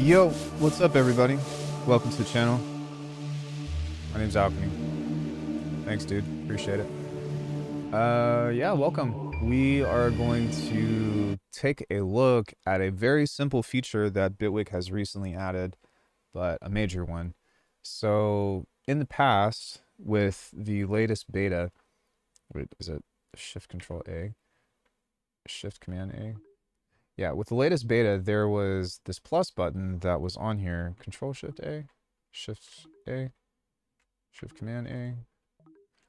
Yo, what's up everybody? Welcome to the channel. My name's Alckemy. Thanks dude, appreciate it. Yeah, welcome. We are going to take a look at a very simple feature that Bitwig has recently added, but a major one. So in the past, with the latest beta, wait, is it Shift Control A? Shift Command A? Yeah, with the latest beta, there was this plus button that was on here. Control Shift A? Shift A? Shift Command A?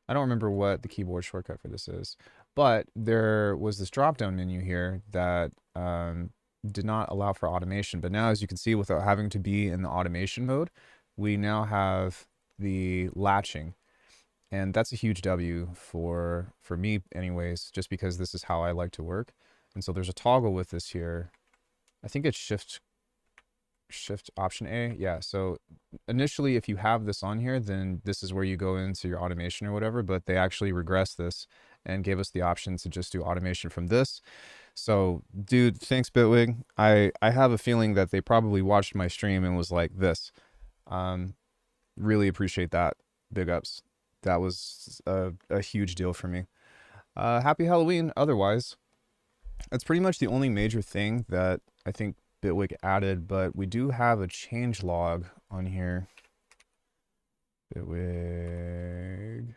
I don't remember what the keyboard shortcut for this is, but there was this drop-down menu here that did not allow for automation. But now, as you can see, without having to be in the automation mode, we now have the latching. And that's a huge W for me anyways, just because this is how I like to work. And so there's a toggle with this here. I think it's Shift Option A. Yeah, so initially if you have this on here, then this is where you go into your automation or whatever, but they actually regressed this and gave us the option to just do automation from this. So dude, thanks Bitwig. I have a feeling that they probably watched my stream and was like this. Really appreciate that. Big ups. That was a huge deal for me. Happy Halloween otherwise. That's pretty much the only major thing that I think Bitwig added, but we do have a change log on here. Bitwig.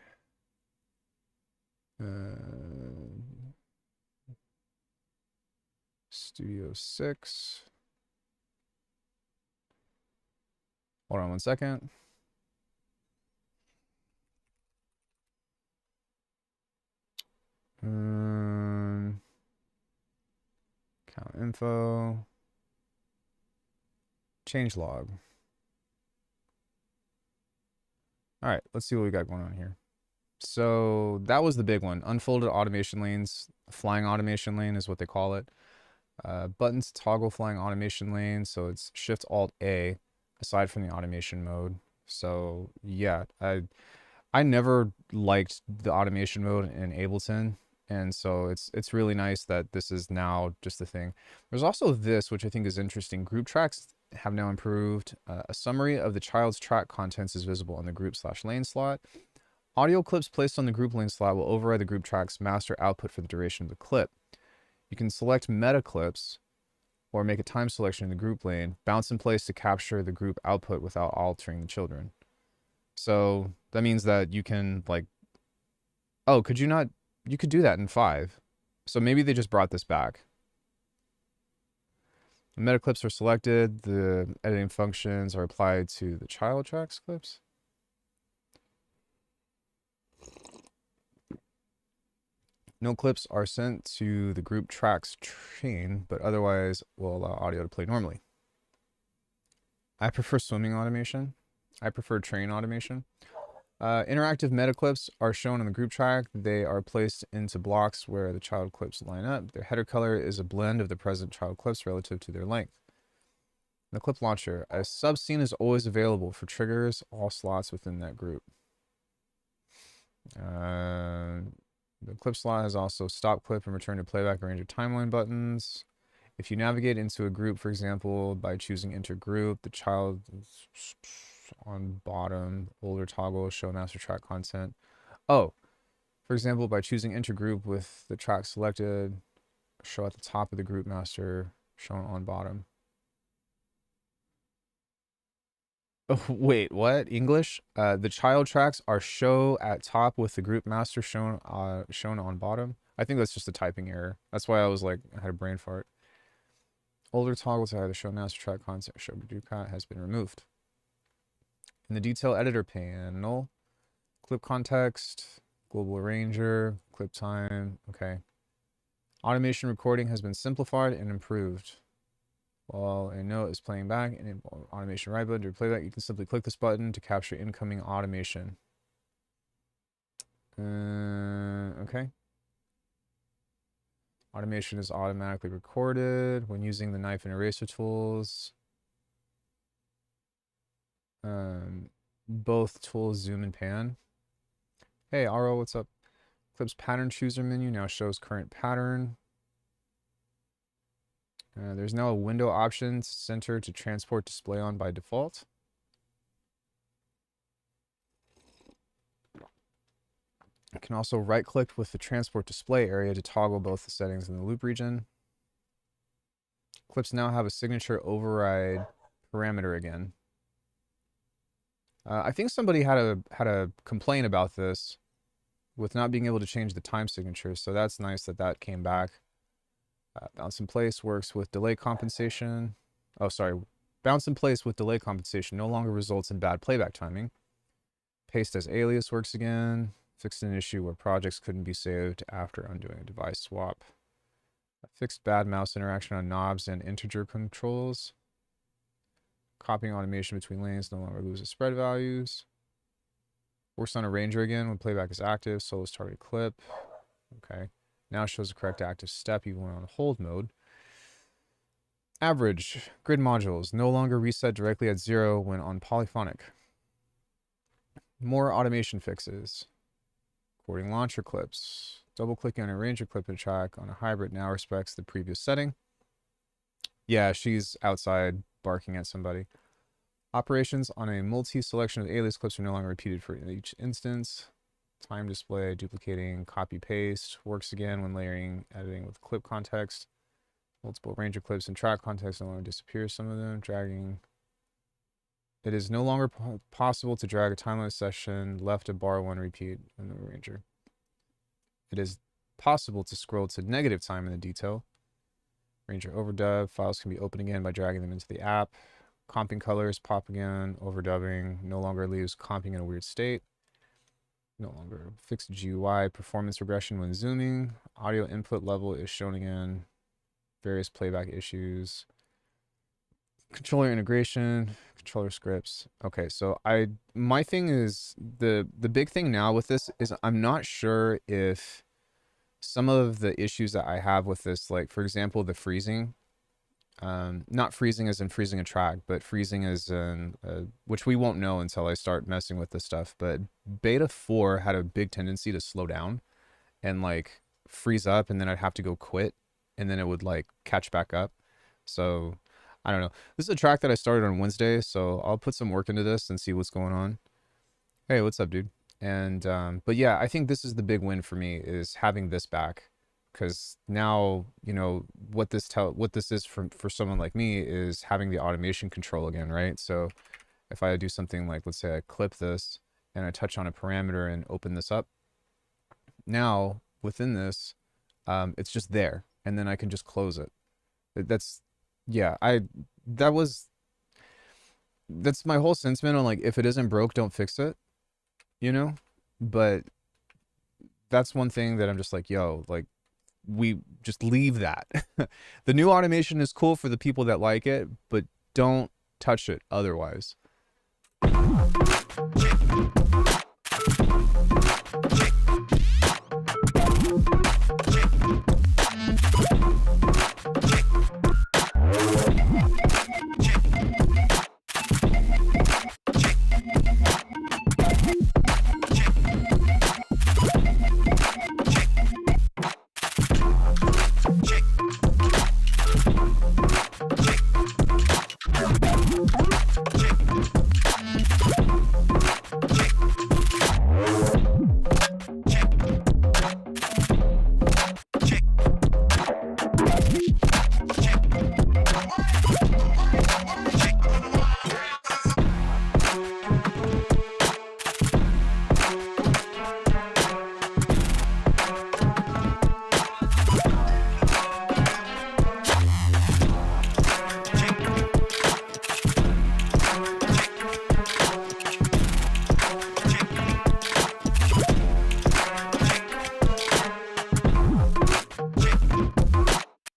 Studio 6. Hold on one second. Count info. Change log. All right, let's see what we got going on here. So that was the big one. Unfolded automation lanes. Flying automation lane is what they call it. Buttons toggle flying automation lane. So it's Shift Alt A aside from the automation mode. So yeah, I never liked the automation mode in Ableton. And so it's really nice that this is now just a thing. There's also this, which I think is interesting. Group tracks have now improved. A summary of the child's track contents is visible on the group/lane slot. Audio clips placed on the group lane slot will override the group track's master output for the duration of the clip. You can select meta clips or make a time selection in the group lane, bounce in place to capture the group output without altering the children. So that means that you can like, oh, could you not, you could do that in 5. So maybe they just brought this back. The meta clips are selected. The editing functions are applied to the child tracks clips. No clips are sent to the group tracks train, but otherwise will allow audio to play normally. I prefer swimming automation. I prefer train automation. Interactive meta clips are shown on the group track. They are placed into blocks where the child clips line up. Their header color is a blend of the present child clips relative to their length. The clip launcher. A subscene is always available for triggers all slots within that group. The clip slot has also stop clip and return to playback range of timeline buttons. If you navigate into a group, for example, by choosing enter group, the child on bottom, older toggle, show master track content. Oh, for example, by choosing enter group with the track selected, show at the top of the group master, shown on bottom. Oh, wait, what? English? The child tracks are show at top with the group master shown on bottom. I think that's just a typing error. That's why I was like, I had a brain fart. Older toggle to either show master track content or show group cut has been removed. In the detail editor panel, clip context, global arranger, clip time. Okay. Automation recording has been simplified and improved. While a note is playing back and automation right button to playback, you can simply click this button to capture incoming automation. Okay. Automation is automatically recorded when using the knife and eraser tools. Both tools zoom and pan. Hey, Aro, what's up? Clips pattern chooser menu now shows current pattern. There's now a window option center to transport display on by default. I can also right-click with the transport display area to toggle both the settings in the loop region. Clips now have a signature override parameter again. I think somebody had a complaint about this with not being able to change the time signature, so that's nice that that came back. Bounce in place works with delay compensation. Oh, sorry. Bounce in place with delay compensation no longer results in bad playback timing. Paste as alias works again. Fixed an issue where projects couldn't be saved after undoing a device swap. Fixed bad mouse interaction on knobs and integer controls. Copying automation between lanes no longer loses spread values. Works on arranger again when playback is active. Solo's targeted clip. Okay. Now shows the correct active step even when on hold mode. Average. Grid modules no longer reset directly at 0 when on polyphonic. More automation fixes. Recording launcher clips. Double clicking on a arranger clip in track on a hybrid now respects the previous setting. Yeah, she's outside barking at somebody. Operations on a multi-selection of alias clips are no longer repeated for each instance. Time display, duplicating, copy paste works again when layering, editing with clip context. Multiple arranger clips and track context no longer disappear. Some of them dragging. It is no longer possible to drag a timeless session left to bar 1 repeat in the arranger. It is possible to scroll to negative time in the detail. Arranger overdub files can be opened again by dragging them into the app. Comping colors pop again. Overdubbing no longer leaves comping in a weird state. No longer fixed GUI. Performance regression when zooming. Audio input level is shown again. Various playback issues. Controller integration, controller scripts. Okay, so my thing is the big thing now with this is I'm not sure if some of the issues that I have with this, like for example, the freezing, not freezing as in freezing a track, but freezing as in, which we won't know until I start messing with this stuff, but beta 4 had a big tendency to slow down and like freeze up, and then I'd have to go quit and then it would like catch back up. So I don't know. This is a track that I started on Wednesday, so I'll put some work into this and see what's going on. Hey, what's up, dude? And but yeah, I think this is the big win for me is having this back, because now you know what this is for someone like me is having the automation control again, right? So if I do something like, let's say I clip this and I touch on a parameter and open this up, now within this, it's just there, and then I can just close it. That's yeah, that's my whole sentiment on like, if it isn't broke, don't fix it, you know? But that's one thing that I'm just like, yo, like we just leave that. The new automation is cool for the people that like it, but don't touch it otherwise.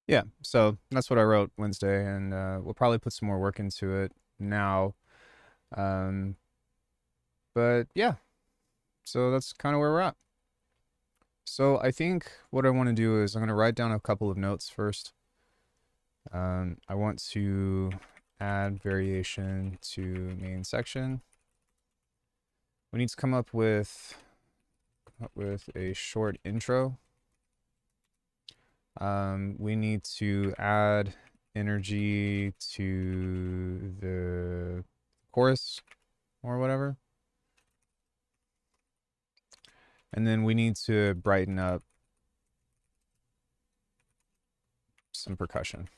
Yeah, so that's what I wrote Wednesday, and we'll probably put some more work into it now. But yeah, so that's kind of where we're at. So I think what I want to do is I'm going to write down a couple of notes first. I want to add variation to main section. We need to come up with a short intro. We need to add energy to the chorus or whatever. And then we need to brighten up some percussion.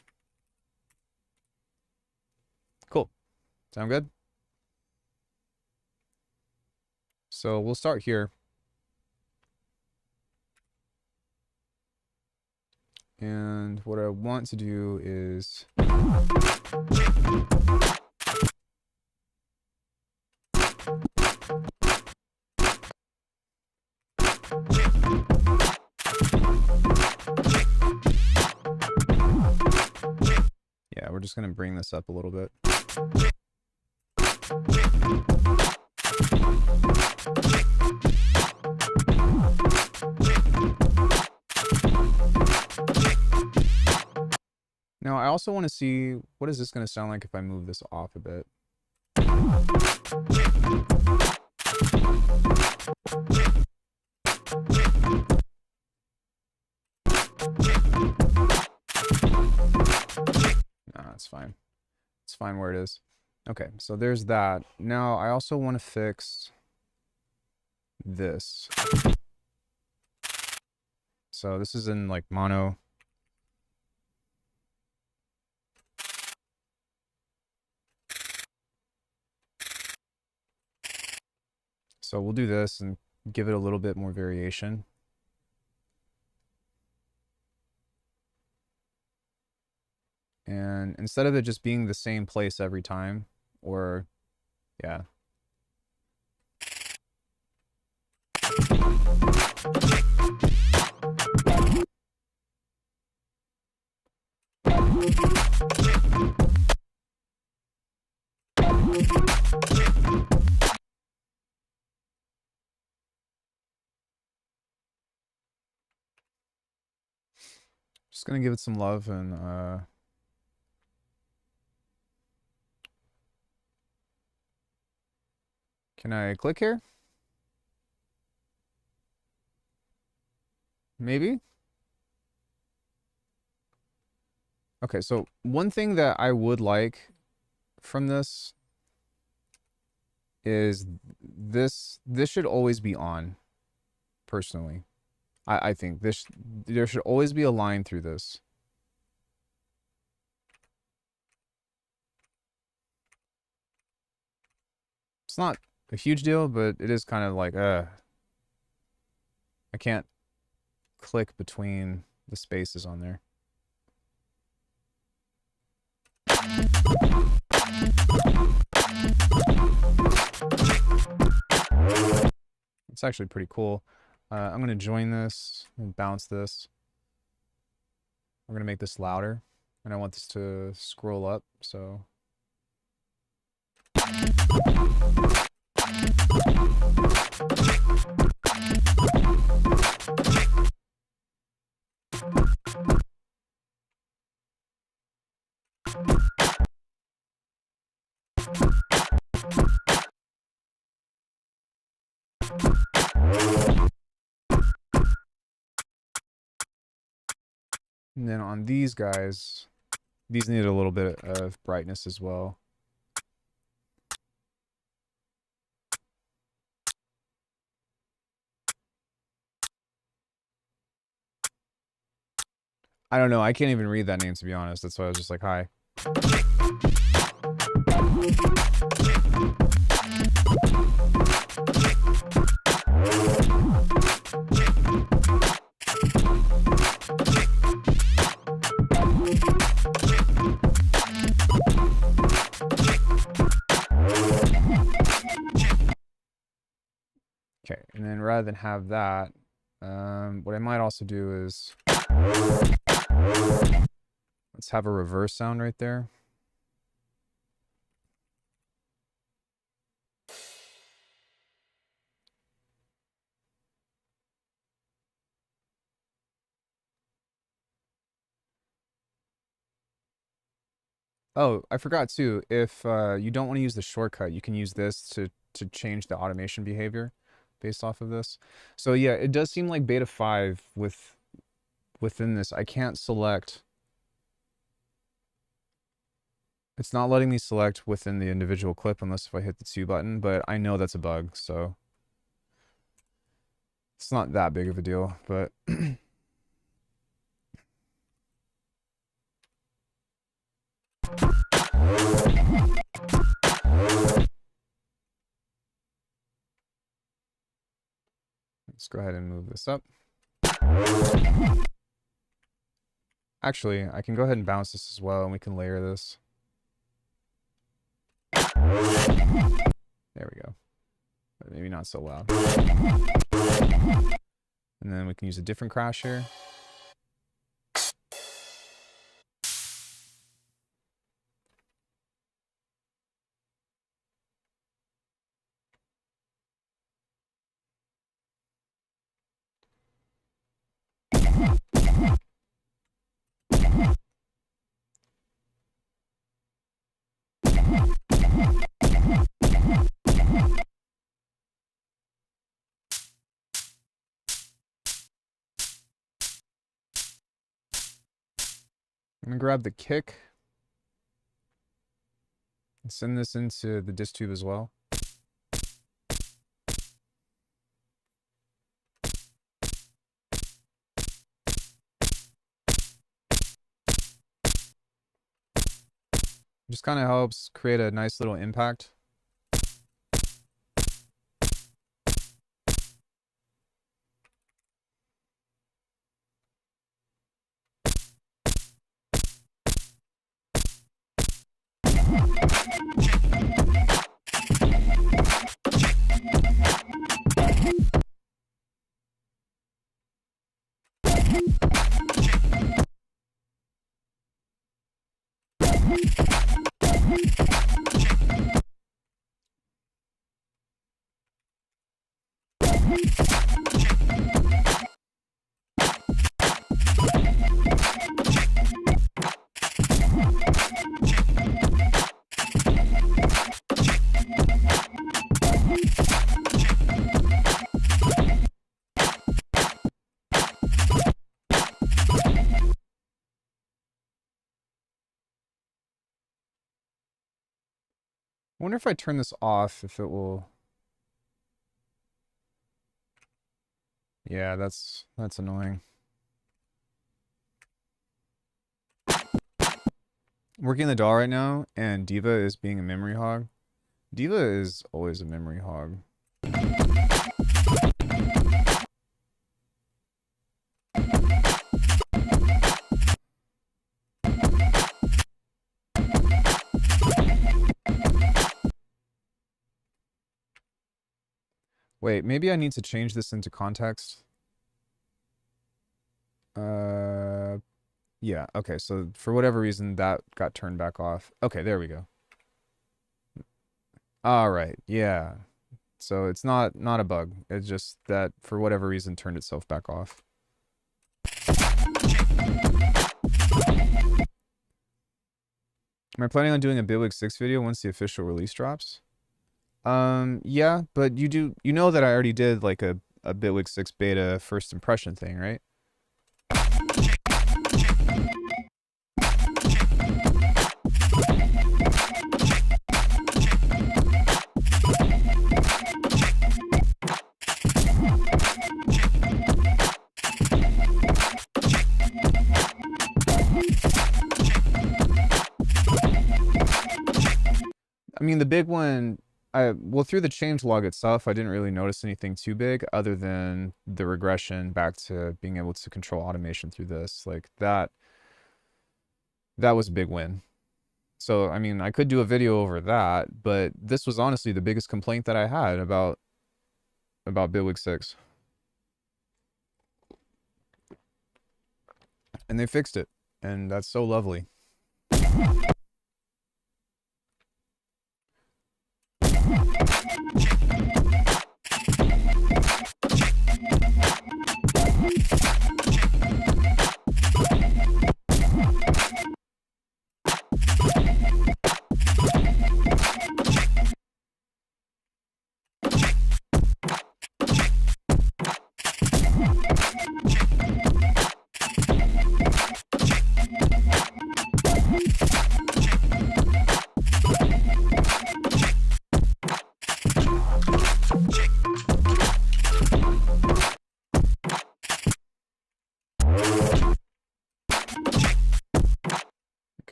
Cool. Sound good? So we'll start here. And what I want to do is yeah, we're just going to bring this up a little bit. Now, I also want to see, what is this going to sound like if I move this off a bit? Nah, it's fine. It's fine where it is. Okay, so there's that. Now, I also want to fix this. So this is in like mono. So we'll do this and give it a little bit more variation. And instead of it just being the same place every time, or yeah. Just gonna give it some love and can I click here? Maybe? Okay, so one thing that I would like from this is this should always be on, personally. I think there should always be a line through this. It's not a huge deal, but it is kind of like, I can't click between the spaces on there. It's actually pretty cool. I'm going to join this and bounce this. I'm going to make this louder, and I want this to scroll up, so... And then on these guys, these need a little bit of brightness as well. I don't know. I can't even read that name, to be honest. That's why I was just like, hi. Okay, and then rather than have that, what I might also do is... let's have a reverse sound right there. Oh, I forgot too, if you don't want to use the shortcut, you can use this to change the automation behavior based off of this. So yeah, it does seem like beta 5 within this. I can't select It's not letting me select within the individual clip unless if I hit the 2 button, but I know that's a bug, so it's not that big of a deal, but let's go ahead and move this up. Actually, I can go ahead and bounce this as well, and we can layer this. There we go. But maybe not so loud. And then we can use a different crash here. I'm gonna grab the kick and send this into the disk tube as well. Just kind of helps create a nice little impact. I wonder if I turn this off, if it will... Yeah, that's annoying. Working the DAW right now, and Diva is being a memory hog. Diva is always a memory hog. Wait, maybe I need to change this into context. Yeah, okay, so for whatever reason that got turned back off. Okay, there we go. All right, yeah. So it's not a bug. It's just that for whatever reason turned itself back off. Am I planning on doing a Bitwig 6 video once the official release drops? Yeah, but you know that I already did like a Bitwig 6 beta first impression thing, right? I mean, the big one, well, through the changelog itself, I didn't really notice anything too big other than the regression back to being able to control automation through this. Like, that was a big win. So, I mean, I could do a video over that, but this was honestly the biggest complaint that I had about Bitwig 6. And they fixed it, and that's so lovely.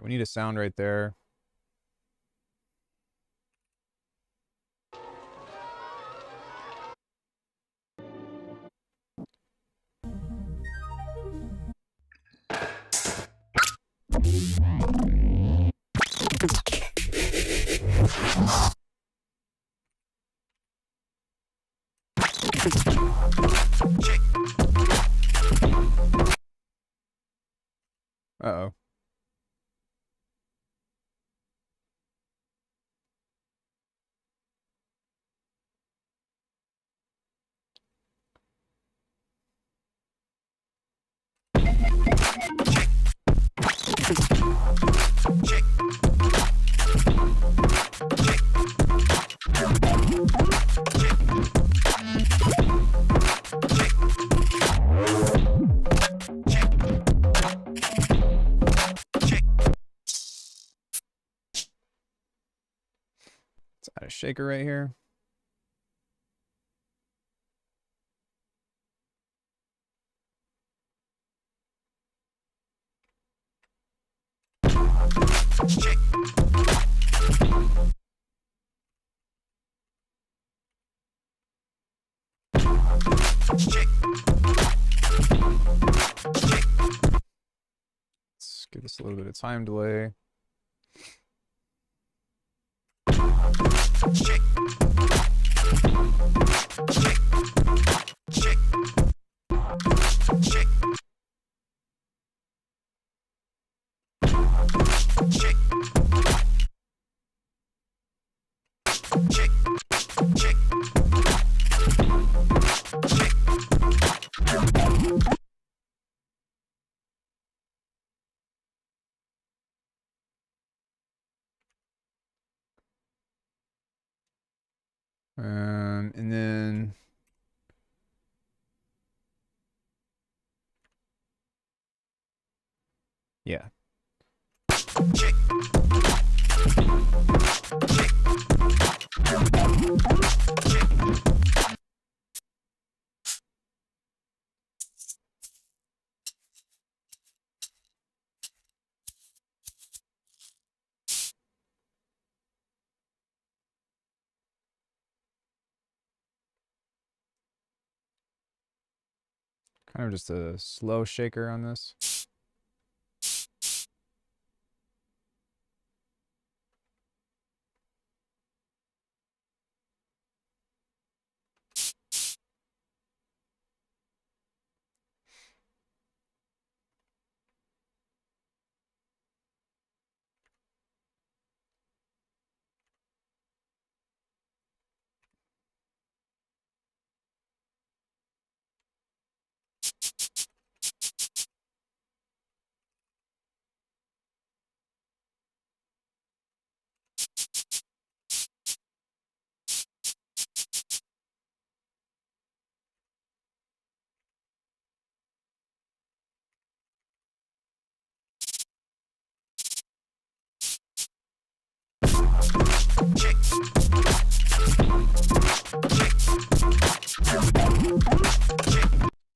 We need a sound right there. Uh-oh. Let's add a shaker right here. Let's give this a little bit of time delay. And then yeah. Kind of just a slow shaker on this.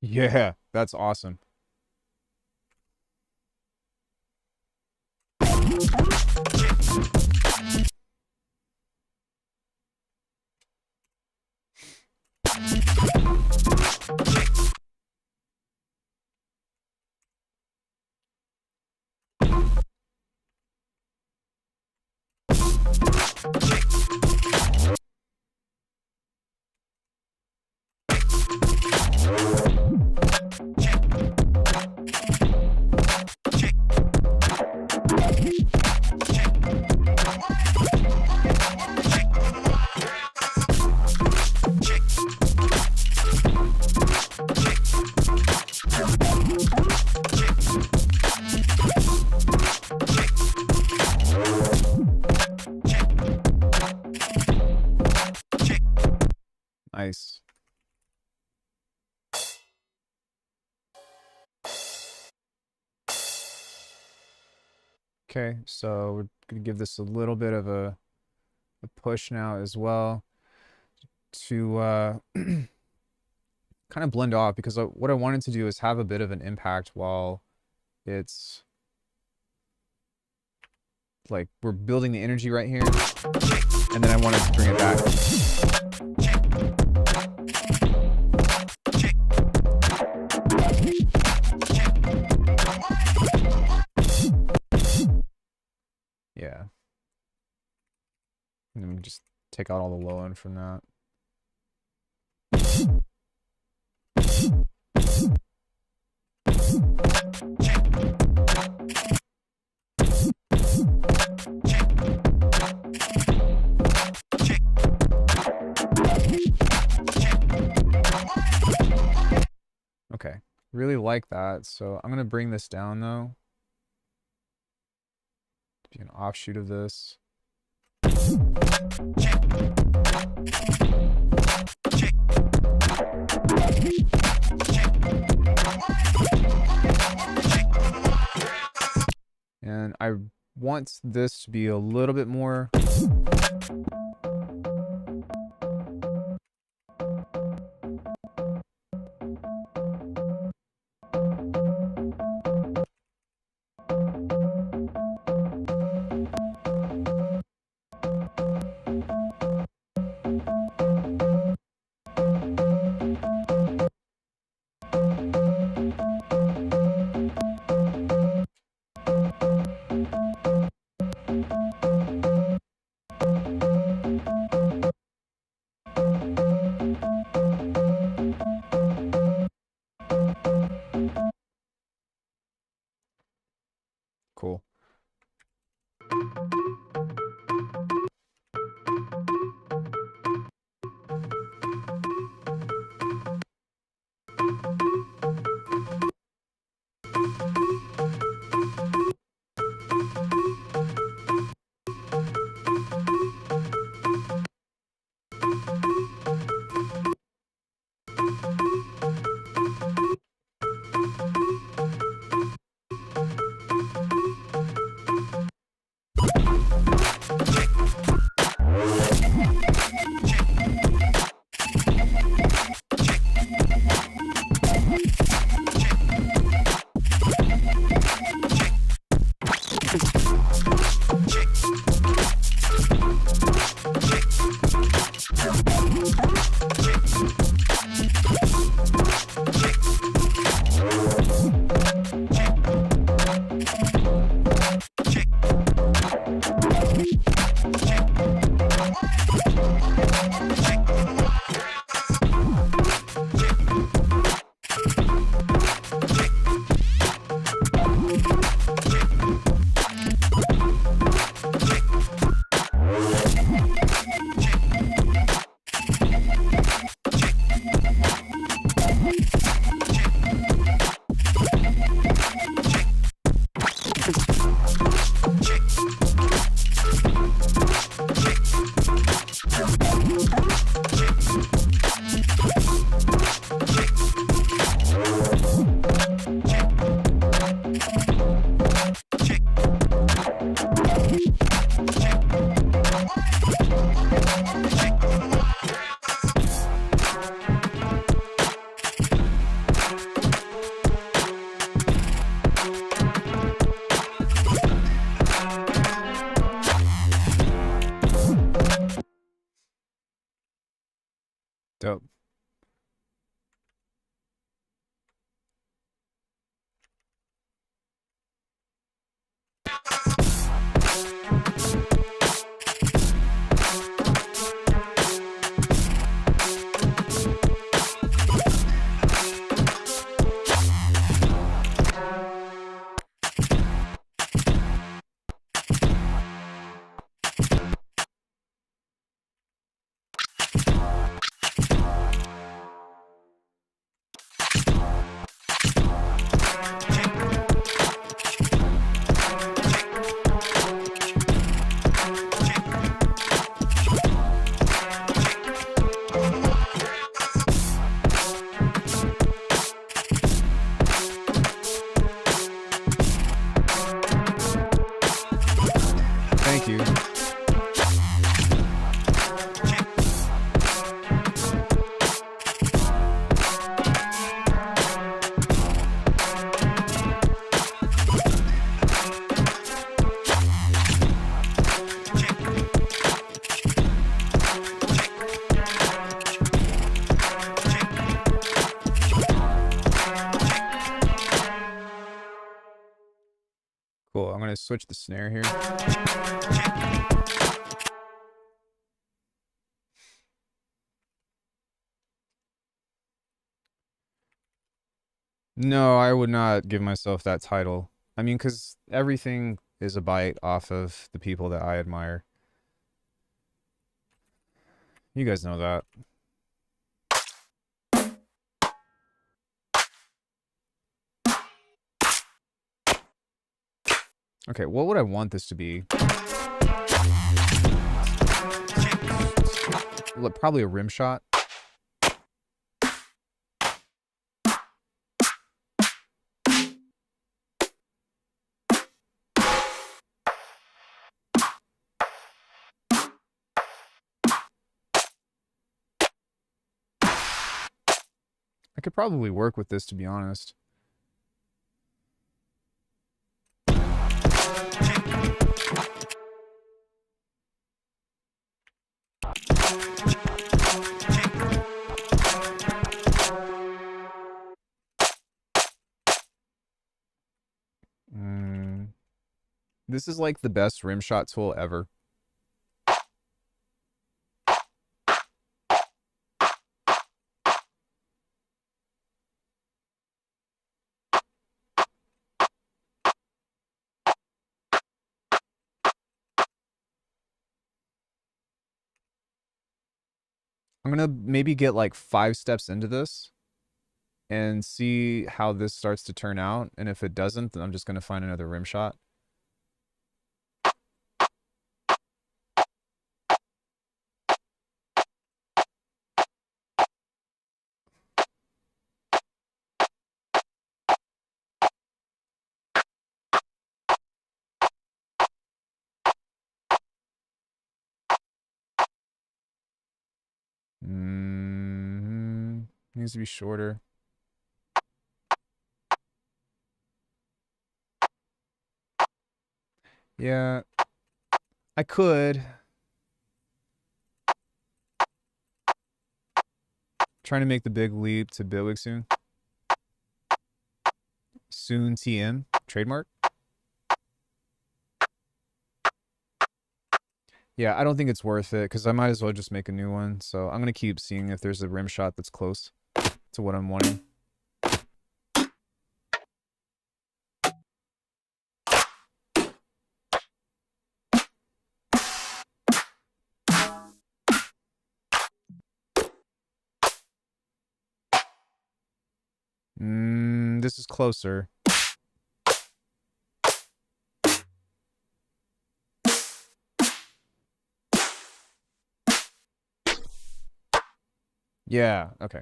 Yeah, that's awesome. Nice. Okay, so we're gonna give this a little bit of a push now as well to kind of blend off, because what I wanted to do is have a bit of an impact while it's like we're building the energy right here, and then I want to bring it back. Yeah. And then we just take out all the low end from that. Okay, really like that. So I'm gonna bring this down though. To be an offshoot of this. And I want this to be a little bit more. Cool. Cool. I'm going to switch the snare here. No, I would not give myself that title. I mean, because everything is a bite off of the people that I admire. You guys know that. Okay, what would I want this to be? Probably a rim shot. I could probably work with this, to be honest. This is like the best rim shot tool ever. I'm gonna maybe get like 5 steps into this and see how this starts to turn out. And if it doesn't, then I'm just gonna find another rim shot. Needs to be shorter. Yeah, I could. Trying to make the big leap to Bitwig soon. Soon TM trademark. Yeah, I don't think it's worth it because I might as well just make a new one. So I'm gonna keep seeing if there's a rim shot that's close to what I'm wanting. This is closer. Yeah, okay.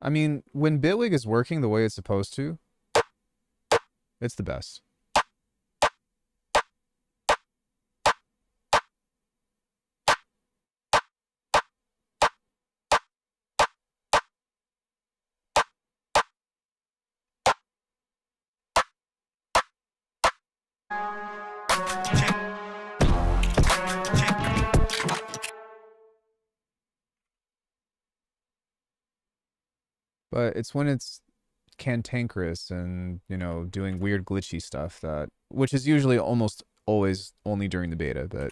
I mean, when Bitwig is working the way it's supposed to, it's the best. But it's when it's cantankerous and, you know, doing weird glitchy stuff that, which is usually almost always only during the beta, but...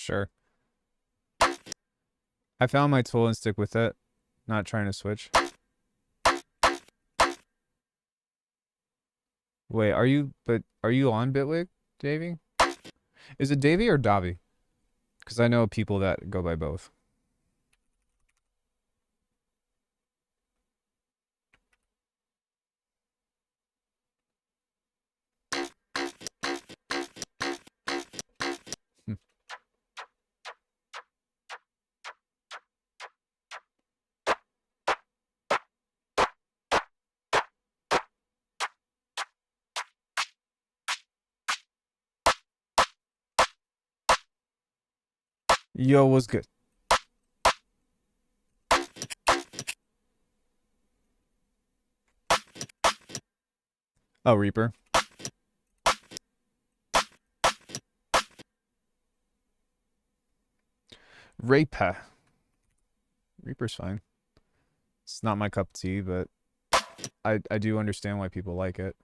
Sure. I found my tool and stick with it. Not trying to switch. Wait, are you on Bitwig, Davey? Is it Davey or Davi? Because I know people that go by both. Yo, what's good? Oh, Reaper. Reaper's fine. It's not my cup of tea, but I do understand why people like it.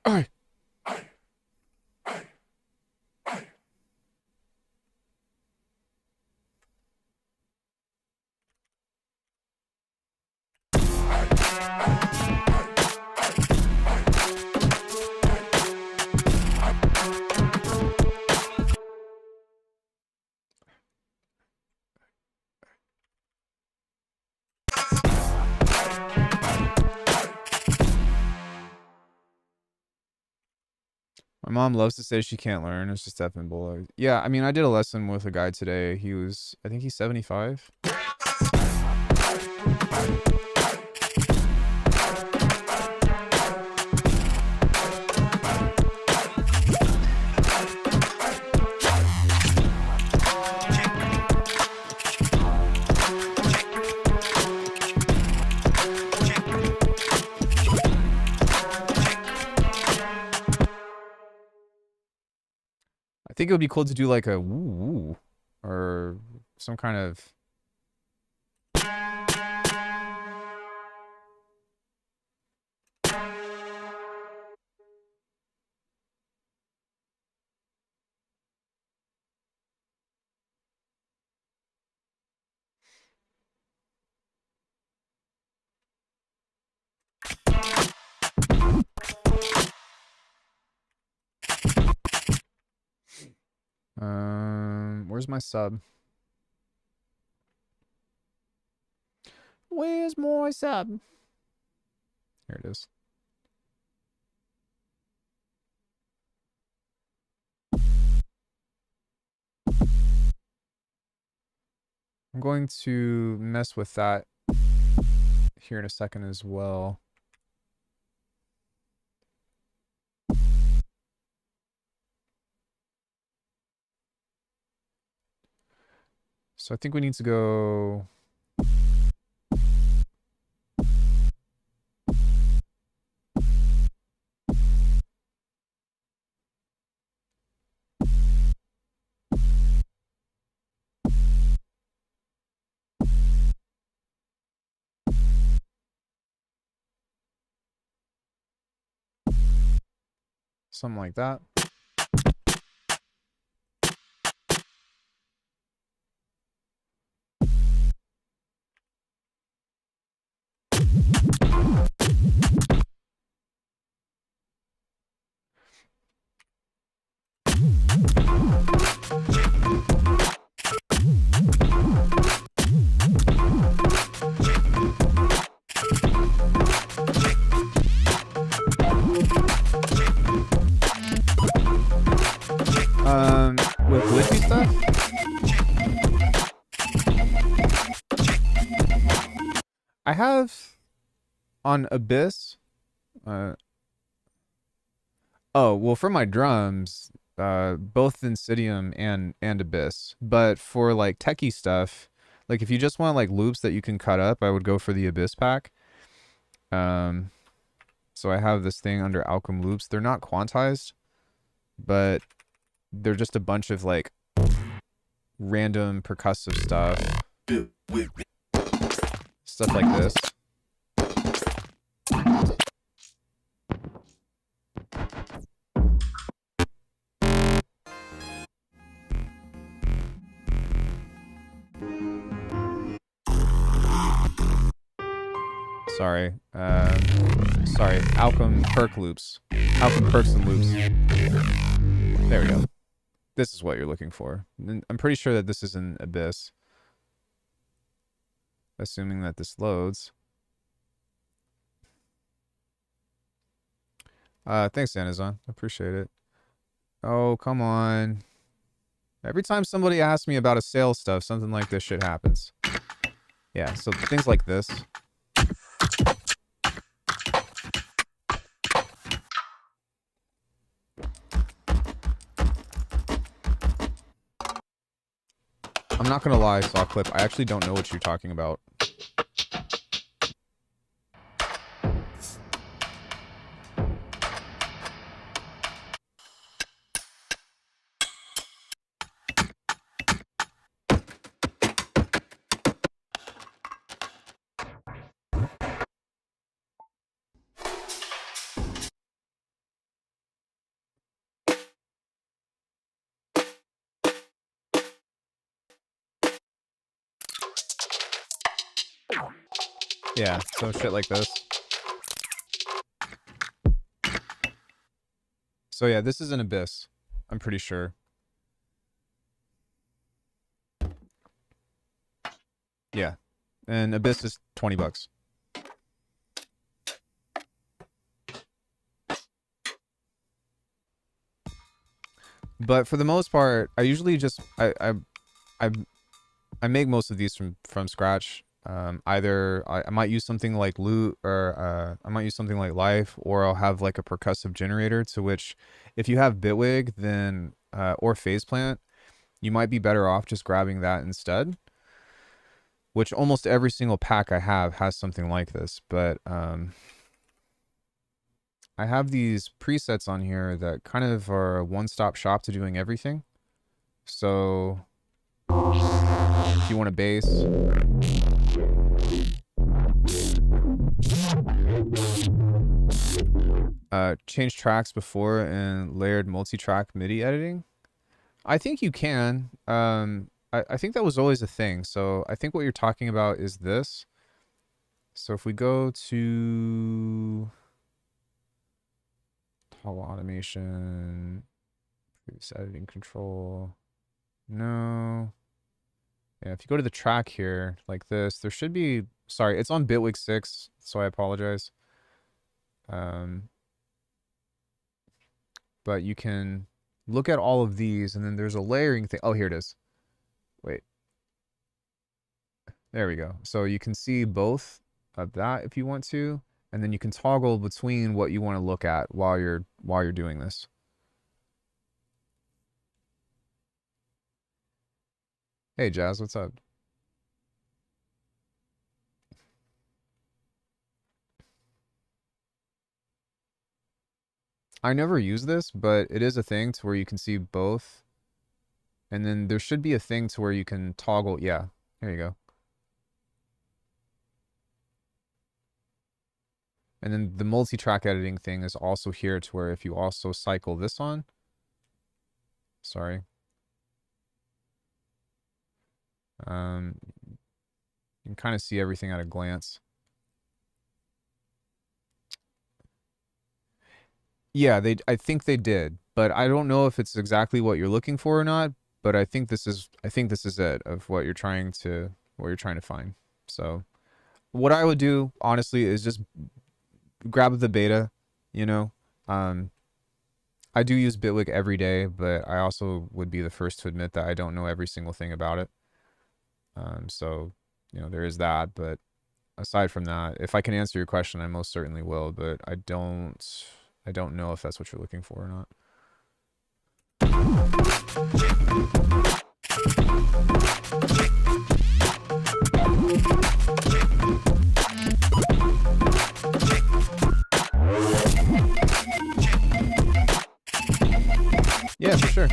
Alright. My mom loves to say she can't learn. It's just effing bull. Yeah, I mean, I did a lesson with a guy today. I think he's 75. I think it would be cool to do like a woo or some kind of. Where's my sub? Where's my sub? Here it is. I'm going to mess with that here in a second as well. So I think we need to go... something like that. With glitchy stuff? I have on Abyss. Oh, well, for my drums, both Insidium and Abyss. But for like techie stuff, like if you just want like loops that you can cut up, I would go for the Abyss pack. So I have this thing under Alckemy loops. They're not quantized, but they're just a bunch of like random percussive stuff. Stuff like this. Sorry. Sorry. Alckemy perk loops. Alckemy perks and loops. There we go. This is what you're looking for. I'm pretty sure that this is an Abyss. Assuming that this loads. Thanks, Amazon. I appreciate it. Oh, come on. Every time somebody asks me about a sales stuff, something like this shit happens. Yeah, so things like this. I'm not gonna lie, Saw Clip. I actually don't know what you're talking about. Yeah, so shit like this. So yeah, this is an Abyss. I'm pretty sure. Yeah. And Abyss is 20 bucks. But for the most part, I usually just I make most of these from scratch. Either I might use something like Loot, or I might use something like Life, or I'll have like a percussive generator, to which if you have Bitwig, then or Phase Plant, you might be better off just grabbing that instead. Which almost every single pack I have has something like this, but I have these presets on here that kind of are a one-stop shop to doing everything. So if you want a bass, change tracks before and layered multi-track MIDI editing, I think you can. I think that was always a thing. So I think what you're talking about is this. So if we go to toggle automation, previous editing control, No. Yeah, if you go to the track here, like this, there should be, sorry, it's on Bitwig 6, so I apologize. But you can look at all of these, and then there's a layering thing. Oh, here it is. Wait. There we go. So you can see both of that if you want to, and then you can toggle between what you want to look at while you're doing this. Hey Jazz, what's up? I never use this, but it is a thing to where you can see both. And then there should be a thing to where you can toggle. Yeah, here you go. And then the multi-track editing thing is also here to where if you also cycle this on, sorry. You can kind of see everything at a glance. Yeah, I think they did, but I don't know if it's exactly what you're looking for or not, but I think this is it of what you're trying to find. So what I would do honestly is just grab the beta, you know. I do use Bitwig every day, but I also would be the first to admit that I don't know every single thing about it. So, you know, there is that, but aside from that, if I can answer your question, I most certainly will, but I don't know if that's what you're looking for or not. Yeah, for sure.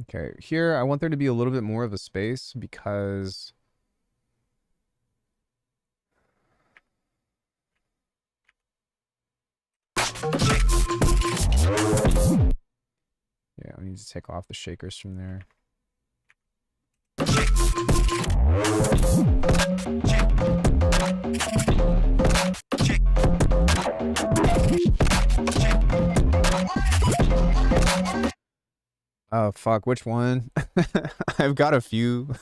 Okay, here I want there to be a little bit more of a space because yeah, I need to take off the shakers from there. Oh fuck, which one? I've got a few.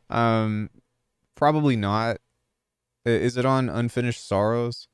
Probably not. Is it on Unfinished Sorrows?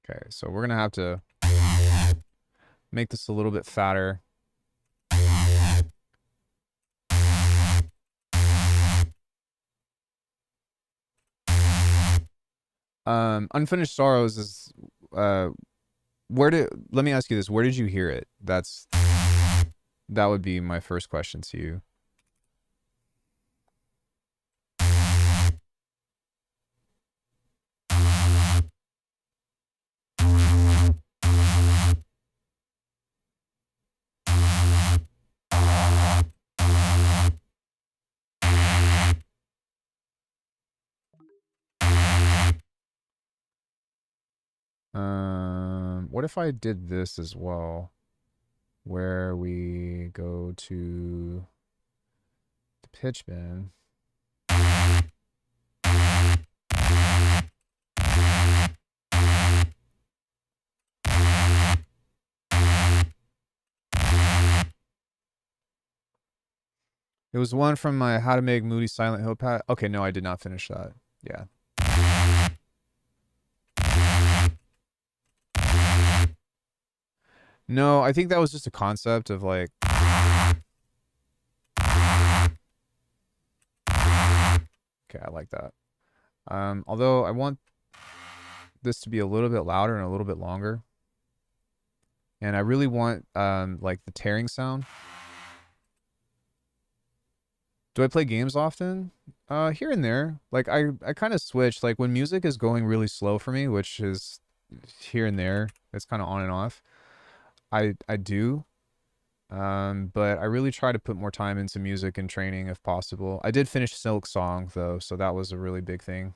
Okay, so we're gonna have to make this a little bit fatter. Unfinished Sorrows is let me ask you this, where did you hear it? That would be my first question to you. What if I did this as well, where we go to the pitch bend? It was one from my How to Make Moody Silent Hill Pat. Okay, no, I did not finish that. Yeah. No, I think that was just a concept of like Okay, I like that. Although I want this to be a little bit louder and a little bit longer. And I really want like the tearing sound. Do I play games often? Here and there. Like I kind of switch. Like when music is going really slow for me, which is here and there, it's kind of on and off. I do. But I really try to put more time into music and training if possible. I did finish Silk Song though, so that was a really big thing.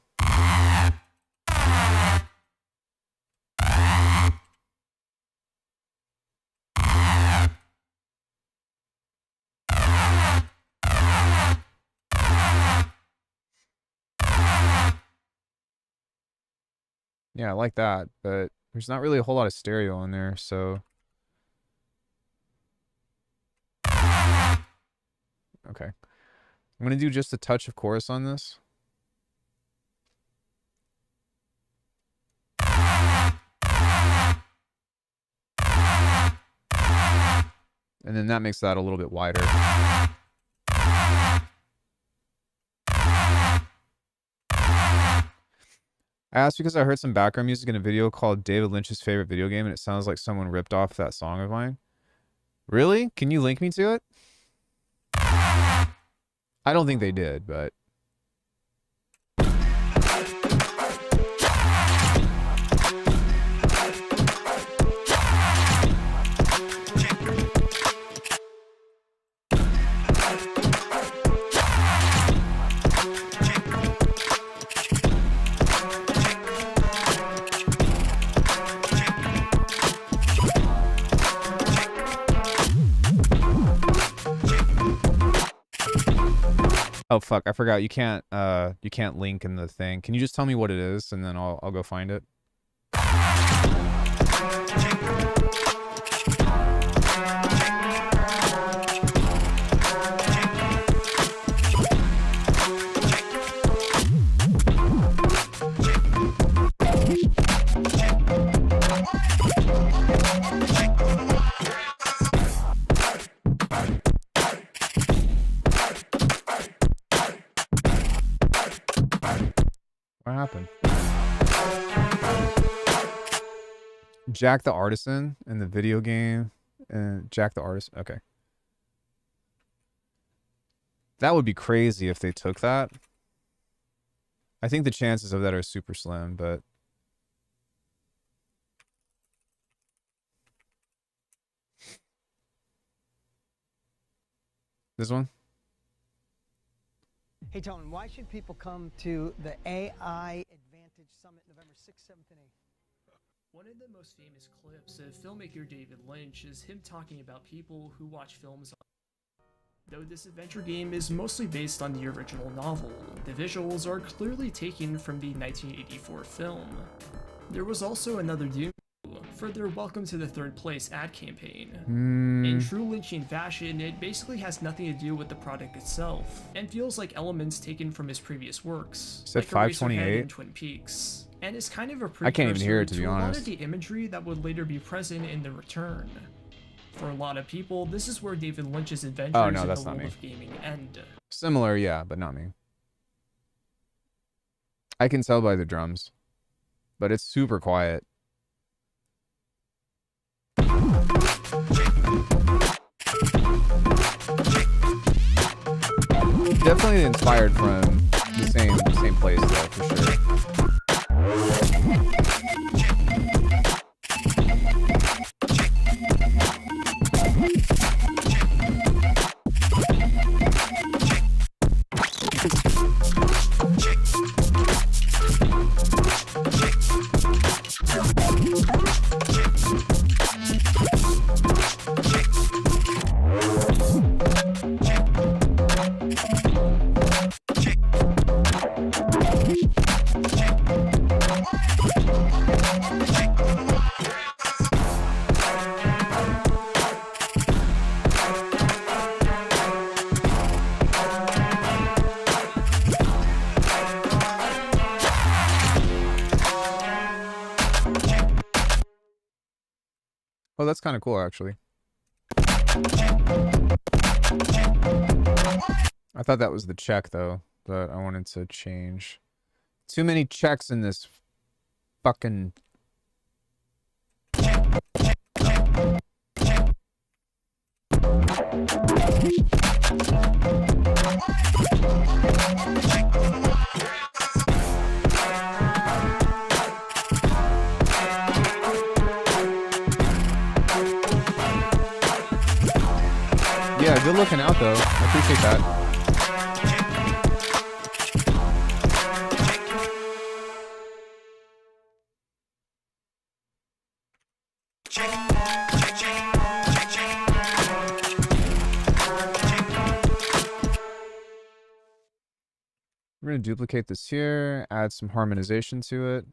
Yeah, I like that, but there's not really a whole lot of stereo in there, so. Okay. I'm gonna do just a touch of chorus on this. And then that makes that a little bit wider. I asked because I heard some background music in a video called David Lynch's favorite video game, and it sounds like someone ripped off that song of mine. Really? Can you link me to it? I don't think they did, but... Oh fuck, I forgot you can't link in the thing. Can you just tell me what it is and then I'll go find it? What happened? Jack the Artisan in the video game. Jack the Artisan. Okay. That would be crazy if they took that. I think the chances of that are super slim, but... This one? Hey, Tone, why should people come to the AI Advantage Summit November 6th, 7th, and 8th? One of the most famous clips of filmmaker David Lynch is him talking about people who watch films. Though this adventure game is mostly based on the original novel, the visuals are clearly taken from the 1984 film. There was also another Doom for their Welcome to the Third Place ad campaign. In true Lynchian fashion, it basically has nothing to do with the product itself, and feels like elements taken from his previous works, Said like 528 and Twin Peaks, and is kind of a precursor I can't even hear it, to be a lot honest. of the imagery that would later be present in The Return. For a lot of people, this is where David Lynch's adventures in the that's not world me. of gaming end. Similar, yeah, but not me. I can tell by the drums, but it's super quiet. Definitely inspired from the same place though, for sure. Oh, that's kind of cool, actually. I thought that was the check, though. that I wanted to change. Too many checks in this fucking... Yeah, good looking out though. I appreciate that. We're going to duplicate this here, add some harmonization to it.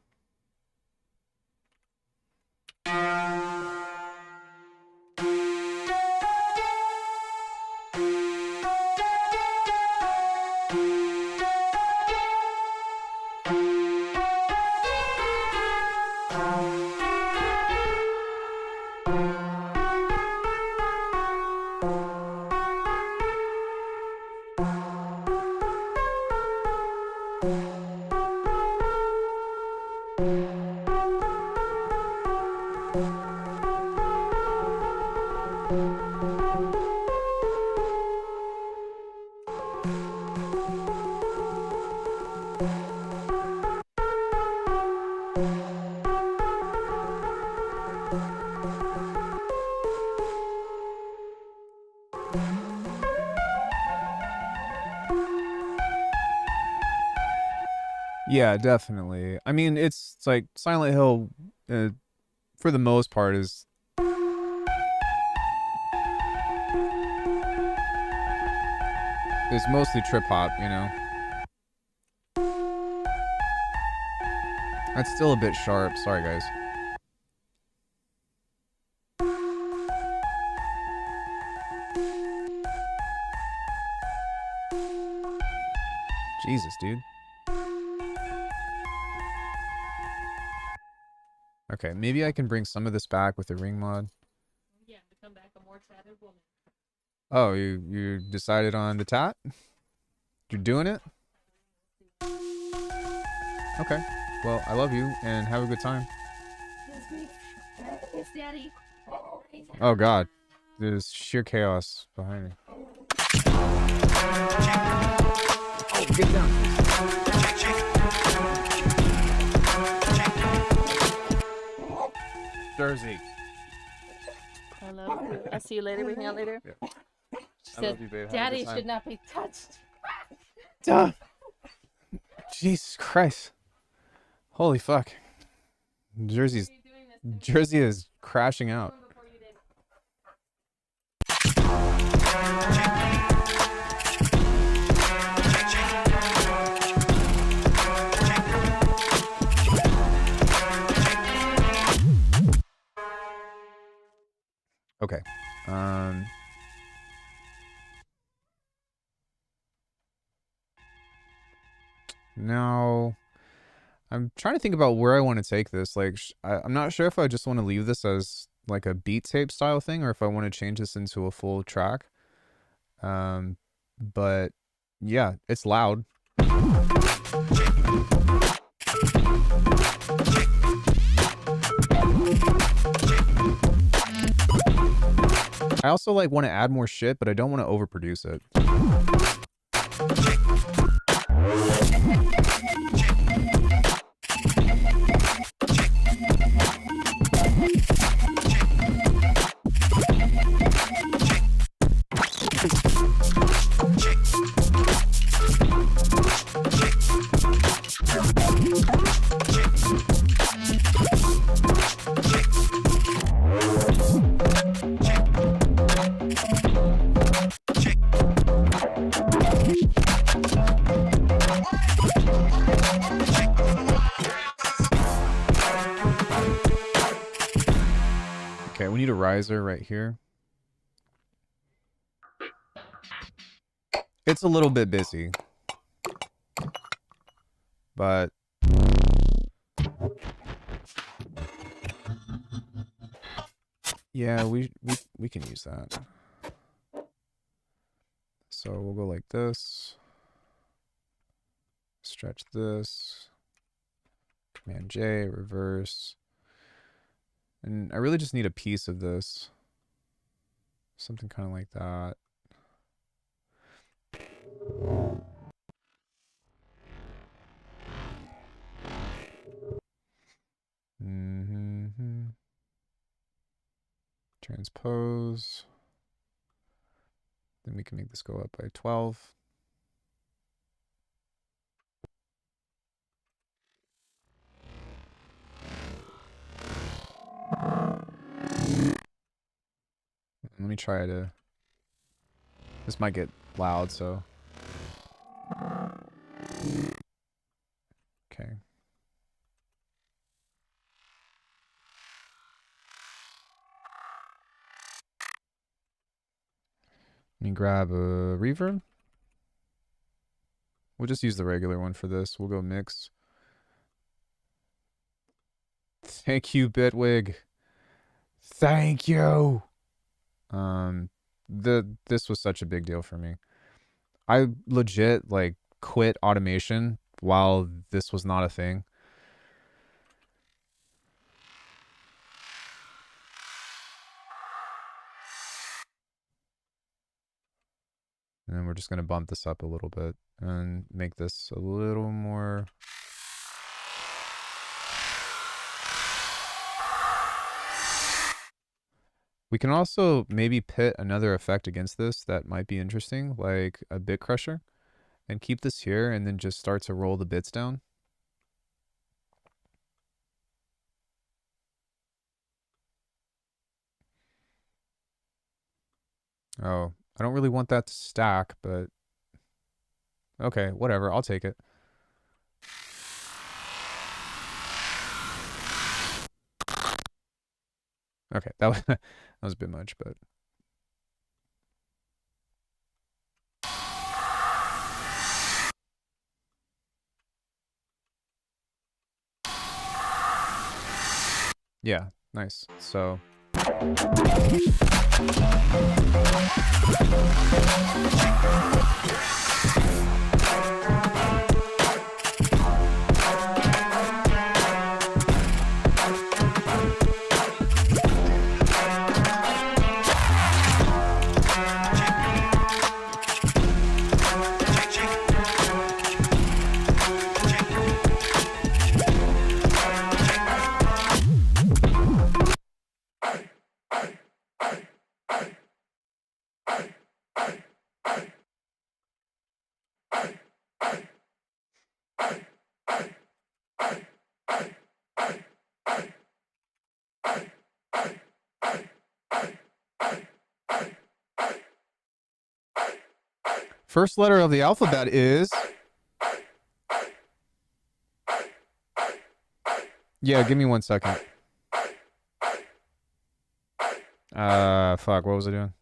Yeah, definitely. I mean, it's like Silent Hill, for the most part, is mostly trip hop, you know. That's still a bit sharp. Sorry, guys. Jesus, dude. Okay, maybe I can bring some of this back with the ring mod. Yeah, become back a more tatted woman. Oh, you decided on the tat? You're doing it? Okay. Well, I love you and have a good time. It's me. It's Daddy. Oh God, there's sheer chaos behind me. Oh, get down. Jersey. I love you. I'll see you later. We hang out later. Yeah. She I said, love you, babe. Have a Daddy good time. should not be touched. Duh. Jesus Christ. Holy fuck. Jersey is crashing out. Okay. Now I'm trying to think about where I want to take this. Like, I'm not sure if I just want to leave this as like a beat tape style thing or if I want to change this into a full track. But yeah, it's loud. I also like want to add more shit, but I don't want to overproduce it. Okay, we need a riser right here. It's a little bit busy, but yeah, we can use that. So we'll go like this. stretch this. Command J, reverse. And I really just need a piece of this. Something kind of like that. Mm-hmm. Transpose. Then we can make this go up by 12. Let me try to... This might get loud, so... Okay. Let me grab a reverb. We'll just use the regular one for this. We'll go mix. Thank you, Bitwig. Thank you. This was such a big deal for me. I legit like quit automation while this was not a thing. And then we're just going to bump this up a little bit and make this a little more... We can also maybe pit another effect against this that might be interesting, like a bit crusher, and keep this here and then just start to roll the bits down. Oh, I don't really want that to stack, but okay, whatever, I'll take it. Okay, that was a bit much, but... Yeah, nice. So... First letter of the alphabet is... Yeah, give me 1 second. Fuck, what was I doing?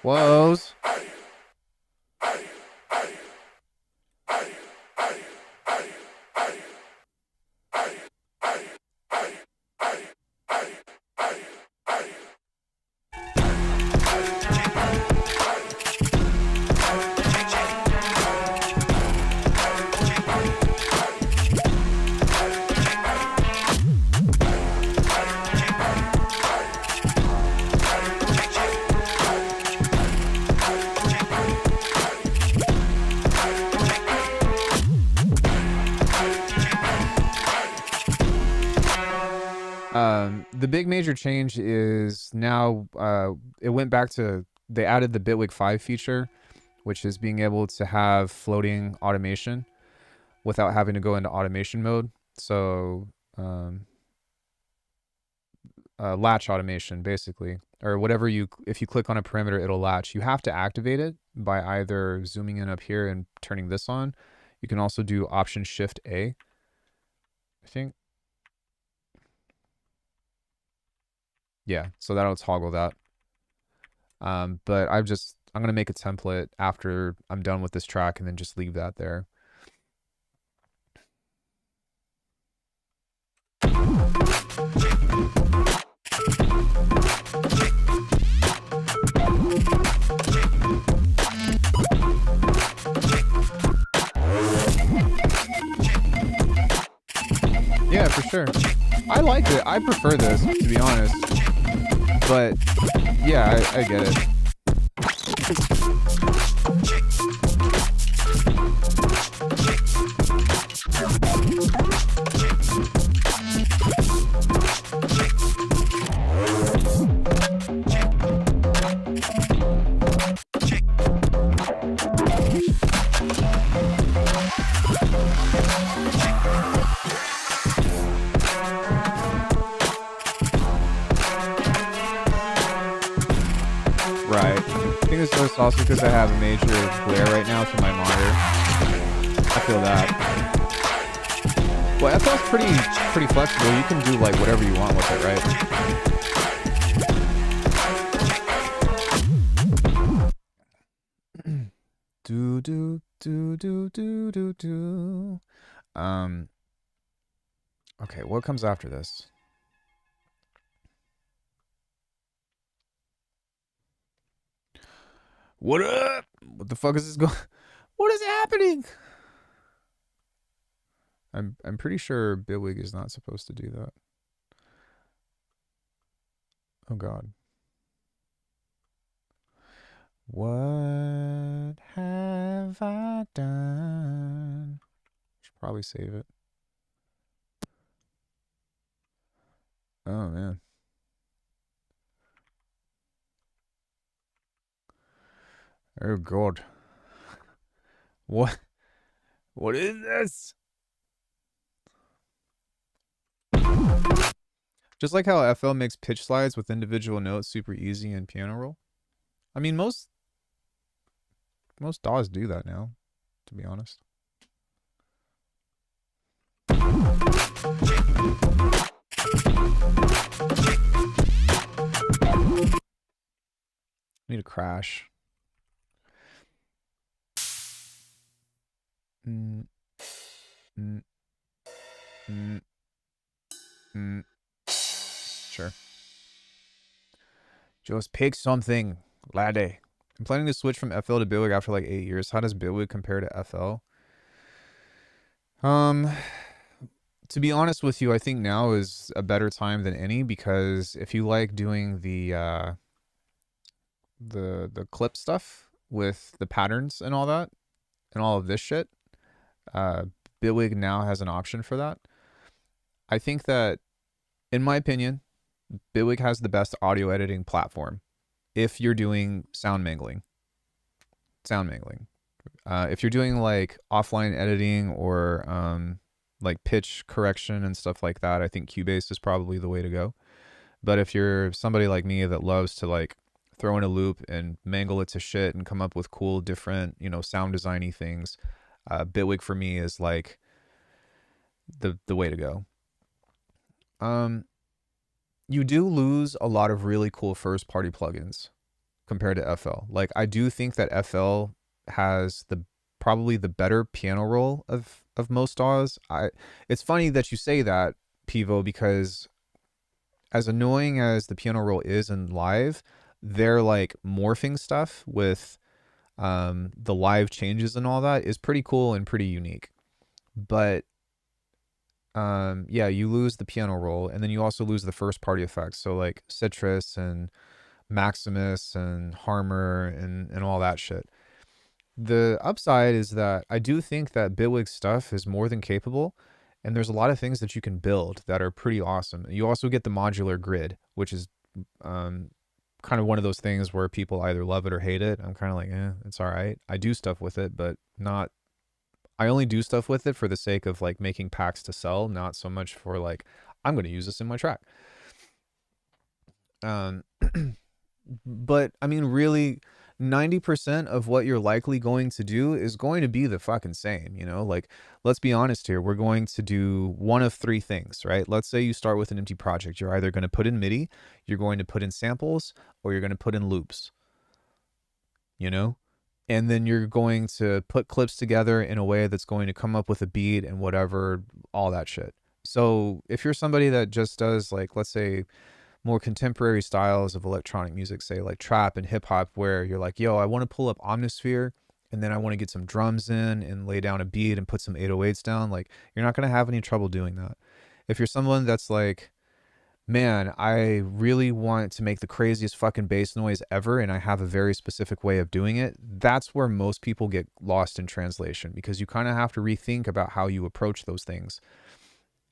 Woes. The big major change is now it went back to, they added the Bitwig 5 feature, which is being able to have floating automation without having to go into automation mode. So latch automation, basically, or whatever if you click on a parameter, it'll latch. You have to activate it by either zooming in up here and turning this on. You can also do Option Shift A. think. Yeah, so that'll toggle that. But I'm gonna make a template after I'm done with this track and then just leave that there. Yeah, for sure. I like it. I prefer this, to be honest. But yeah, I get it. Right. I think it's also because I have a major glare right now through my monitor. I feel that. Well, FL's pretty flexible. You can do like whatever you want with it, right? do do do do do do do. Okay, what comes after this? What up? What the fuck is this going? What is happening? I'm pretty sure Bitwig is not supposed to do that. Oh god. What have I done? Should probably save it. Oh man. Oh god. What is this? Just like how FL makes pitch slides with individual notes super easy in piano roll. I mean, most DAWs do that now, to be honest. Need a crash. Sure. Just pick something, laddie. I'm planning to switch from FL to Bitwig after like 8 years. How does Bitwig compare to FL? To be honest with you, I think now is a better time than any, because if you like doing the clip stuff with the patterns and all that, and all of this shit, Bitwig now has an option for that. I think that, in my opinion, Bitwig has the best audio editing platform if you're doing sound mangling. If you're doing like offline editing or like pitch correction and stuff like that, I think Cubase is probably the way to go. But if you're somebody like me that loves to like throw in a loop and mangle it to shit and come up with cool different, sound designy things, Bitwig for me is like the way to go. You do lose a lot of really cool first party plugins compared to FL. Like, I do think that FL has probably the better piano roll of most DAWs. It's funny that you say that, Pivo, because as annoying as the piano roll is in live, they're like morphing stuff with the live changes and all that is pretty cool and pretty unique. But yeah, you lose the piano roll, and then you also lose the first party effects. So like Citrus and Maximus and Harmor and all that shit. The upside is that I do think that Bitwig's stuff is more than capable, and there's a lot of things that you can build that are pretty awesome. You also get the modular grid, which is kind of one of those things where people either love it or hate it. I'm kind of like, it's all right. I do stuff with it, but not... I only do stuff with it for the sake of like making packs to sell, not so much for like, I'm going to use this in my track. But I mean, really, 90% of what you're likely going to do is going to be the fucking same, you know? Like, let's be honest here. We're going to do one of three things, right? Let's say you start with an empty project. You're either going to put in MIDI, you're going to put in samples, or you're going to put in loops, you know? And then you're going to put clips together in a way that's going to come up with a beat and whatever, all that shit. So if you're somebody that just does, like, let's say, more contemporary styles of electronic music, say like trap and hip hop, where you're like, yo, I want to pull up Omnisphere and then I want to get some drums in and lay down a beat and put some 808s down, like, you're not going to have any trouble doing that. If you're someone that's like, man, I really want to make the craziest fucking bass noise ever and I have a very specific way of doing it, that's where most people get lost in translation, because you kind of have to rethink about how you approach those things.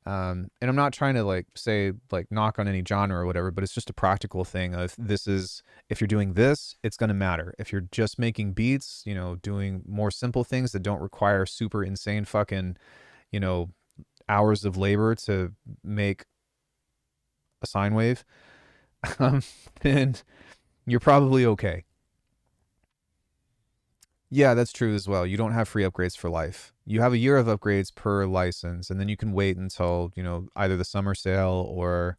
And I'm not trying to like say like knock on any genre or whatever, but it's just a practical thing of if you're doing this, it's going to matter. If you're just making beats, you know, doing more simple things that don't require super insane fucking, you know, hours of labor to make a sine wave, then you're probably okay. Yeah, that's true as well. You don't have free upgrades for life. You have a year of upgrades per license, and then you can wait until, you know, either the summer sale or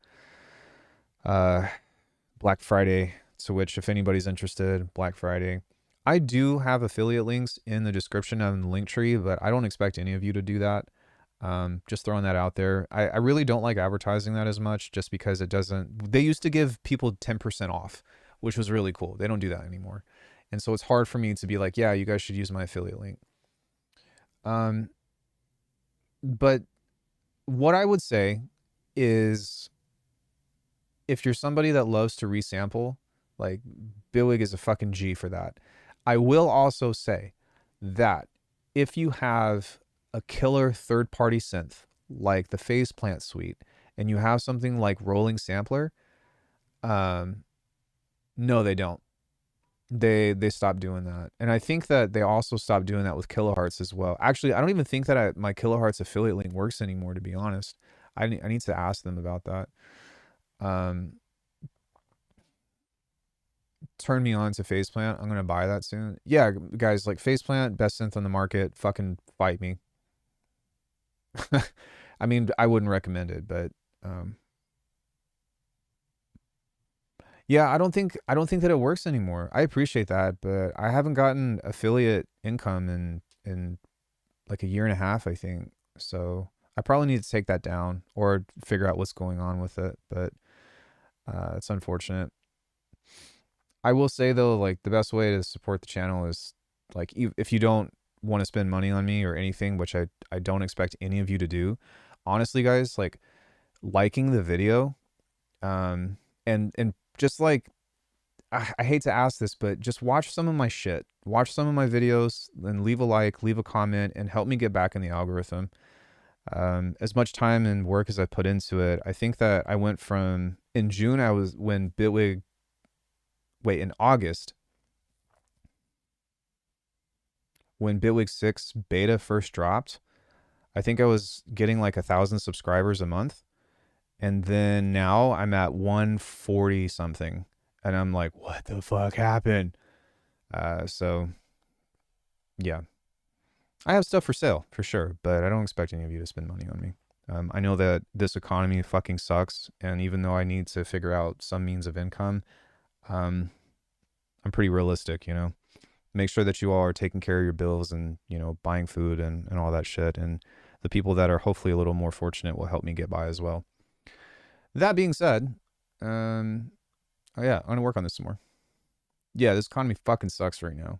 Black Friday, to which, if anybody's interested, Black Friday. I do have affiliate links in the description and the link tree, but I don't expect any of you to do that. Just throwing that out there. I really don't like advertising that as much, just because it doesn't... They used to give people 10% off, which was really cool. They don't do that anymore. And so it's hard for me to be like, yeah, you guys should use my affiliate link. But what I would say is, if you're somebody that loves to resample, like, Bitwig is a fucking G for that. I will also say that if you have a killer third-party synth, like the Phase Plant suite, and you have something like Rolling Sampler, no, they don't. They stopped doing that. And I think that they also stopped doing that with Kilohertz as well. Actually, I don't even think that my Kilohertz affiliate link works anymore, to be honest. I need to ask them about that. Turn me on to Phase Plant. I'm going to buy that soon. Yeah, guys, like, Phase Plant, best synth on the market. Fucking fight me. I mean, I wouldn't recommend it, but yeah, I don't think that it works anymore. I appreciate that, but I haven't gotten affiliate income in like a year and a half, I think. So I probably need to take that down or figure out what's going on with it, but it's unfortunate. I will say though, like, the best way to support the channel is, like, if you don't want to spend money on me or anything, which I don't expect any of you to do, honestly, guys, like, liking the video, and just, like, I hate to ask this, but just watch some of my shit. Watch some of my videos and leave a like, leave a comment, and help me get back in the algorithm. As much time and work as I put into it, I think that I went from, in June, in August, when Bitwig 6 beta first dropped, I think I was getting like 1,000 subscribers a month. And then now I'm at 140 something. And I'm like, what the fuck happened? So, yeah. I have stuff for sale, for sure. But I don't expect any of you to spend money on me. I know that this economy fucking sucks. And even though I need to figure out some means of income, I'm pretty realistic, you know. Make sure that you all are taking care of your bills and, you know, buying food and all that shit. And the people that are hopefully a little more fortunate will help me get by as well. That being said, oh yeah, I'm gonna work on this some more. Yeah, this economy fucking sucks right now.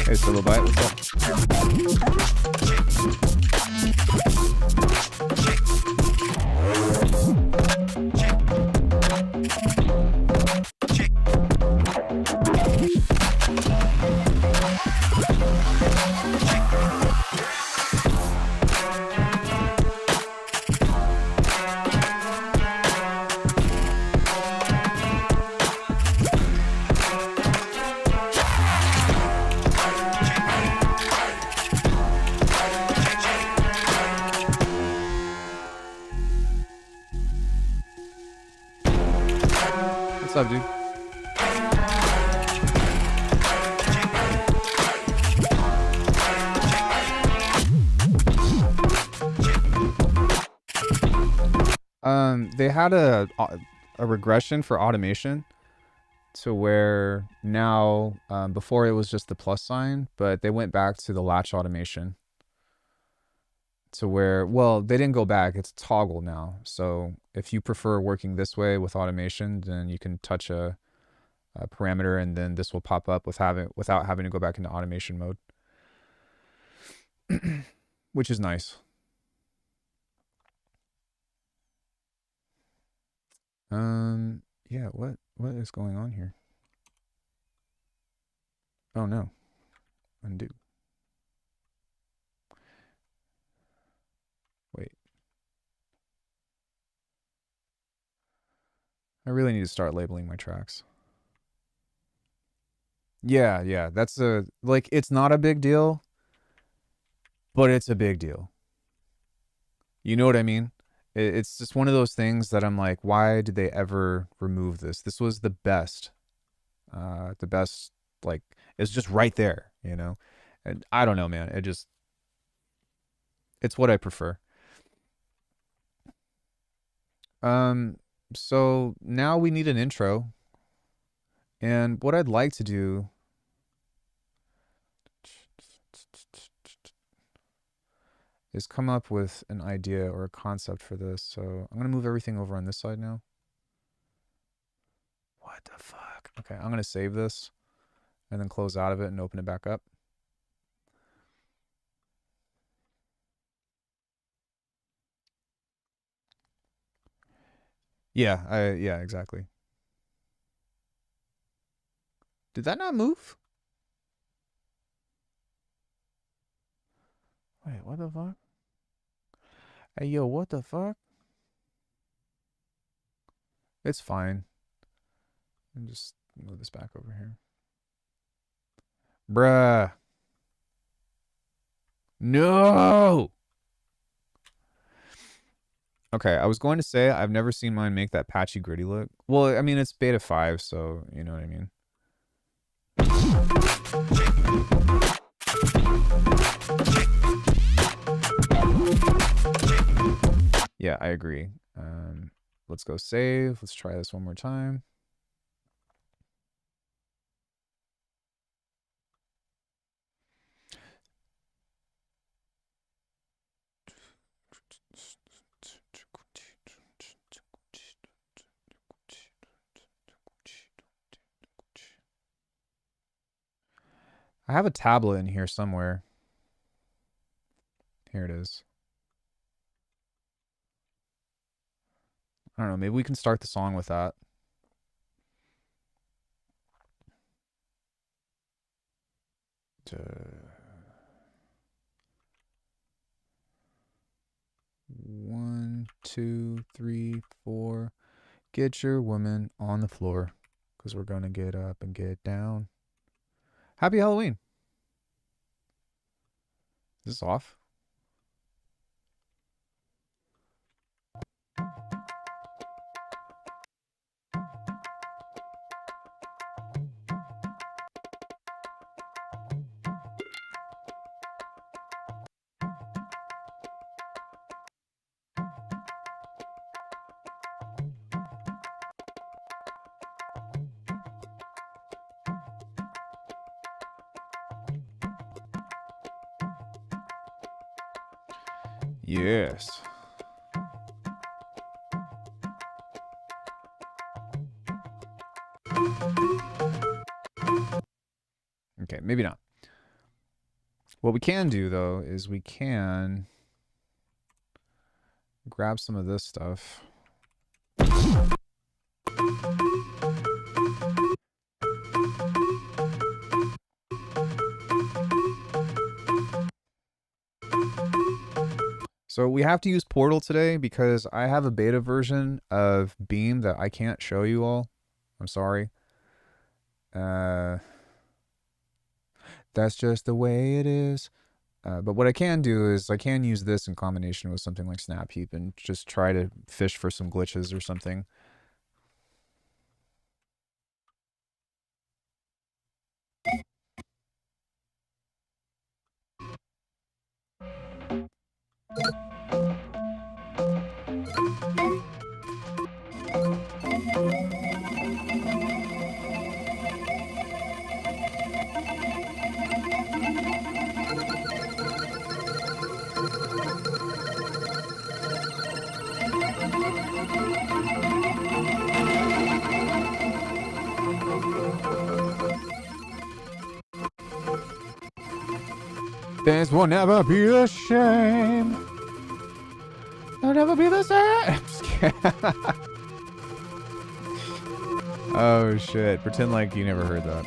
Hey, Solo Bite, what's up? up, dude? They had a regression for automation to where now, before it was just the plus sign, but they went back to the latch automation to where, well, they didn't go back. It's toggle now. So if you prefer working this way with automation, then you can touch a parameter and then this will pop up without having to go back into automation mode, which is nice. Yeah, what is going on here? Oh no. Undo. Wait. I really need to start labeling my tracks. Yeah, that's it's not a big deal, but it's a big deal. You know what I mean? It's just one of those things that I'm like, why did they ever remove this? This was the best. Like, it's just right there, you know? And I don't know, man. It's what I prefer. So now we need an intro. And what I'd like to do is come up with an idea or a concept for this. So I'm going to move everything over on this side now. What the fuck? Okay, I'm going to save this and then close out of it and open it back up. Yeah, yeah, exactly. Did that not move? Wait, what the fuck? Hey, yo, what the fuck? It's fine. And just move this back over here. Bruh. No! Okay, I was going to say I've never seen mine make that patchy gritty look. Well, I mean, it's beta 5, so you know what I mean. Yeah, I agree. Let's go save. Let's try this one more time. I have a tablet in here somewhere. Here it is. I don't know. Maybe we can start the song with that. One, two, three, four. Get your woman on the floor, because we're going to get up and get down. Happy Halloween. Is this off? Yes. Okay, maybe not. What we can do, though, is we can grab some of this stuff. So we have to use Portal today because I have a beta version of Beam that I can't show you all. I'm sorry. That's just the way it is. But what I can do is I can use this in combination with something like Snap Heap and just try to fish for some glitches or something. This will never be the same. It'll never be the same. Just kidding. Oh shit. Pretend like you never heard that.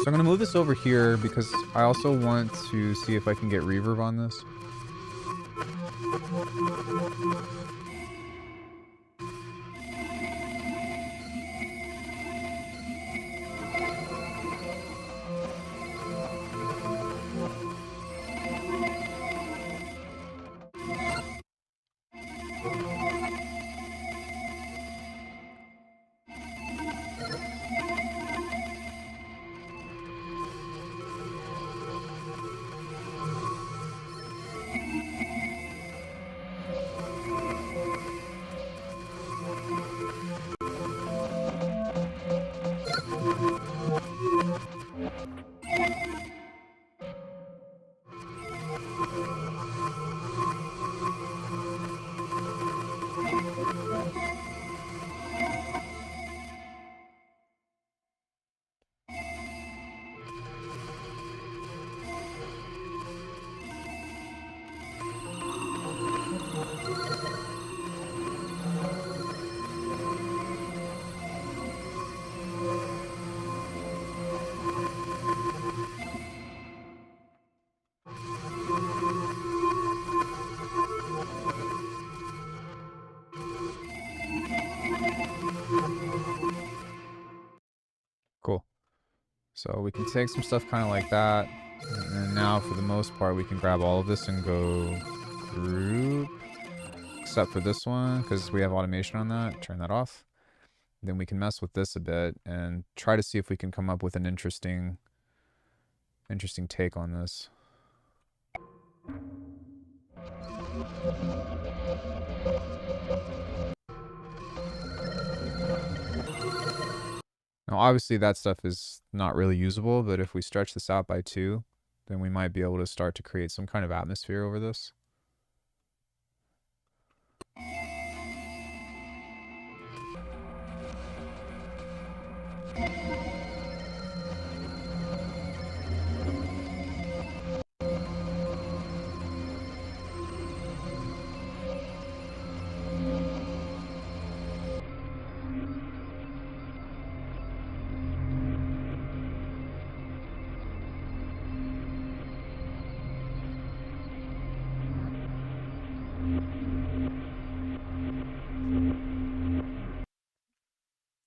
So I'm going to move this over here because I also want to see if I can get reverb on this. Cool. So we can take some stuff kind of like that. And then now for the most part, we can grab all of this and go group. Except for this one, because we have automation on that. Turn that off. Then we can mess with this a bit and try to see if we can come up with an interesting take on this. Now, obviously, that stuff is not really usable, but if we stretch this out by 2, then we might be able to start to create some kind of atmosphere over this.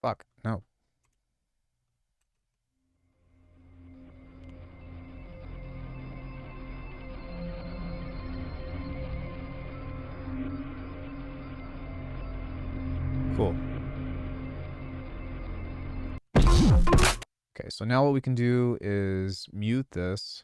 Fuck, no. Cool. Okay, so now what we can do is mute this.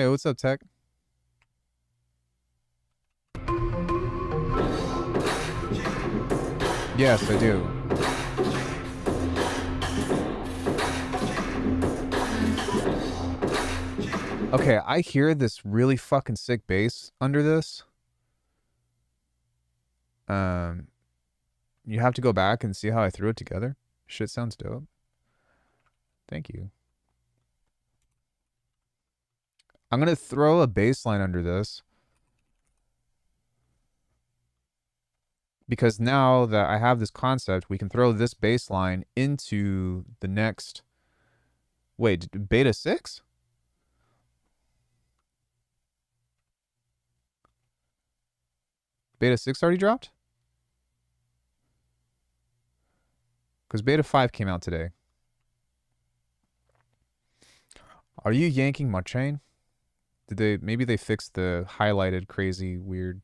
Hey, what's up, Tech? Yes, I do. Okay, I hear this really fucking sick bass under this. You have to go back and see how I threw it together. Shit sounds dope. Thank you. I'm gonna throw a bass line under this. Because now that I have this concept, we can throw this bass line into the next... Wait, beta 6? Beta 6 already dropped? Because beta 5 came out today. Are you yanking my chain? Maybe they fixed the highlighted crazy weird...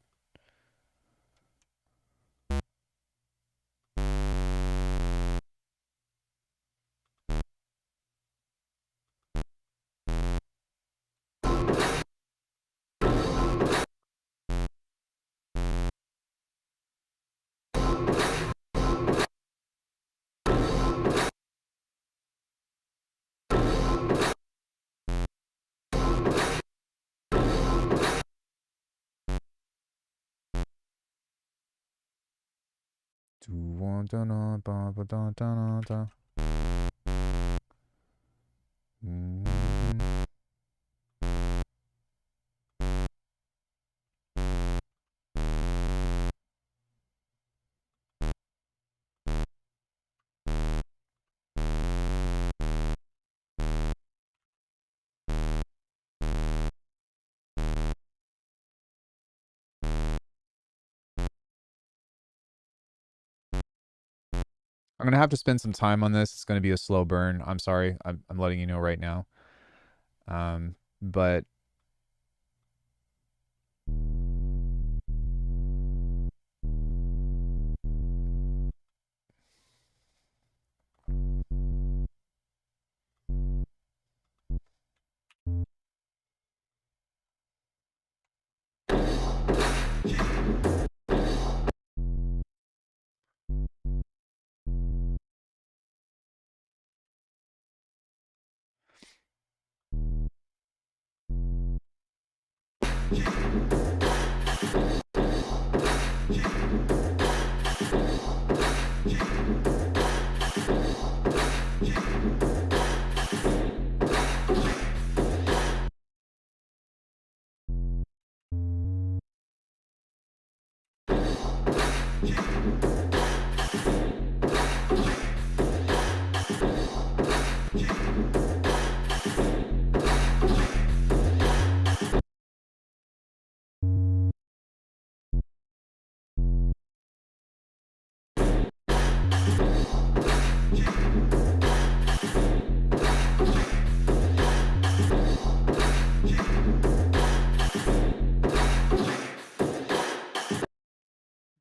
I'm going to have to spend some time on this. It's going to be a slow burn. I'm sorry. I'm letting you know right now. But...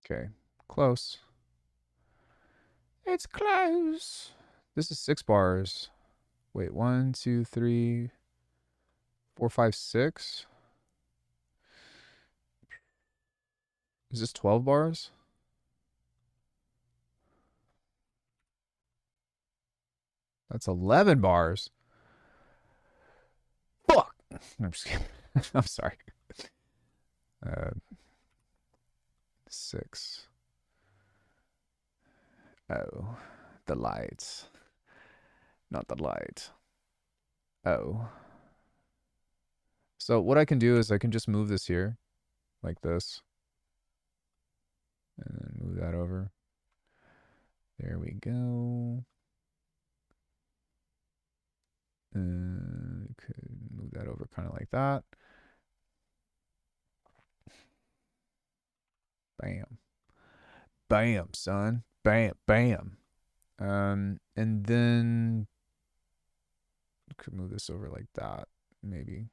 Okay, close. It's close. This is 6 bars. Wait, 1, 2, 3, 4, 5, 6. Is this 12 bars? That's 11 bars. Fuck. I'm just kidding. I'm sorry. 6. Oh, the lights. Not the light. Oh. So what I can do is I can just move this here, like this. And then move that over. There we go. Could move that over kind of like that. Bam. Bam, son. Bam, bam. And then could move this over like that, maybe.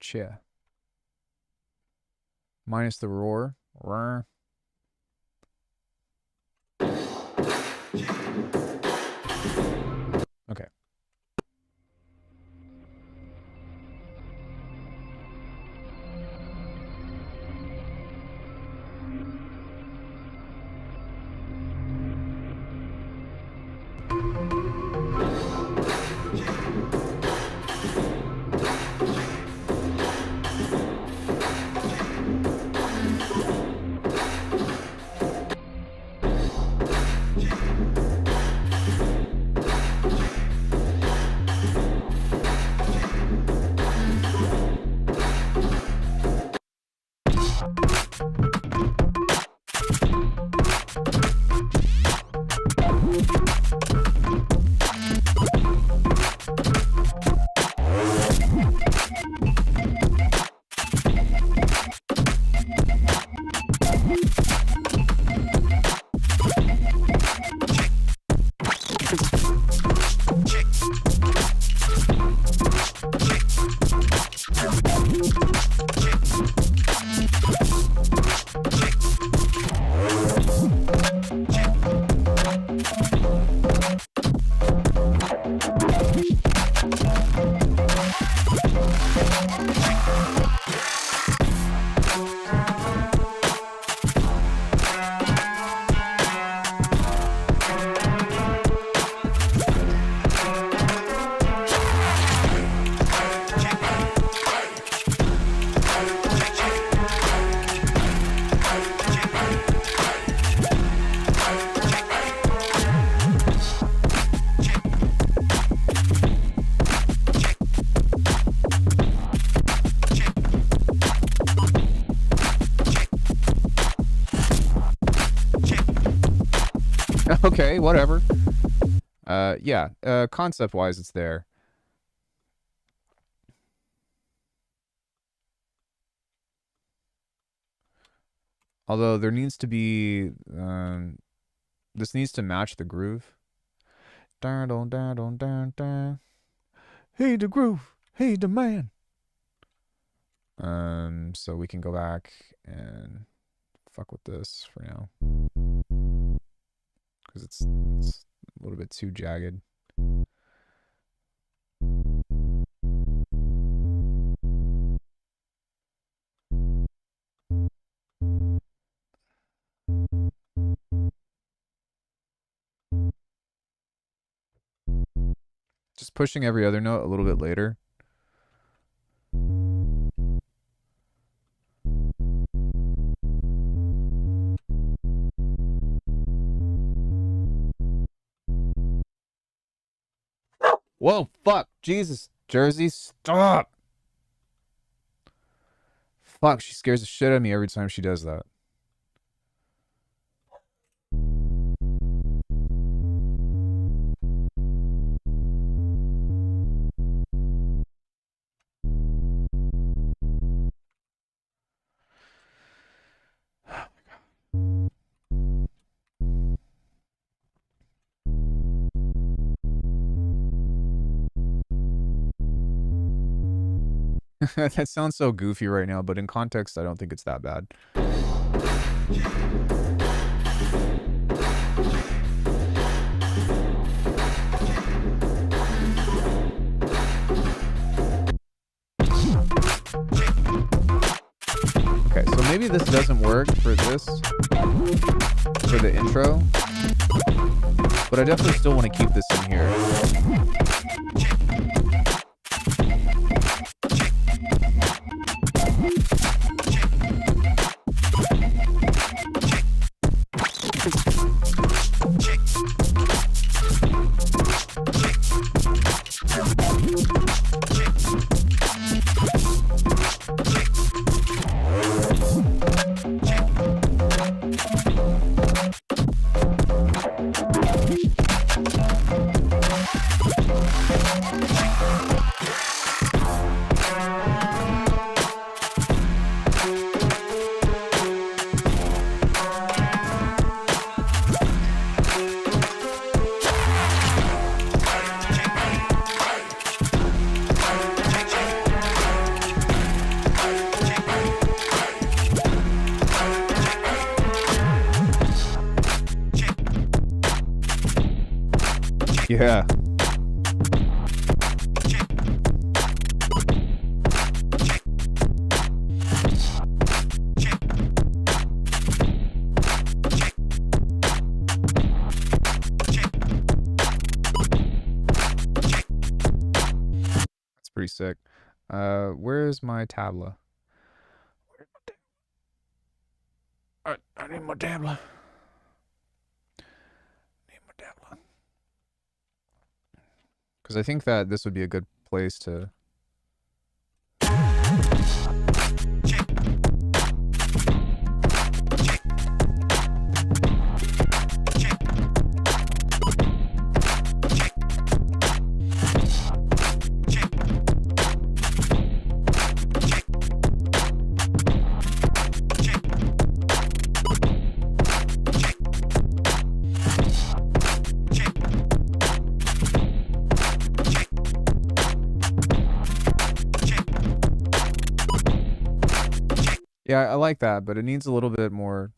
Chia. Minus the roar. Roar. Okay. Okay, whatever. Yeah, concept-wise, it's there. Although there needs to be, this needs to match the groove. Hey, the groove. Hey, the man. So we can go back and fuck with this for now. Because it's a little bit too jagged. Just pushing every other note a little bit later. Whoa, fuck, Jesus, Jersey, stop. Fuck, she scares the shit out of me every time she does that. That sounds so goofy right now, but in context, I don't think it's that bad. Okay, so maybe this doesn't work for this, for the intro, but I definitely still want to keep this in here. Yeah. That's pretty sick. Where's my tabla? I need my tabla. Because I think that this would be a good place to... Yeah, I like that, but it needs a little bit more...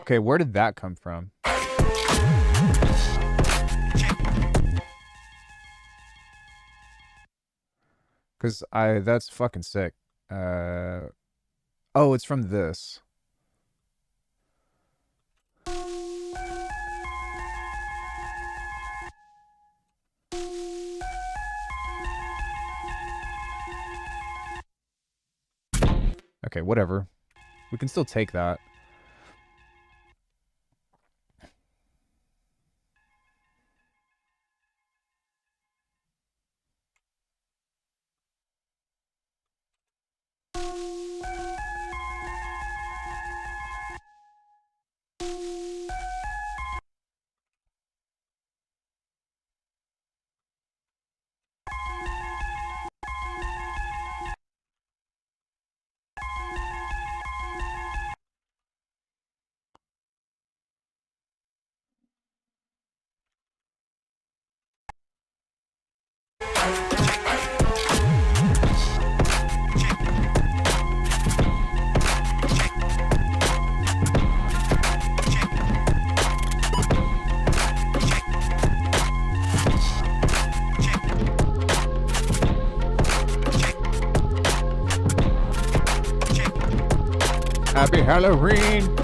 Okay, where did that come from? Because that's fucking sick. Oh, it's from this. Okay, whatever. We can still take that. Happy Halloween!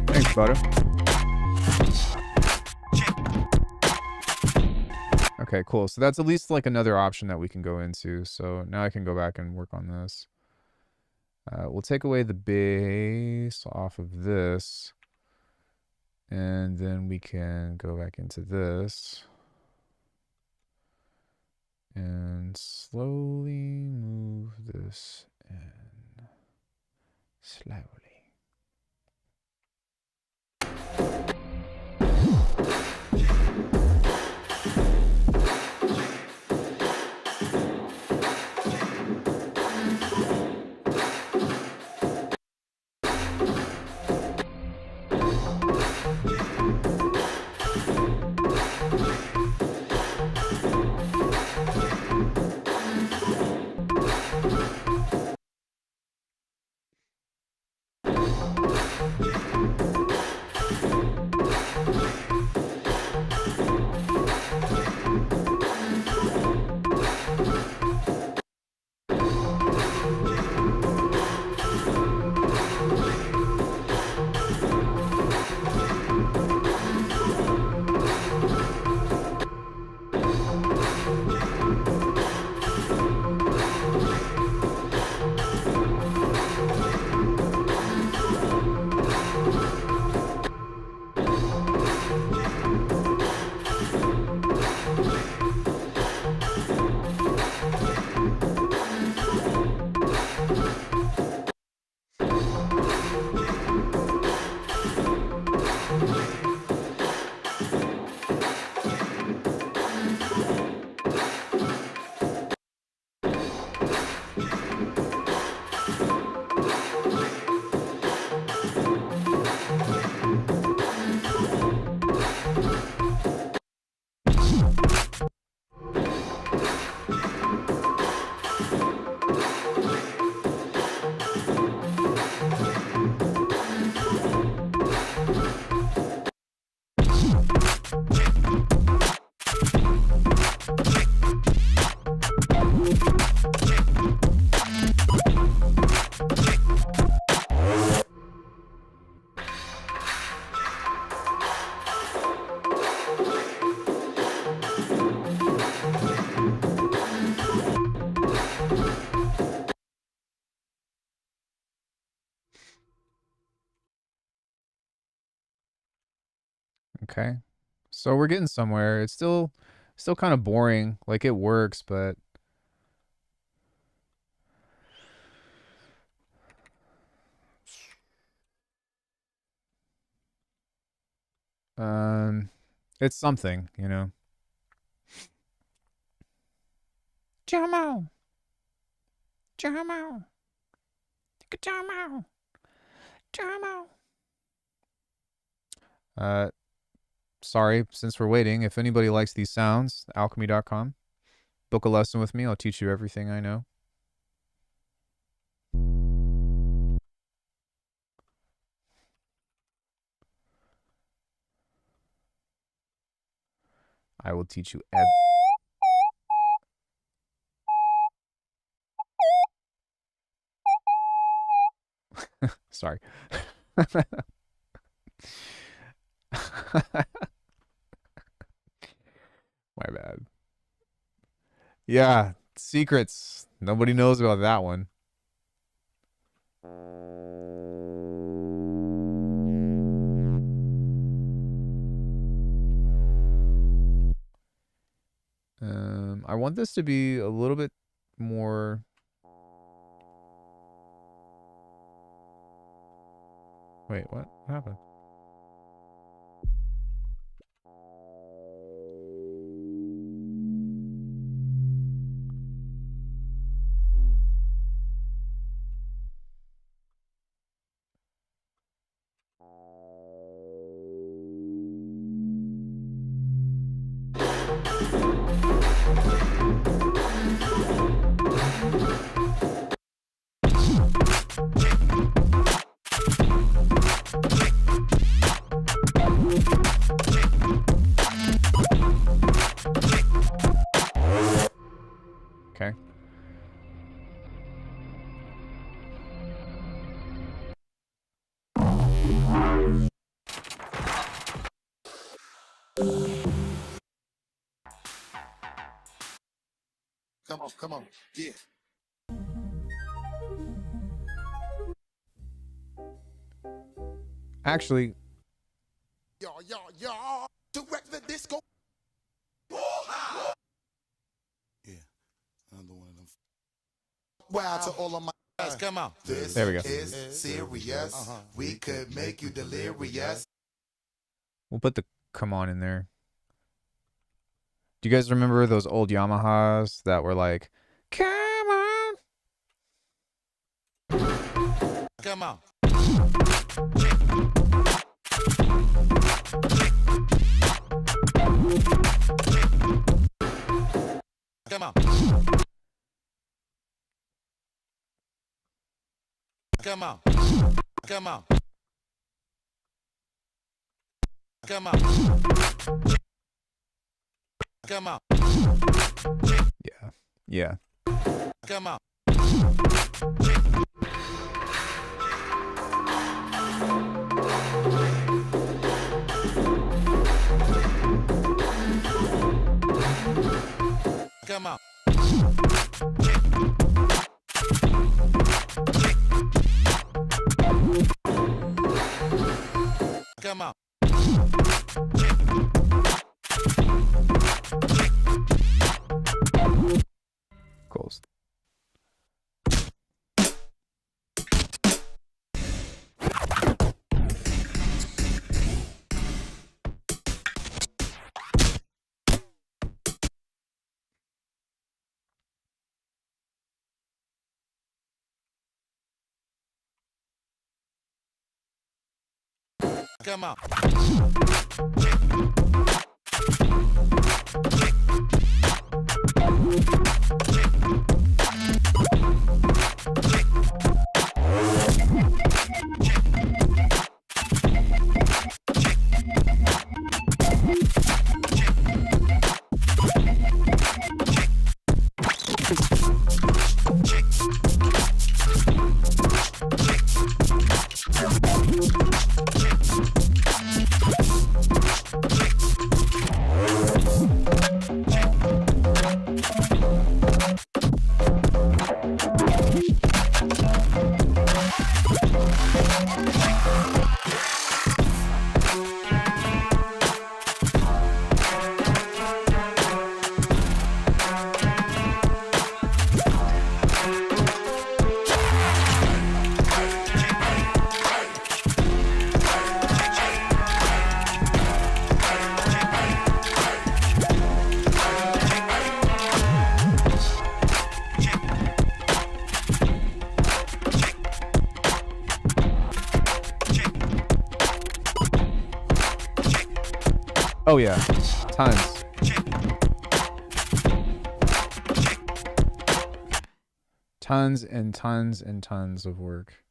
Thanks, butter. Okay, cool. So that's at least like another option that we can go into. So now I can go back and work on this. We'll take away the base off of this. And then we can go back into this. And slowly move this in. Slowly. Okay. So we're getting somewhere. It's still kind of boring. Like it works, but it's something, you know. Jamo. Jamo. Jamo. Jamo. Sorry, since we're waiting, if anybody likes these sounds, alchemy.com. Book a lesson with me. I'll teach you everything I know. I will teach you Sorry. My bad. Yeah, secrets. Nobody knows about that one. I want this to be a little bit more. Wait, what happened? come on, yeah. Actually, Y'all, direct the disco. Yeah, another one of them. Wow, to all of my guys, come on. This there we go. is serious. We could make you delirious. We'll put the come on in there. Do you guys remember those old Yamahas that were like, come on? Come on. Come on. Come on. Come on. Come on. Come on. Yeah. Yeah. Come on. Come on. Come on. Cool. Come on. Oh yeah, tons. Tons and tons and tons of work.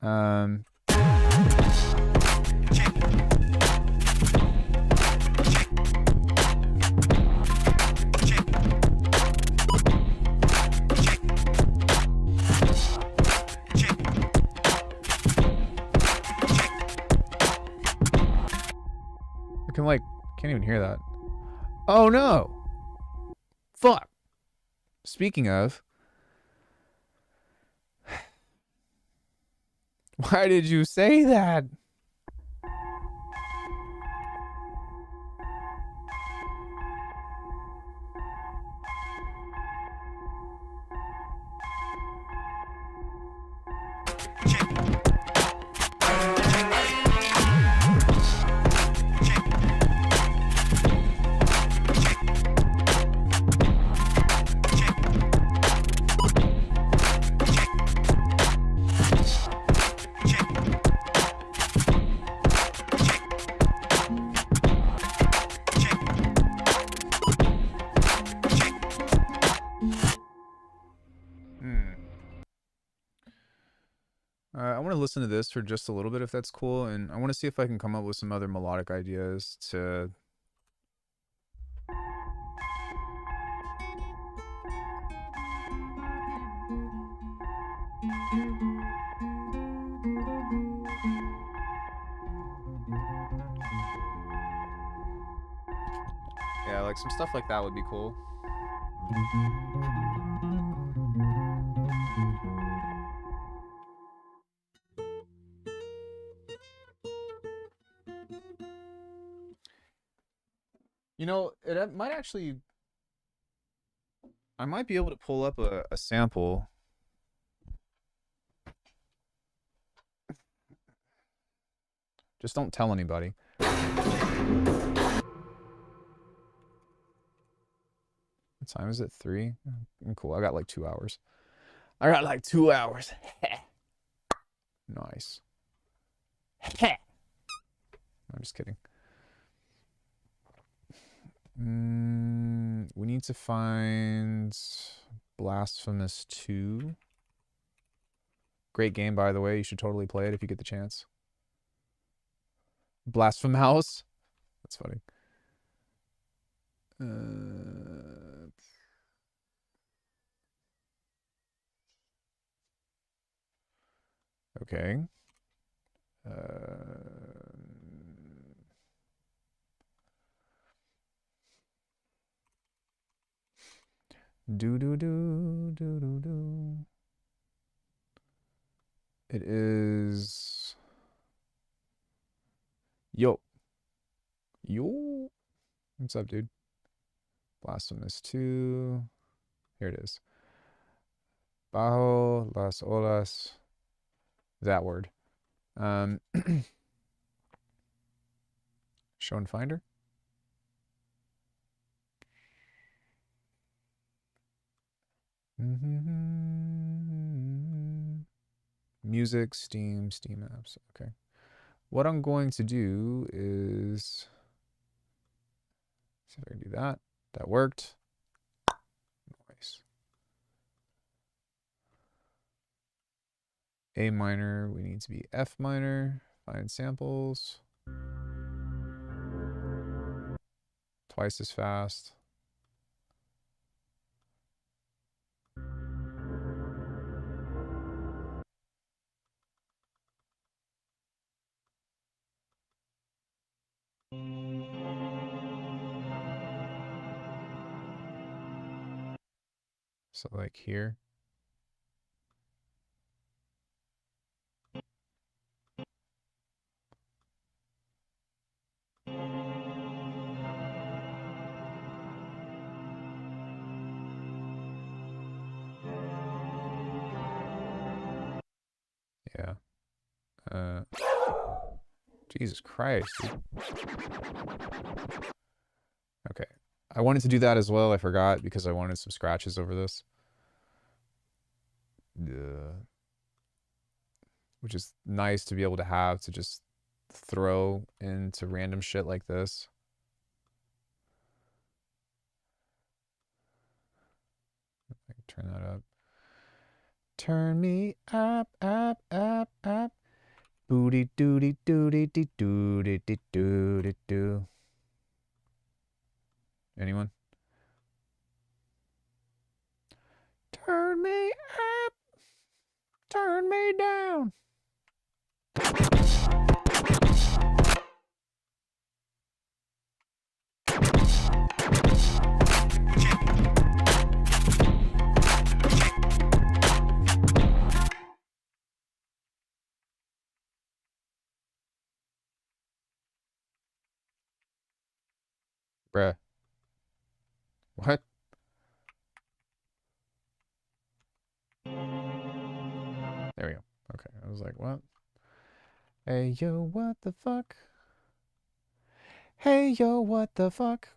Um, I can like, can't even hear that. Oh no! Fuck! Speaking of, why did you say that? I want to listen to this for just a little bit if that's cool, and I want to see if I can come up with some other melodic ideas to... Yeah, like some stuff like that would be cool. You know, it might actually... I might be able to pull up a sample. Just don't tell anybody. What time is it? 3? Cool. I got like 2 hours. I got like 2 hours. Nice. I'm just kidding. We need to find Blasphemous 2. Great game, by the way. You should totally play it if you get the chance. Blasphemous. That's funny. Okay. Do do do do do do. It is. Yo. What's up, dude? Blasphemous 2. Here it is. Bajo las olas. That word. Show and finder. Music, Steam apps. Okay. What I'm going to do is see if I can do that. That worked. Nice. A minor. We need to be F minor. Find samples. Twice as fast. So like here. Yeah. Jesus Christ, dude. Okay. I wanted to do that as well. I forgot because I wanted some scratches over this. Which is nice to be able to have to just throw into random shit like this. I can turn that up. Turn me up, up, up, up. Booty doody doody dee doody dee doody doo. Anyone? Turn me up. Turn me down. Bruh. What? There we go. Okay, I was like, what? Hey, yo, what the fuck? Hey, yo, what the fuck?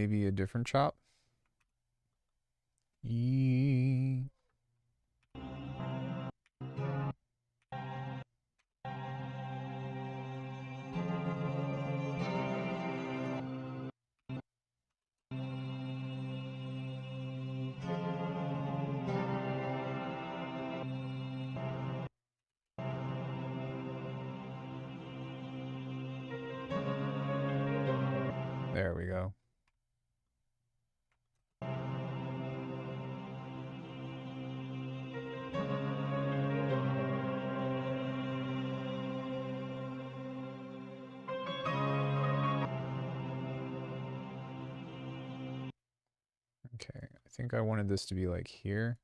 maybe a different chop. Yee. There we go. Okay, I think I wanted this to be like here.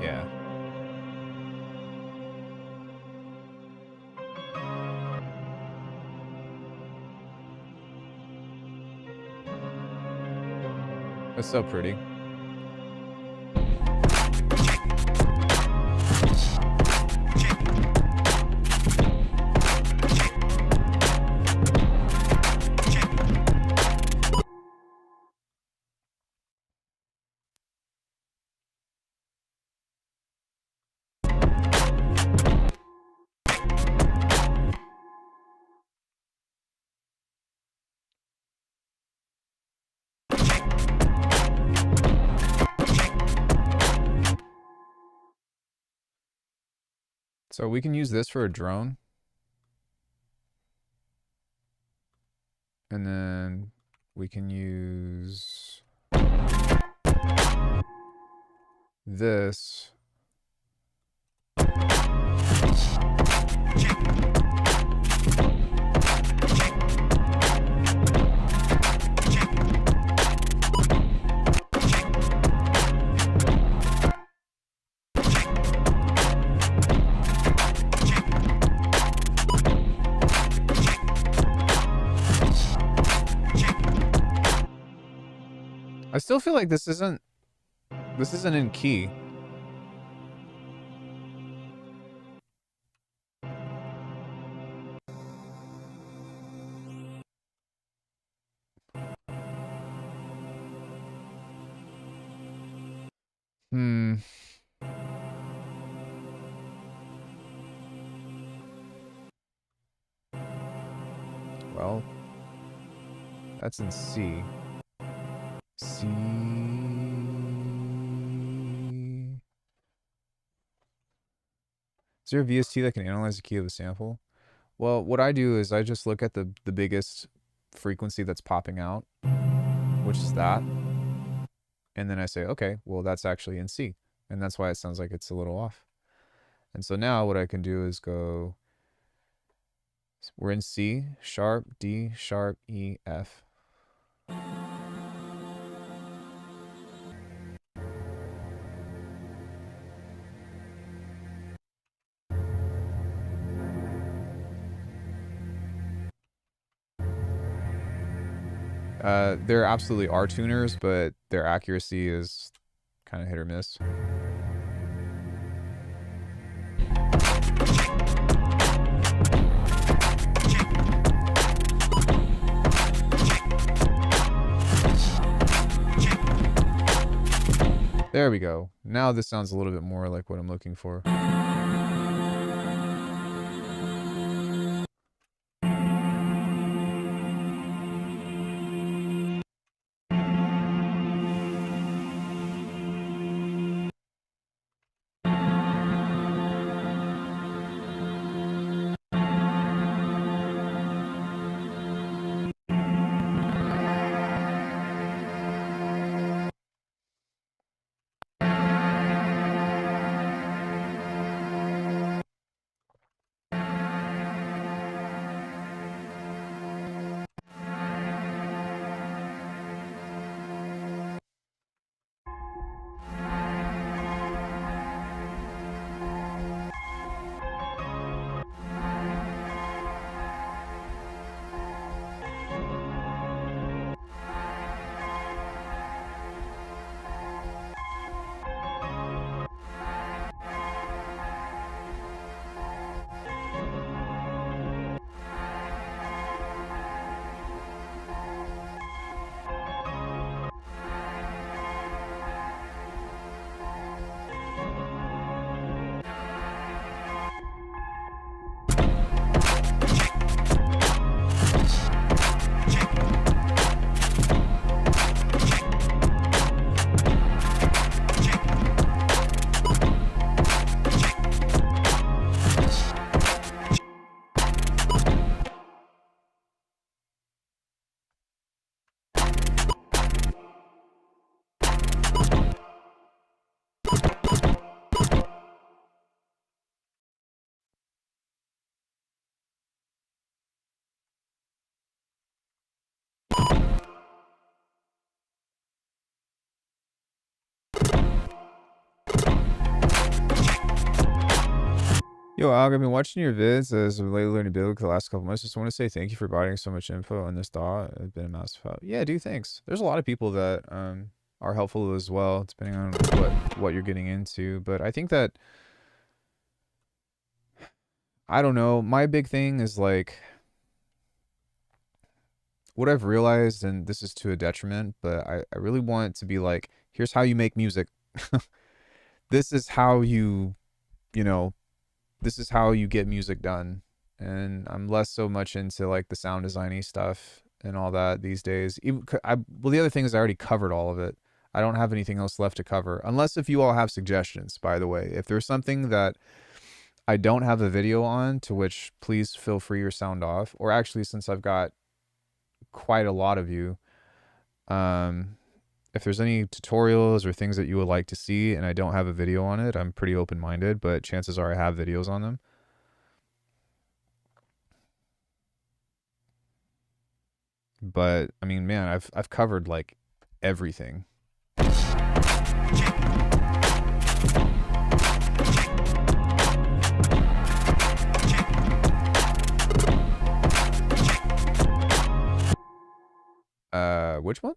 Yeah. That's so pretty. So we can use this for a drone. And then we can use this. I still feel like this isn't in key. Well, that's in C. C. Is there a VST that can analyze the key of a sample? Well, what I do is I just look at the biggest frequency that's popping out, which is that. And then I say, okay, well, that's actually in C. And that's why it sounds like it's a little off. And so now what I can do is go, we're in C, sharp, D, sharp, E, F. There absolutely are tuners, but their accuracy is kind of hit or miss. There we go. Now this sounds a little bit more like what I'm looking for. Yo, Alg, I've been watching your vids as of lately learning Biblical the last couple months. Just want to say thank you for providing so much info on this thought. It's been a massive help. Yeah, dude, thanks. There's a lot of people that are helpful as well, depending on what you're getting into. But I think that, I don't know, my big thing is like what I've realized, and this is to a detriment, but I really want it to be like, here's how you make music. This is how you know, this is how you get music done. And I'm less so much into like the sound designy stuff and all that these days. Well, the other thing is I already covered all of it. I don't have anything else left to cover, unless if you all have suggestions, by the way. If there's something that I don't have a video on, to which please feel free or sound off. Or actually, since I've got quite a lot of you, if there's any tutorials or things that you would like to see and I don't have a video on it, I'm pretty open-minded, but chances are I have videos on them. But I mean, man, I've covered like everything. Which one?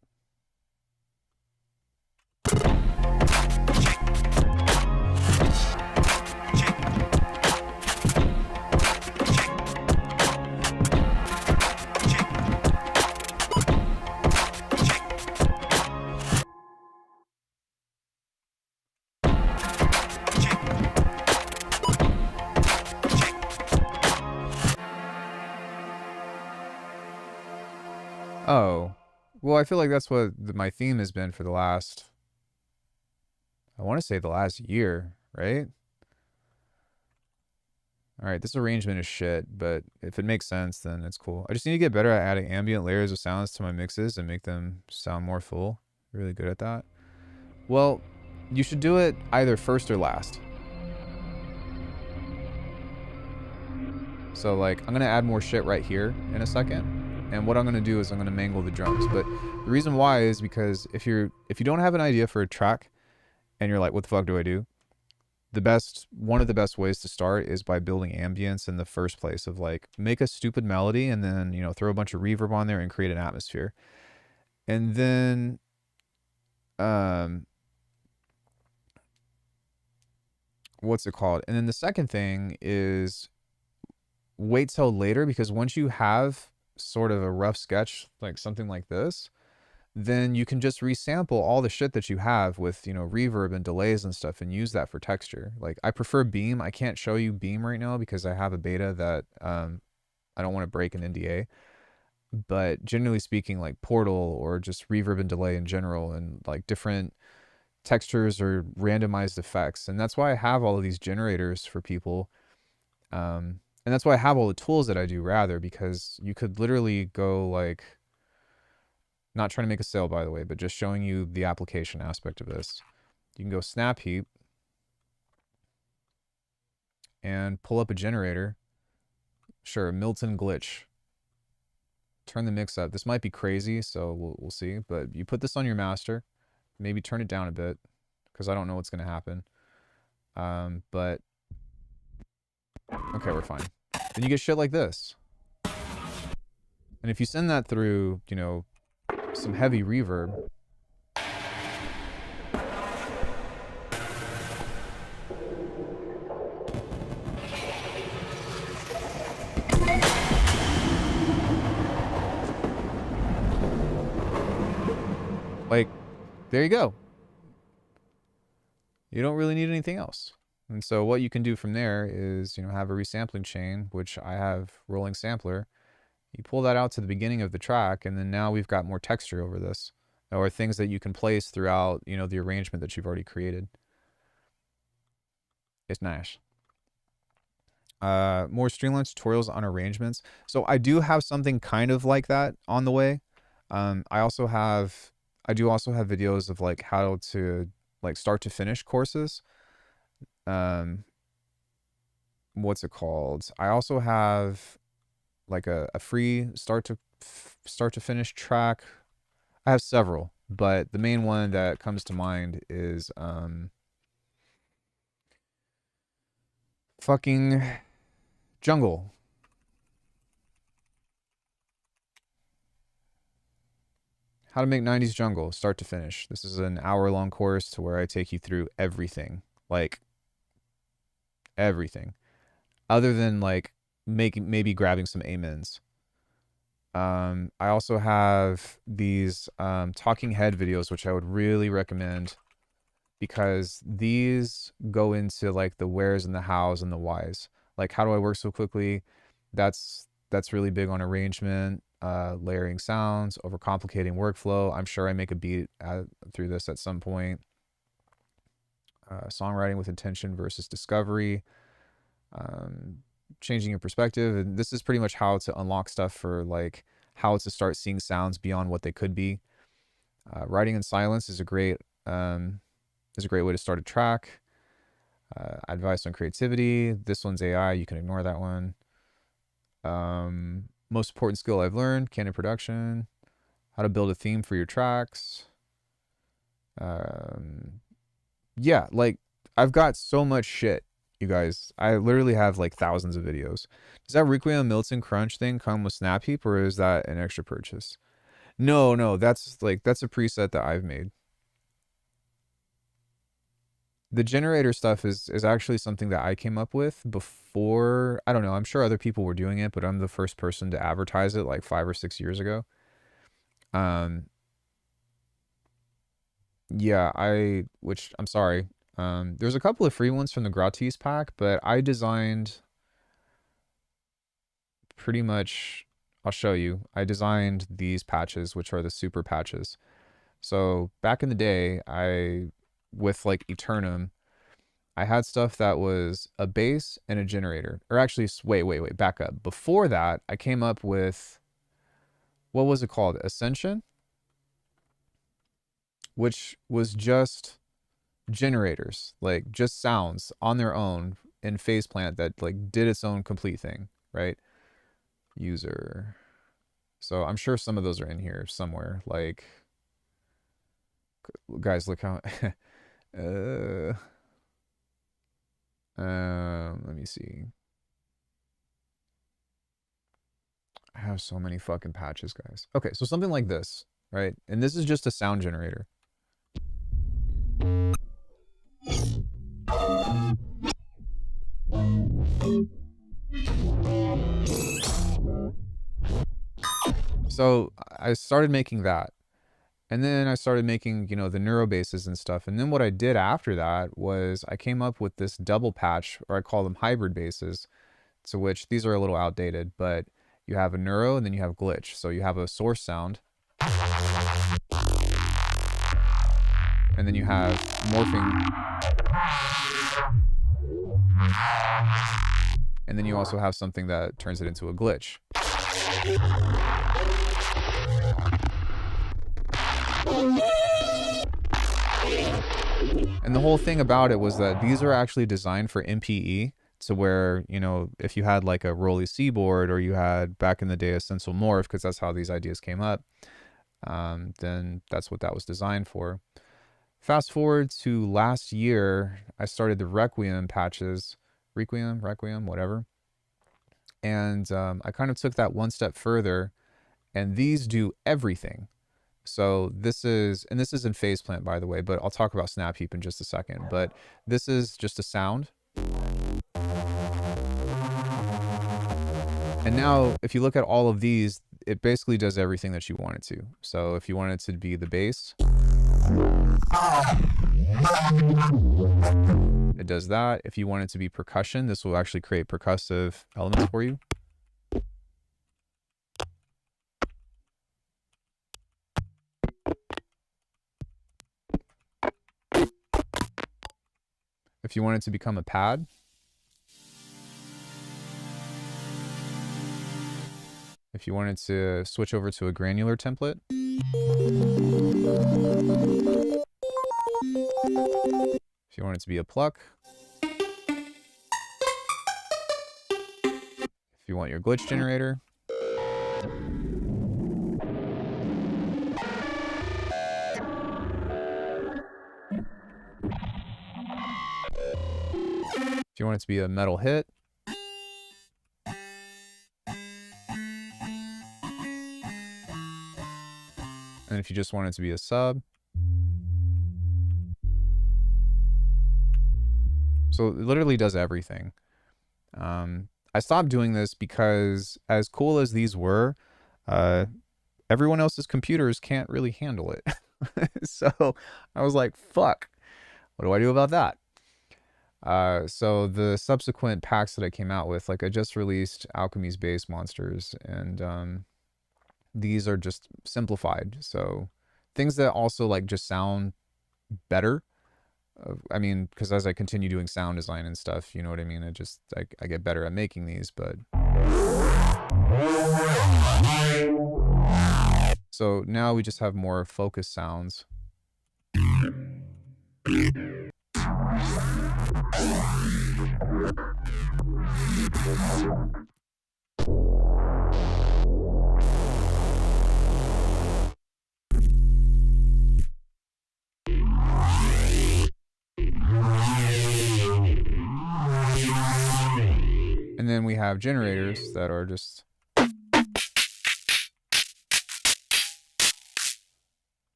Oh, well, I feel like that's what my theme has been for the last, I want to say the last year, right? All right, this arrangement is shit, but if it makes sense, then it's cool. I just need to get better at adding ambient layers of sounds to my mixes and make them sound more full. Really good at that. Well, you should do it either first or last. So like, I'm gonna add more shit right here in a second. And what I'm gonna do is I'm gonna mangle the drums. But the reason why is because if you don't have an idea for a track and you're like, what the fuck do I do? One of the best ways to start is by building ambience in the first place, of like, make a stupid melody and then, you know, throw a bunch of reverb on there and create an atmosphere. And then, what's it called? And then the second thing is wait till later, because once you have sort of a rough sketch, like something like this, then you can just resample all the shit that you have with, you know, reverb and delays and stuff and use that for texture. Like, I prefer Beam. I can't show you Beam right now because I have a beta that I don't want to break an NDA. But generally speaking, like Portal or just reverb and delay in general, and like different textures or randomized effects. And that's why I have all of these generators for people. And that's why I have all the tools that I do, rather, because you could literally go like, not trying to make a sale, by the way, but just showing you the application aspect of this. You can go snap heap and pull up a generator. Sure, Milton glitch. Turn the mix up. This might be crazy, so we'll see. But you put this on your master. Maybe turn it down a bit, because I don't know what's going to happen. But okay, we're fine. Then you get shit like this. And if you send that through, you know, some heavy reverb, like, there you go. You don't really need anything else. And so what you can do from there is, you know, have a resampling chain, which I have rolling sampler. You pull that out to the beginning of the track, and then now we've got more texture over this, or things that you can place throughout, you know, the arrangement that you've already created. It's nice. More streamlined tutorials on arrangements. So I do have something kind of like that on the way. I do also have videos of like how to like start to finish courses. What's it called? I also have like a free start to finish track. I have several, but the main one that comes to mind is fucking jungle. How to make 90s jungle, start to finish. This is an hour-long course to where I take you through everything. Like, everything. Other than, like, maybe grabbing some amens. I also have these talking head videos, which I would really recommend, because these go into, like, the wheres and the hows and the whys. Like, how do I work so quickly? That's really big on arrangement. Layering sounds, overcomplicating workflow. I'm sure I make a beat through this at some point. Songwriting with intention versus discovery. Changing your perspective. And this is pretty much how to unlock stuff for, like, how to start seeing sounds beyond what they could be. Writing in silence is a great way to start a track. Advice on creativity. This one's AI. You can ignore that one. Most important skill I've learned, canon production, how to build a theme for your tracks. Yeah, like, I've got so much shit, you guys. I literally have, like, thousands of videos. Does that Requiem Milton Crunch thing come with Snap Heap, or is that an extra purchase? No, that's a preset that I've made. The generator stuff is actually something that I came up with before. I don't know. I'm sure other people were doing it, but I'm the first person to advertise it like 5 or 6 years ago. Yeah, which I'm sorry. There's a couple of free ones from the gratis pack, but I designed pretty much, I'll show you. I designed these patches, which are the super patches. So back in the day, with like Eternum, I had stuff that was a bass and a generator. Or actually, wait, back up. Before that, I came up with, what was it called? Ascension? Which was just generators, like just sounds on their own in Phase Plant that like did its own complete thing, right? User. So I'm sure some of those are in here somewhere. Like, guys, look how... let me see. I have so many fucking patches, guys. Okay, so something like this, right? And this is just a sound generator. So I started making that. And then I started making, you know, the neuro basses and stuff. And then what I did after that was I came up with this double patch, or I call them hybrid basses, to which these are a little outdated, but you have a neuro and then you have glitch. So you have a source sound. And then you have morphing. And then you also have something that turns it into a glitch. And the whole thing about it was that these are actually designed for MPE, to where, you know, if you had like a Rolly Seaboard, or you had back in the day a Stencil Morph, because that's how these ideas came up, then that's what that was designed for. Fast forward to last year, I started the Requiem patches, Requiem, whatever. And I kind of took that one step further, and these do everything. So this is in Phase Plant, by the way, but I'll talk about Snap Heap in just a second. But this is just a sound. And now, if you look at all of these, it basically does everything that you want it to. So if you want it to be the bass, it does that. If you want it to be percussion, this will actually create percussive elements for you. If you want it to become a pad, if you want it to switch over to a granular template, if you want it to be a pluck, if you want your glitch generator, If you want it to be a metal hit, and if you just want it to be a sub. So it literally does everything. I stopped doing this because as cool as these were, everyone else's computers can't really handle it. So I was like, fuck, what do I do about that? So the subsequent packs that I came out with, like I just released Alchemy's base monsters, and these are just simplified. So things that also like just sound better. I mean, because as I continue doing sound design and stuff, you know what I mean? I get better at making these, but. So now we just have more focused sounds. And then we have generators that are just.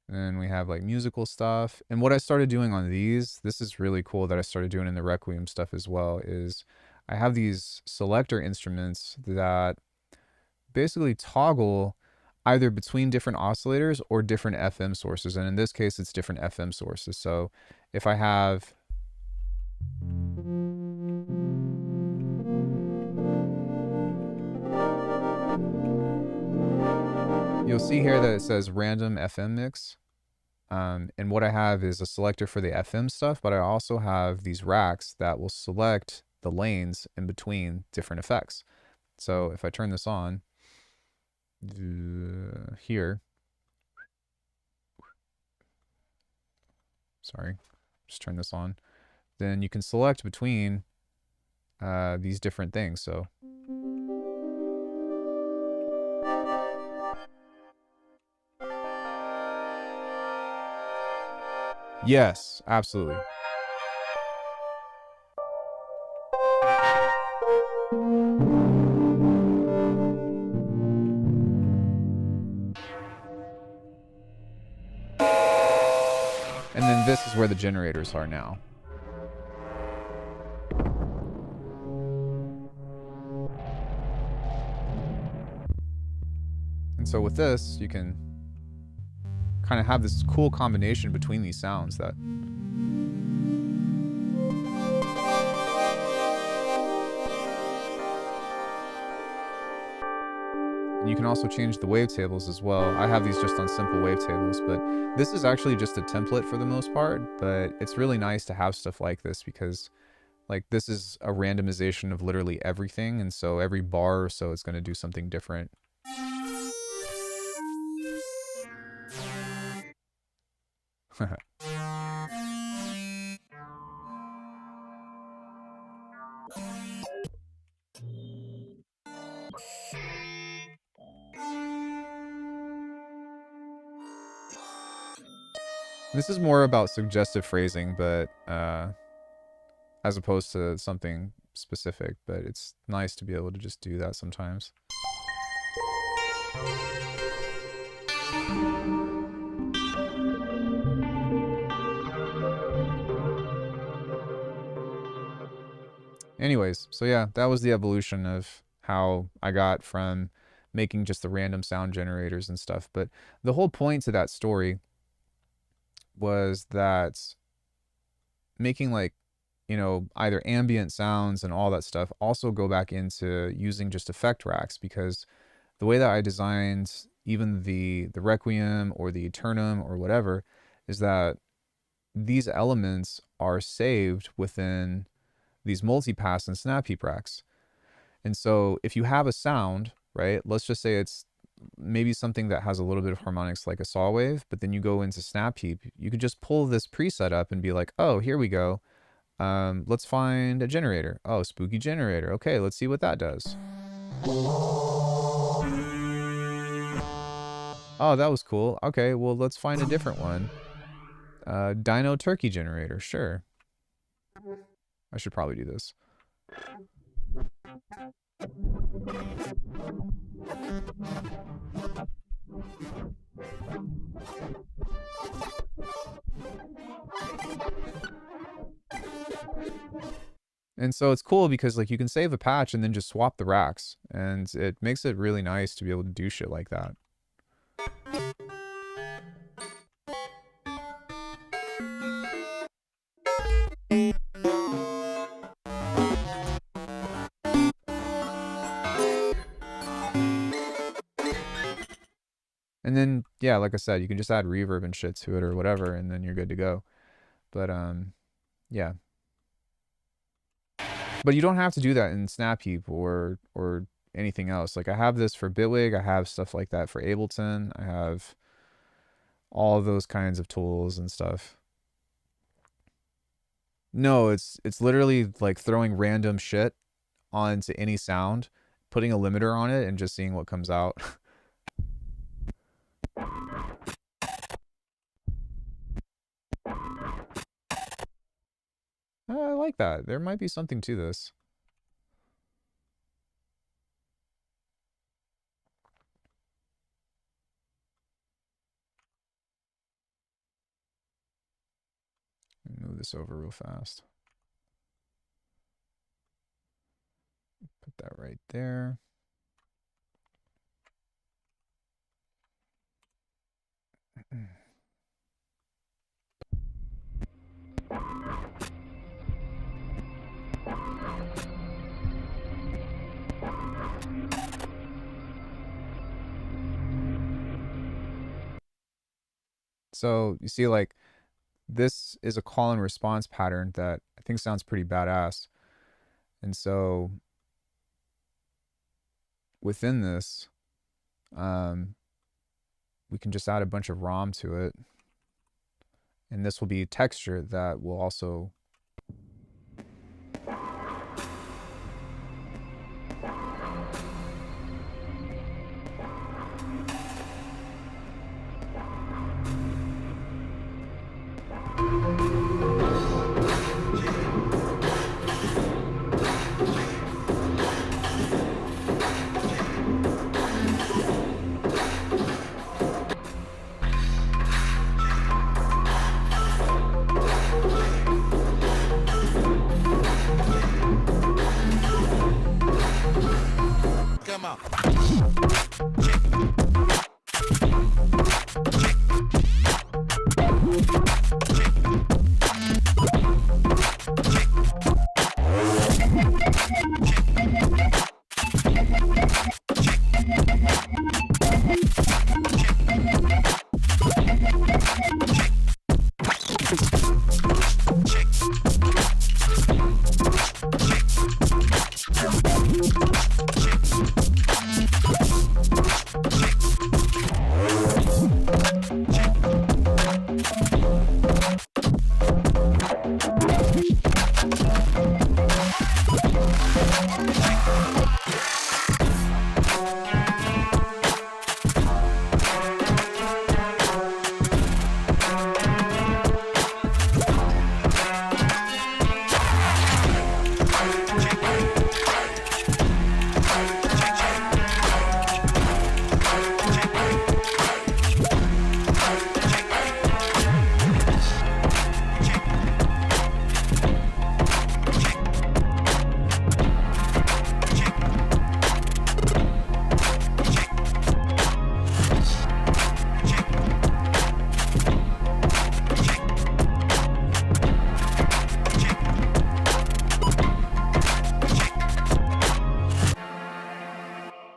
And then we have like musical stuff. And what I started doing on these, this is really cool that I started doing in the Requiem stuff as well, is I have these selector instruments that basically toggle either between different oscillators or different FM sources. And in this case, it's different FM sources. So if I have. You'll see here that it says random FM mix. And what I have is a selector for the FM stuff, but I also have these racks that will select the lanes in between different effects. So if I turn this on here, sorry, just turn this on, then you can select between these different things. So yes, absolutely. And then this is where the generators are now. And so with this, you can kind of have this cool combination between these sounds that. And you can also change the wavetables as well. I have these just on simple wavetables, but this is actually just a template for the most part, but it's really nice to have stuff like this because like this is a randomization of literally everything, and so every bar or so it's going to do something different. This is more about suggestive phrasing, but as opposed to something specific, but it's nice to be able to just do that sometimes. Anyways, so yeah, that was the evolution of how I got from making just the random sound generators and stuff. But the whole point to that story was that making like, you know, either ambient sounds and all that stuff also go back into using just effect racks, because the way that I designed even the Requiem or the Eternum or whatever is that these elements are saved within these multipass and snap heap racks. And so if you have a sound, right, let's just say it's maybe something that has a little bit of harmonics like a saw wave, but then you go into snap heap, you could just pull this preset up and be like, oh, here we go. Let's find a generator. Oh, spooky generator. Okay, let's see what that does. Oh, that was cool. Okay, well, let's find a different one. Dino turkey generator. Sure. I should probably do this. And so it's cool because like you can save a patch and then just swap the racks, and it makes it really nice to be able to do shit like that. And then, yeah, like I said, you can just add reverb and shit to it or whatever, and then you're good to go. But, yeah. But you don't have to do that in Snap Heap or anything else. Like, I have this for Bitwig, I have stuff like that for Ableton, I have all of those kinds of tools and stuff. No, it's literally like throwing random shit onto any sound, putting a limiter on it, and just seeing what comes out. I like that. There might be something to this. Move this over real fast. Put that right there. So you see, like, this is a call and response pattern that I think sounds pretty badass. And so within this, we can just add a bunch of ROM to it. And this will be texture that will also Come on.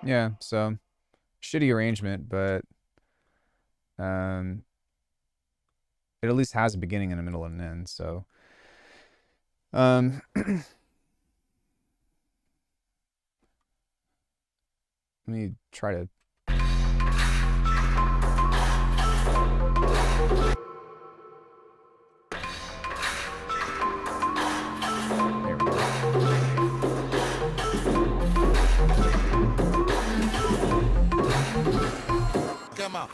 yeah, so shitty arrangement, but it at least has a beginning and a middle and an end. So let me try to there we go. Come on.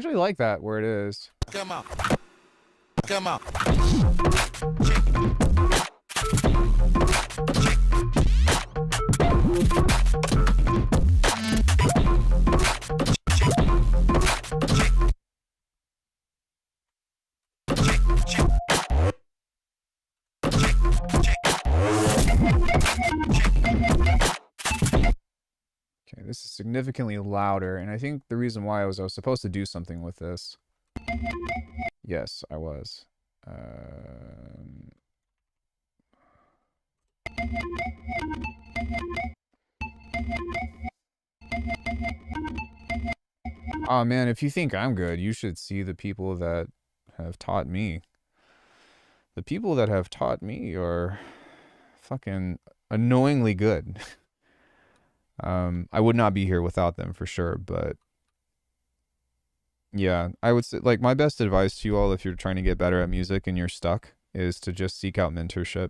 actually like that where it is. Come on. Come on. Okay, this is significantly louder, and I think the reason why was I was supposed to do something with this. Yes, I was. Oh man, if you think I'm good, you should see the people that have taught me. The people that have taught me are fucking annoyingly good. I would not be here without them for sure, but yeah, I would say, like, my best advice to you all if you're trying to get better at music and you're stuck is to just seek out mentorship.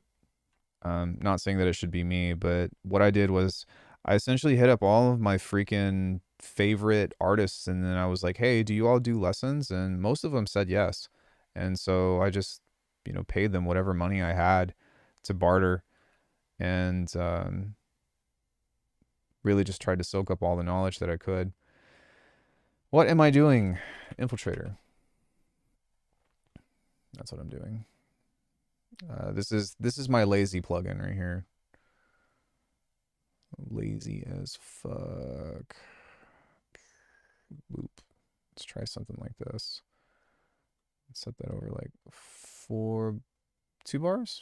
Not saying that it should be me, but what I did was I essentially hit up all of my freaking favorite artists, and then I was like, hey, do you all do lessons? And most of them said yes. And so I just, you know, paid them whatever money I had to barter, and really just tried to soak up all the knowledge that I could. What am I doing? Infiltrator. That's what I'm doing. This is my lazy plugin right here. Lazy as fuck. Loop. Let's try something like this. Set that over like 4 bars?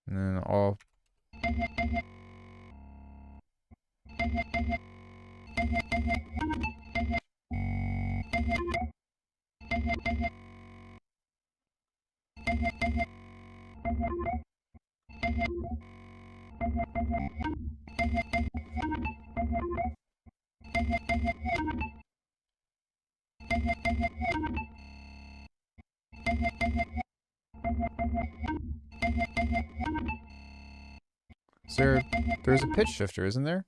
And then I'll there's a pitch shifter, isn't there?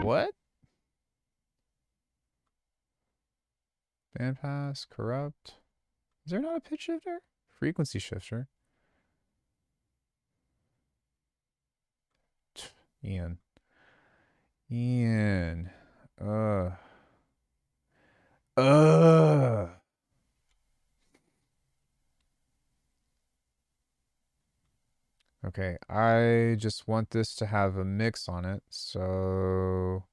What? Bandpass, corrupt. Is there not a pitch shifter? Frequency shifter. Ian. Okay, I just want this to have a mix on it, so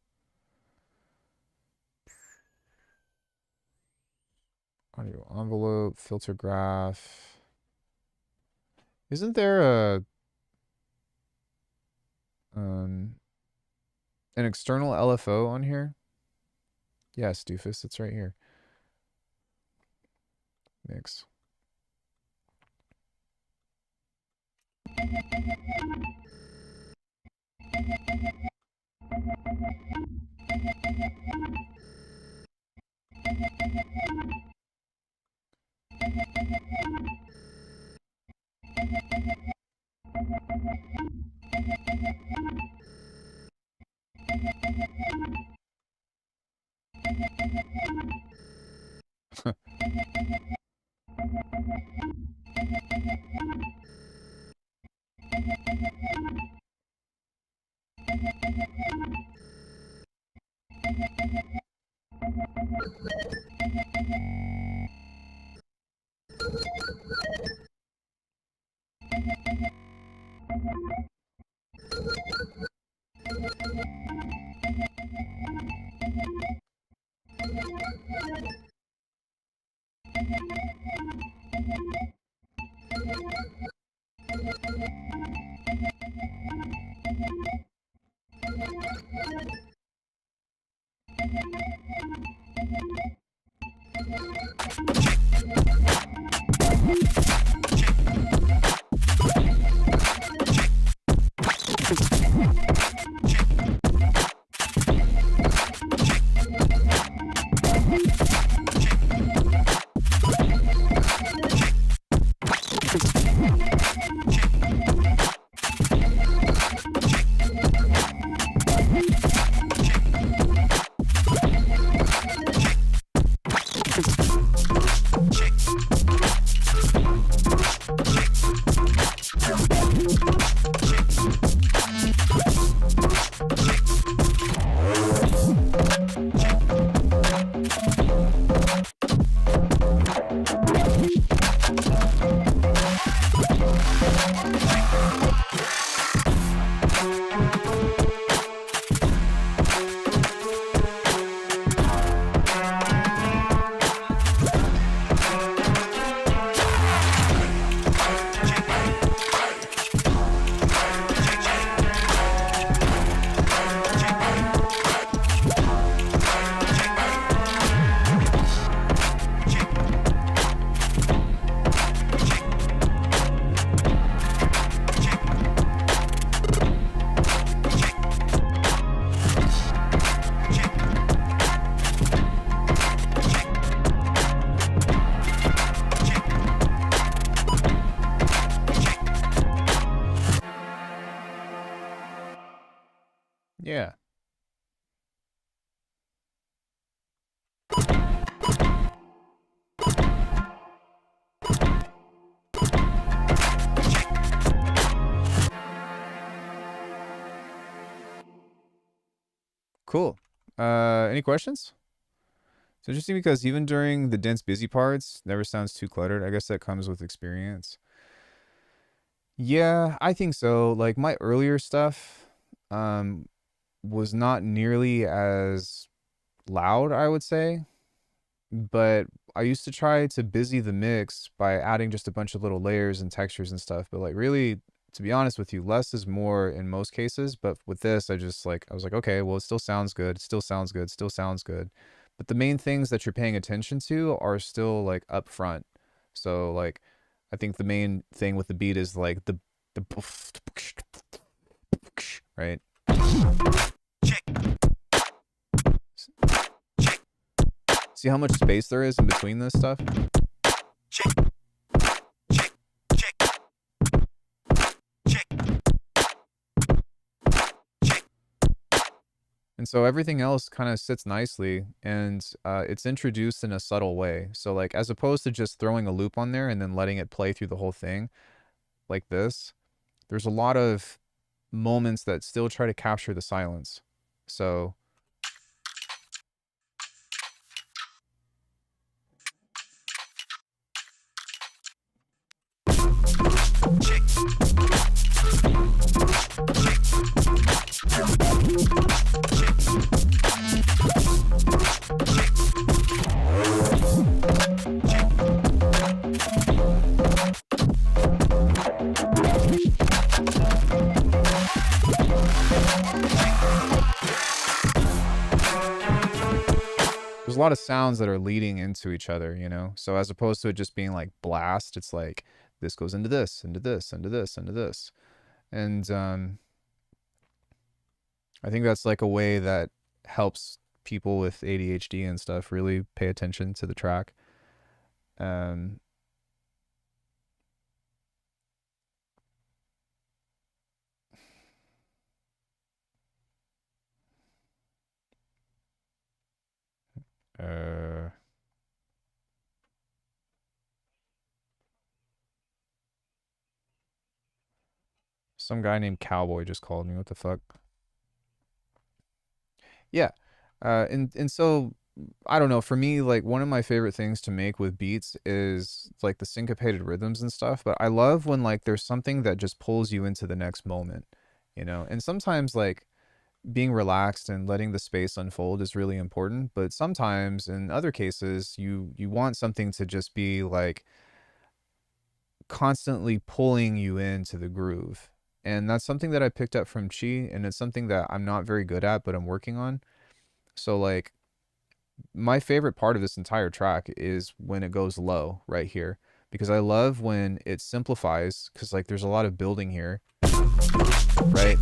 audio envelope, filter graph. Isn't there an external LFO on here? Yes, doofus, it's right here. Mix. Yeah. Cool. Any questions? It's interesting because even during the dense busy parts, never sounds too cluttered. I guess that comes with experience. Yeah, I think so. Like my earlier stuff was not nearly as loud, I would say. But I used to try to busy the mix by adding just a bunch of little layers and textures and stuff. But like really, to be honest with you, less is more in most cases. But with this, I was like, okay, well, it still sounds good. It still sounds good. Still sounds good. But the main things that you're paying attention to are still like up front. So like, I think the main thing with the beat is like the right. See how much space there is in between this stuff? And so everything else kind of sits nicely, and it's introduced in a subtle way. So like, as opposed to just throwing a loop on there and then letting it play through the whole thing like this, there's a lot of moments that still try to capture the silence. So there's a lot of sounds that are leading into each other, you know? So as opposed to it just being like blast, it's like this goes into this, into this, into this, into this. And I think that's like a way that helps people with ADHD and stuff really pay attention to the track. Some guy named Cowboy just called me. What the fuck? Yeah. And so I don't know, for me, like one of my favorite things to make with beats is like the syncopated rhythms and stuff, but I love when like there's something that just pulls you into the next moment, you know? And sometimes like being relaxed and letting the space unfold is really important, but sometimes in other cases you want something to just be like constantly pulling you into the groove. And that's something that I picked up from Chi, and it's something that I'm not very good at, but I'm working on. So like my favorite part of this entire track is when it goes low right here, because I love when it simplifies, because like there's a lot of building here, right?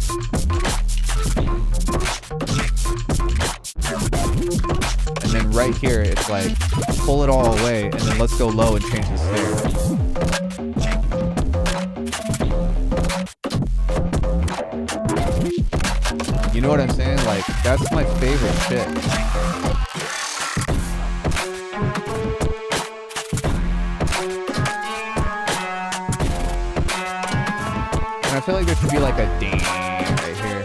And then right here, it's like, pull it all away, and then let's go low and change the snare. You know what I'm saying? Like, that's my favorite shit. And I feel like there should be like a ding right here.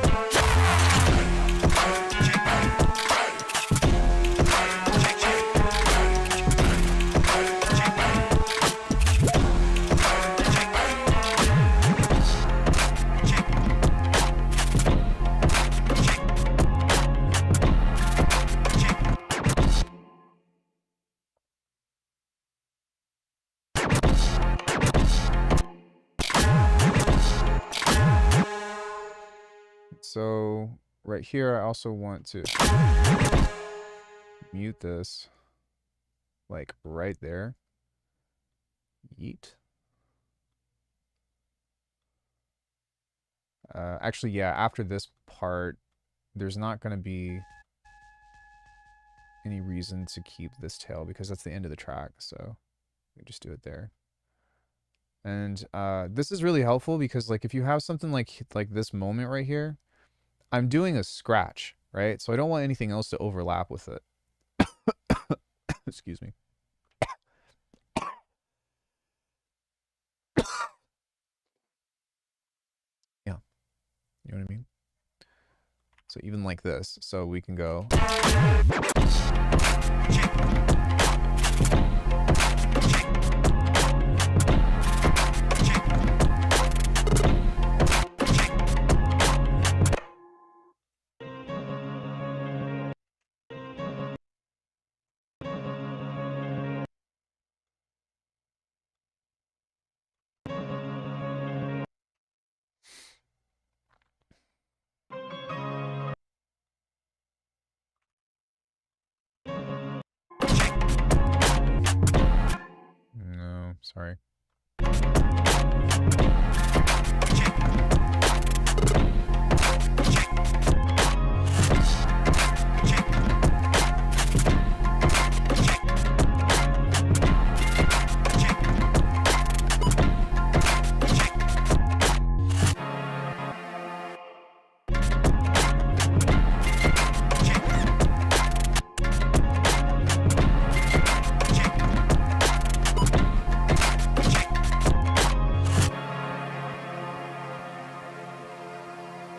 So right here, I also want to mute this, like right there. Yeet. Actually, yeah, after this part, there's not going to be any reason to keep this tail because that's the end of the track. So we just do it there. And this is really helpful because like if you have something like this moment right here, I'm doing a scratch, right? So I don't want anything else to overlap with it. Excuse me. Yeah. You know what I mean? So even like this. So we can go. No, sorry.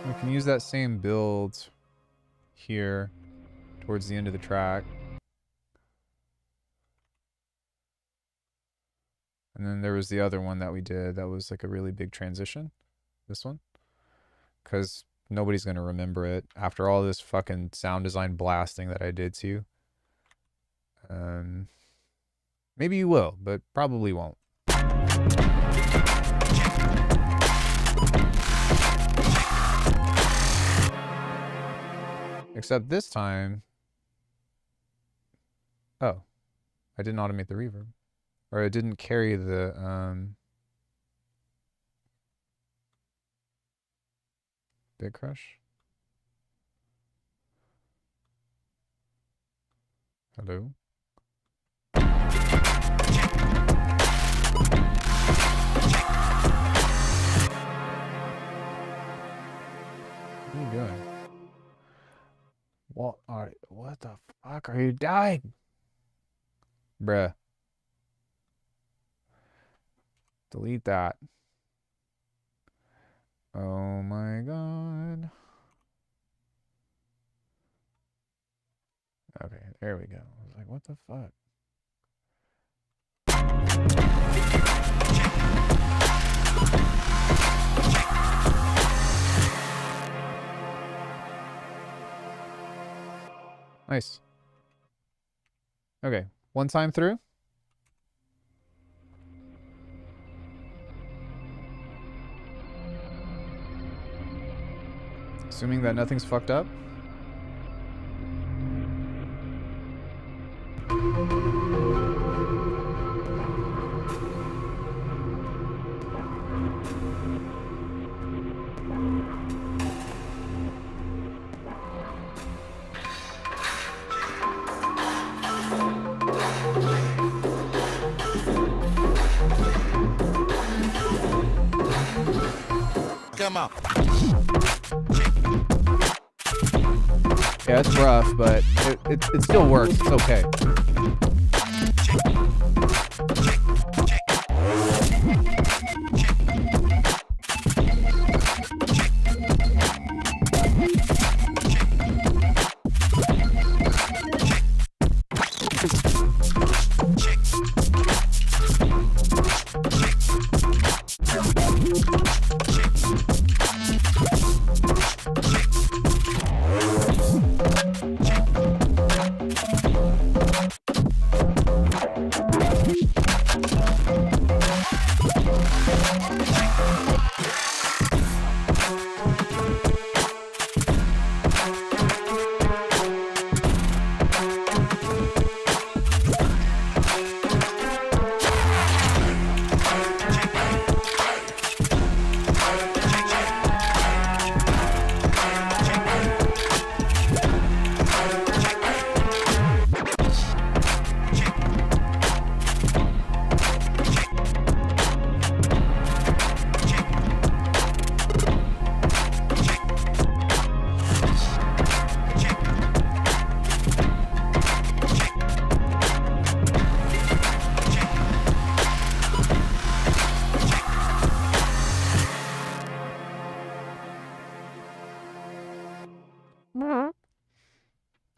We can use that same build here towards the end of the track. And then there was the other one that we did that was like a really big transition. This one. Because nobody's going to remember it after all this fucking sound design blasting that I did to you. Maybe you will, but probably won't. Except this time... Oh. I didn't automate the reverb. Or it didn't carry the, Big Crush? Hello? What are you doing? What the fuck are you doing? Bruh. Delete that. Oh my god. Okay, there we go. I was like, what the fuck? Nice. Okay, one time through. Assuming that nothing's fucked up. check him out. Yeah, it's rough, but it still works. It's okay.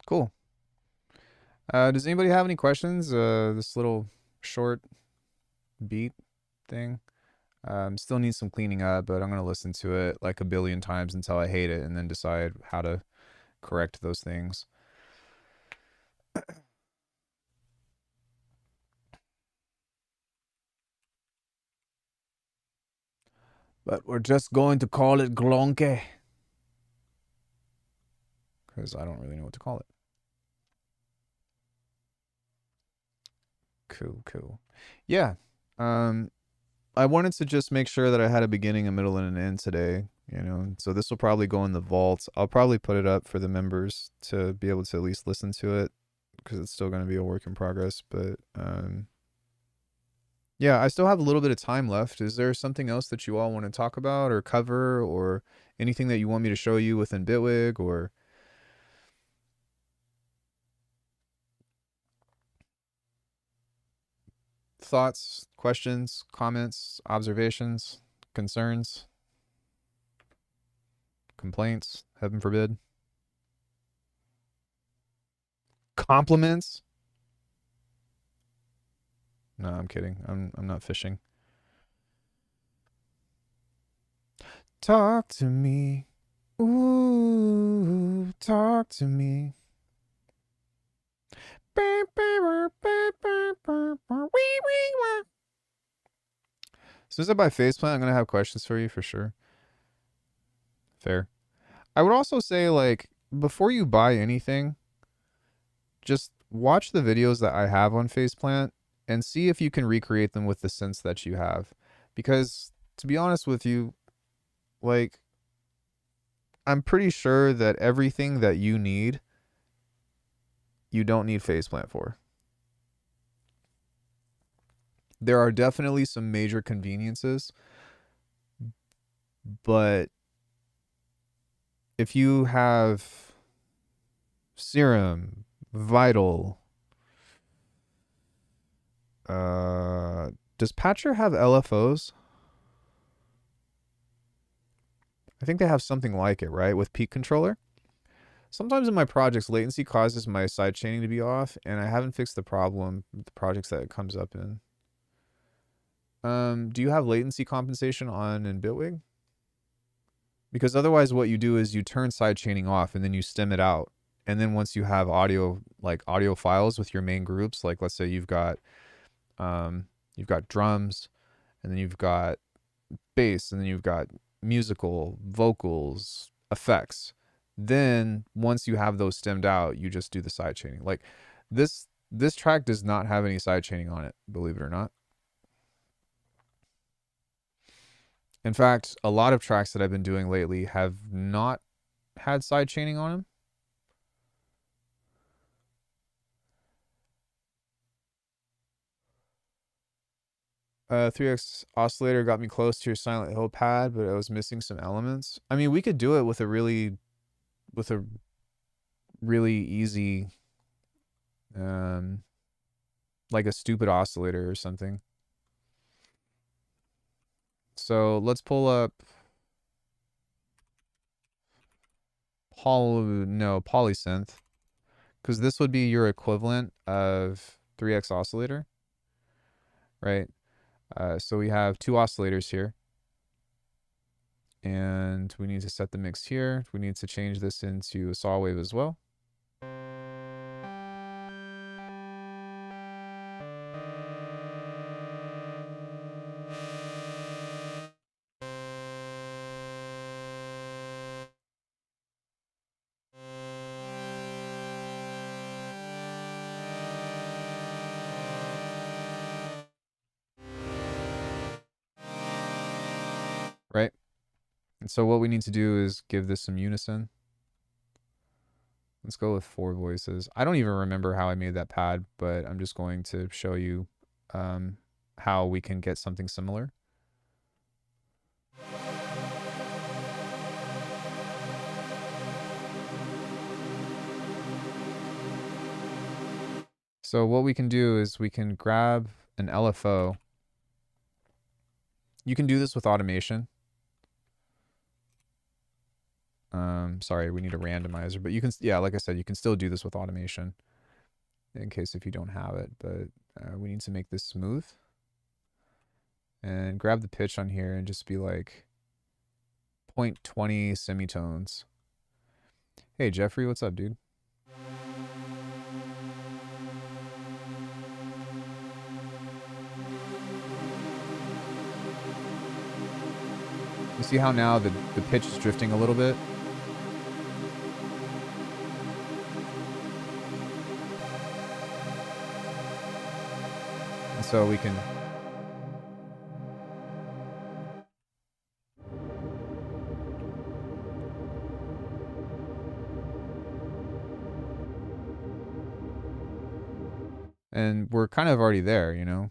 Cool. Does anybody have any questions? This little short beat thing. Still needs some cleaning up, but I'm going to listen to it like a billion times until I hate it and then decide how to correct those things. But we're just going to call it Glonke. Because I don't really know what to call it. Cool. Yeah. I wanted to just make sure that I had a beginning, a middle, and an end today, you know. So this will probably go in the vault. I'll probably put it up for the members to be able to at least listen to it, because it's still going to be a work in progress. But yeah, I still have a little bit of time left. Is there something else that you all want to talk about or cover, or anything that you want me to show you within Bitwig, or thoughts, questions, comments, observations, concerns, complaints, heaven forbid, compliments? No, I'm kidding. I'm not fishing. Talk to me. Ooh, talk to me. As soon as I buy faceplant, I'm going to have questions for you for sure. Fair. I would also say, like, before you buy anything, just watch the videos that I have on faceplant and see if you can recreate them with the synths that you have. Because, to be honest with you, like, I'm pretty sure that everything that you need, you don't need faceplant for. There are definitely some major conveniences, but if you have Serum, Vital, does Patcher have LFOs? I think they have something like it, right? With Peak Controller. Sometimes in my projects, latency causes my sidechaining to be off, and I haven't fixed the problem with the projects that it comes up in. Do you have latency compensation on in Bitwig? Because otherwise what you do is you turn sidechaining off and then you stem it out. And then once you have audio, like audio files with your main groups, like let's say you've got drums, and then you've got bass, and then you've got musical, vocals, effects. Then once you have those stemmed out, you just do the sidechaining. Like this track does not have any sidechaining on it, believe it or not. In fact, a lot of tracks that I've been doing lately have not had sidechaining on them. 3x oscillator got me close to your Silent Hill pad, but I was missing some elements. I mean, we could do it with a really easy, like a stupid oscillator or something. So let's pull up polysynth, because this would be your equivalent of 3x oscillator, right? So we have 2 oscillators here, and we need to set the mix here. We need to change this into a saw wave as well. Right? And so what we need to do is give this some unison. Let's go with 4 voices. I don't even remember how I made that pad, but I'm just going to show you how we can get something similar. So what we can do is we can grab an LFO. You can do this with automation. Sorry, we need a randomizer, but you can, yeah, like I said, you can still do this with automation in case if you don't have it, but we need to make this smooth. And grab the pitch on here and just be like 0.20 semitones. Hey, Jeffrey, what's up, dude? You see how now the pitch is drifting a little bit? And so we can... And we're kind of already there, you know?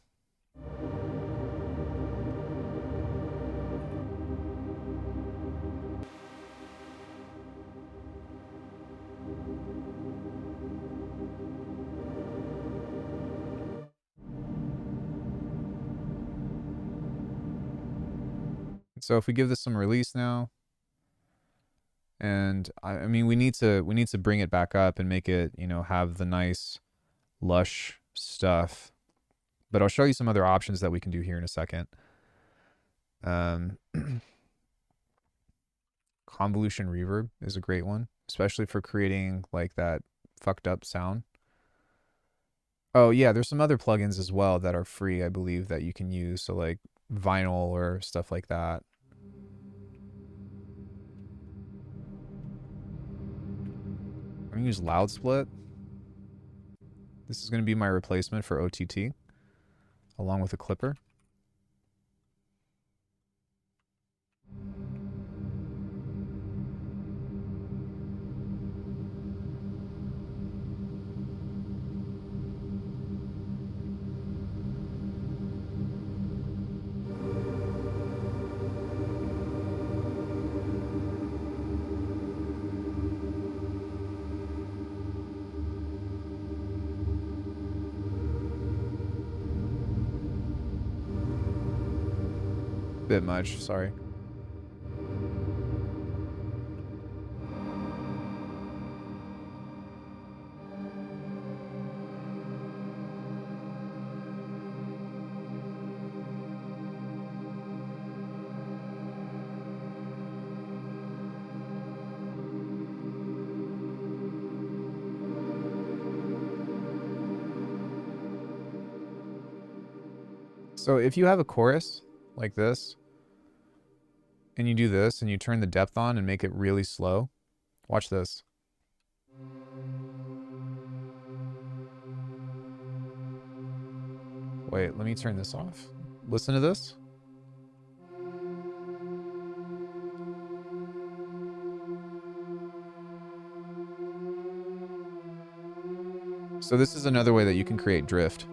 So if we give this some release now, and I mean, we need to bring it back up and make it, you know, have the nice lush stuff. But I'll show you some other options that we can do here in a second. Convolution reverb is a great one, especially for creating like that fucked up sound. Oh yeah, there's some other plugins as well that are free, I believe, that you can use. So like vinyl or stuff like that. I'm gonna use Loud Split. This is gonna be my replacement for OTT, along with a clipper. Bit much, sorry. So if you have a chorus like this, and you do this, and you turn the depth on and make it really slow, watch this. Wait, let me turn this off. Listen to this. So this is another way that you can create drift.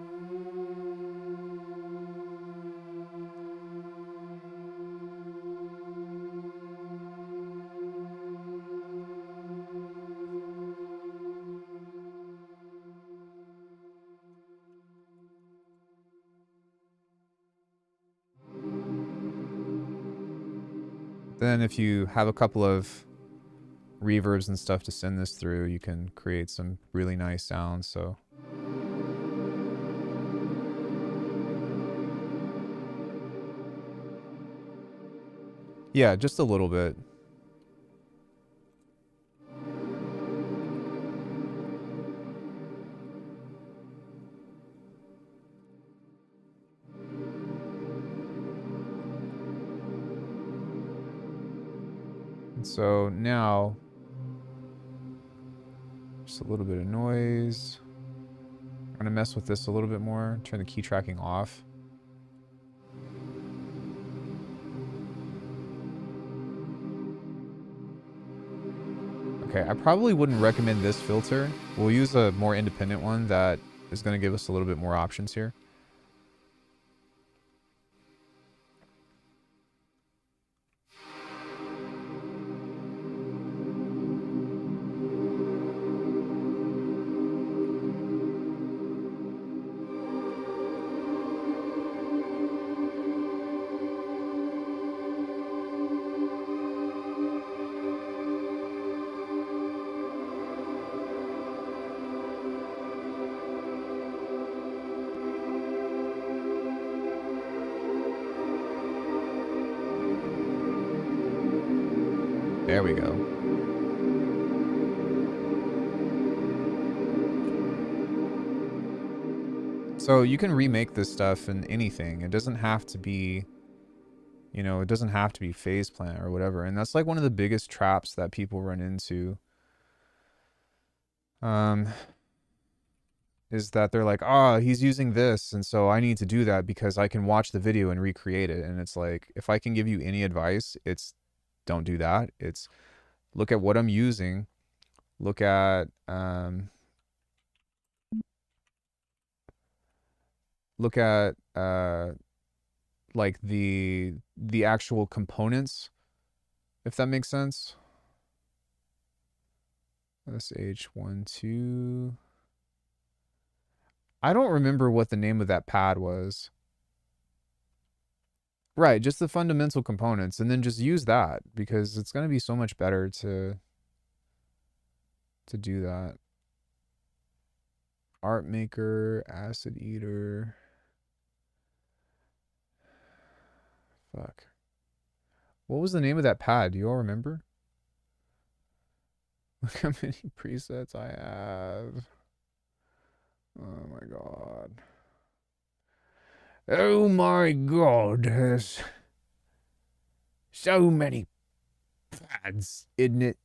Then if you have a couple of reverbs and stuff to send this through, you can create some really nice sounds. So yeah, just a little bit. And so now, just a little bit of noise. I'm gonna mess with this a little bit more, turn the key tracking off. Okay, I probably wouldn't recommend this filter. We'll use a more independent one that is gonna give us a little bit more options here. There we go. So you can remake this stuff in anything. It doesn't have to be, you know, it doesn't have to be phase plant or whatever. And that's like one of the biggest traps that people run into. Is that they're like, oh, he's using this, and so I need to do that because I can watch the video and recreate it. And it's like, if I can give you any advice, it's don't do that. It's look at what I'm using. Look at like the actual components, if that makes sense. SH12. I don't remember what the name of that pad was. Right, just the fundamental components, and then just use that because it's going to be so much better to do that. Art Maker, Acid Eater. Fuck. What was the name of that pad? Do you all remember? Look how many presets I have. Oh my god. Oh my god, there's so many pads, isn't it?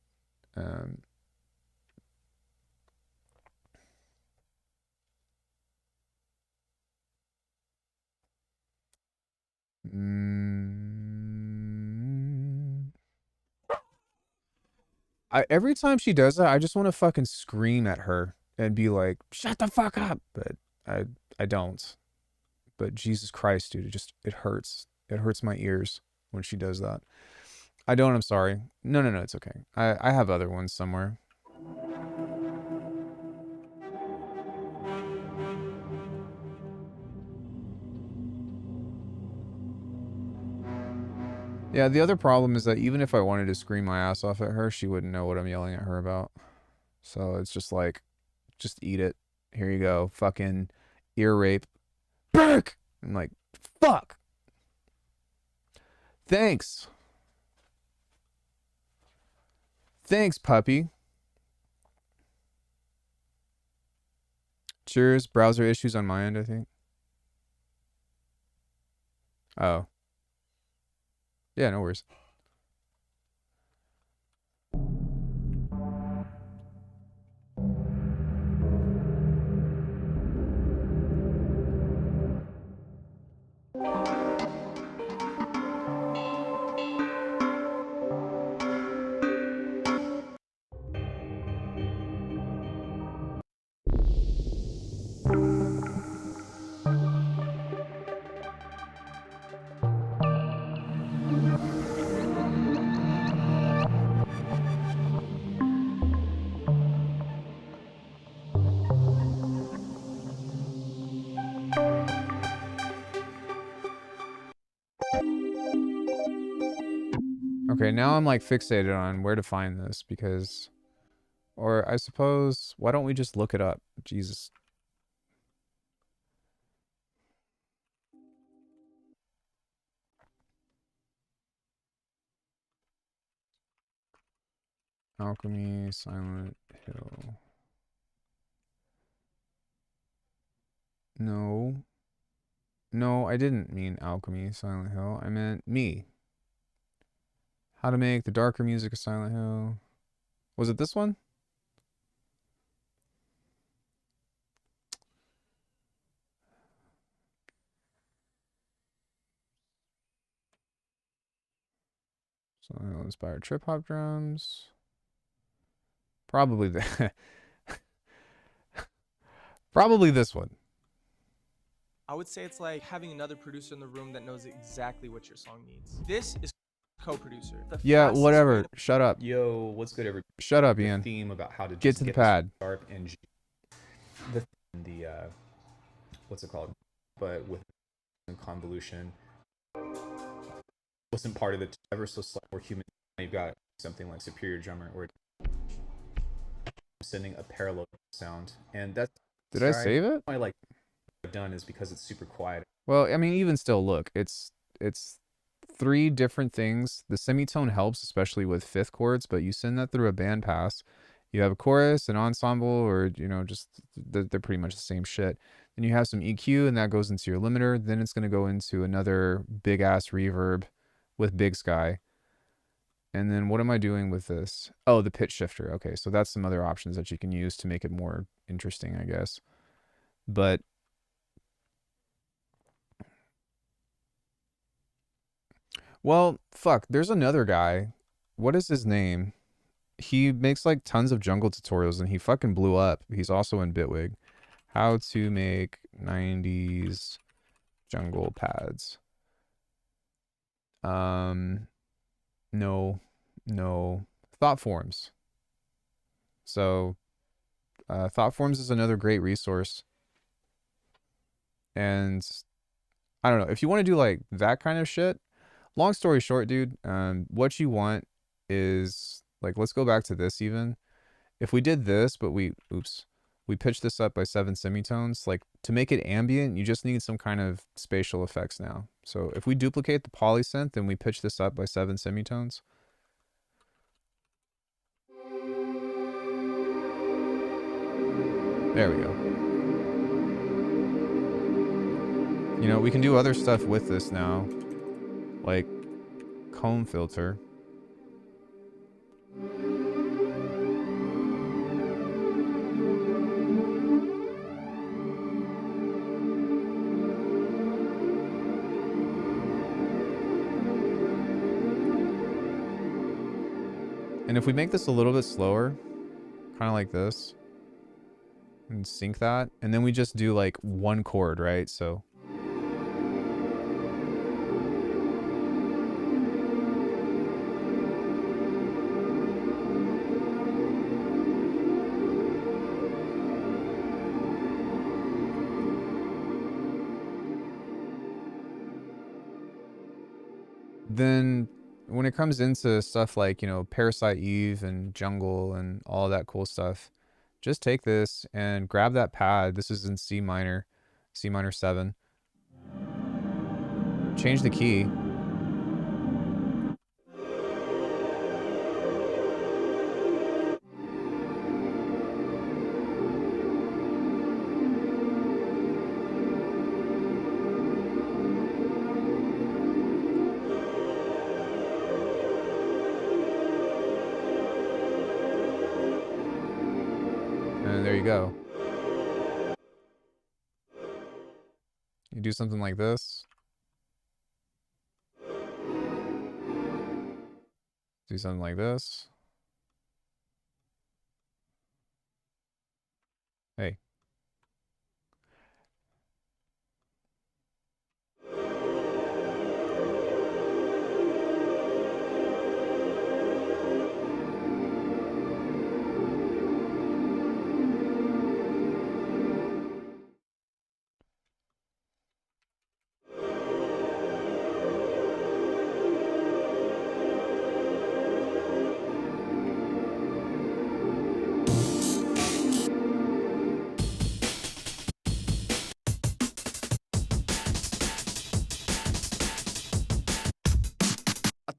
Every time she does that, I just want to fucking scream at her and be like, shut the fuck up. But I don't. But Jesus Christ, dude, it hurts. It hurts my ears when she does that. I don't, I'm sorry. No, it's okay. I have other ones somewhere. Yeah, the other problem is that even if I wanted to scream my ass off at her, she wouldn't know what I'm yelling at her about. So it's just like, just eat it. Here you go. Fucking ear rape. Burk! I'm like, fuck. Thanks. Thanks, puppy. Cheers. Browser issues on my end, I think. Oh. Yeah, no worries. Okay, now I'm like fixated on where to find this because, or I suppose, why don't we just look it up? Jesus. Alchemy, Silent Hill. No. No, I didn't mean Alchemy, Silent Hill. I meant me. How to make the darker music of Silent Hill. Was it this one? Silent Hill inspired trip hop drums. Probably the probably this one. I would say it's like having another producer in the room that knows exactly what your song needs. This is co-producer. Yeah, whatever. Shut up. Yo, what's good, everybody? Shut up, The Ian. theme about how to Get just to the this pad. sharp and the what's it called? But with convolution wasn't part of the ever so slight or human. You've got something like Superior Drummer or sending a parallel sound, and that's. Did I save it? I like I've done is because it's super quiet. Well, I mean, even still, look, it's 3 different things. The semitone helps, especially with 5th chords, but you send that through a bandpass. You have a chorus, an ensemble, or, you know, just they're pretty much the same shit. Then you have some EQ, and that goes into your limiter. Then it's going to go into another big-ass reverb with Big Sky. And then what am I doing with this? Oh, the pitch shifter. Okay, so that's some other options that you can use to make it more interesting, I guess. But well, fuck, there's another guy. What is his name? He makes like tons of jungle tutorials and he fucking blew up. He's also in Bitwig. How to make 90s jungle pads. No. Thought Forms. So, Thought Forms is another great resource. And I don't know, if you want to do like that kind of shit, long story short, dude, what you want is, like, let's go back to this even. If we did this, but we pitched this up by 7 semitones, like, to make it ambient, you just need some kind of spatial effects now. So if we duplicate the polysynth and we pitch this up by 7 semitones. There we go. You know, we can do other stuff with this now. Like comb filter. And if we make this a little bit slower, kind of like this, and sync that, and then we just do like 1 chord, right? So then when it comes into stuff like, you know, Parasite Eve and Jungle and all that cool stuff, just take this and grab that pad. This is in C minor 7. Change the key. And there you go. You do something like this. Do something like this. Hey.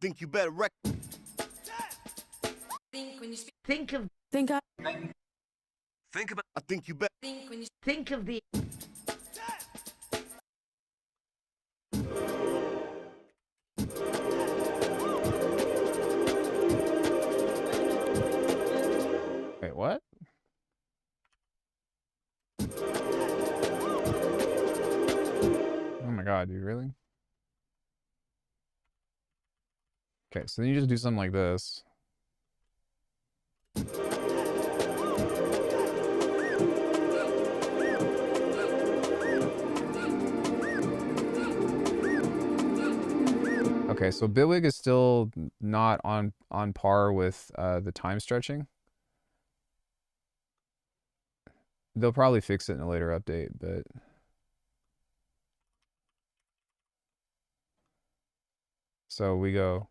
think you better rec. Think of I think you better. think of the Wait, what? Oh my god, dude, really? Okay, so then you just do something like this. Okay, so Bitwig is still not on par with the time stretching. They'll probably fix it in a later update, but so we go.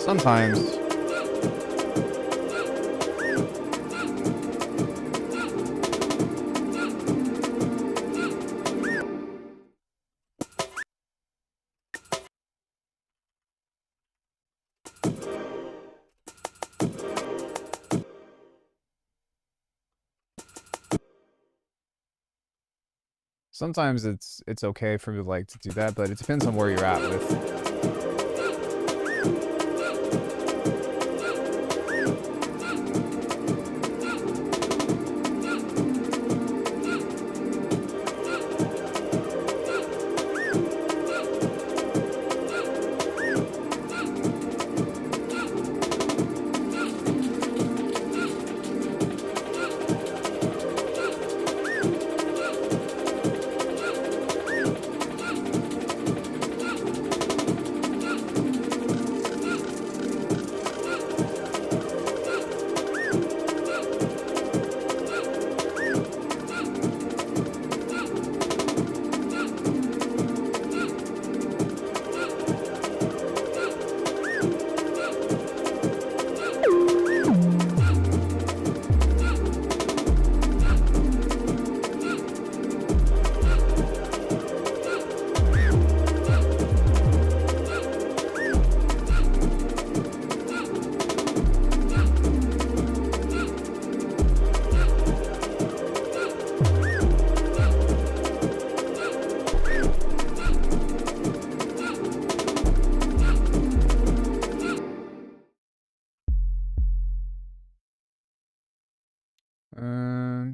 Sometimes. Sometimes it's okay for me like to do that, but it depends on where you're at with.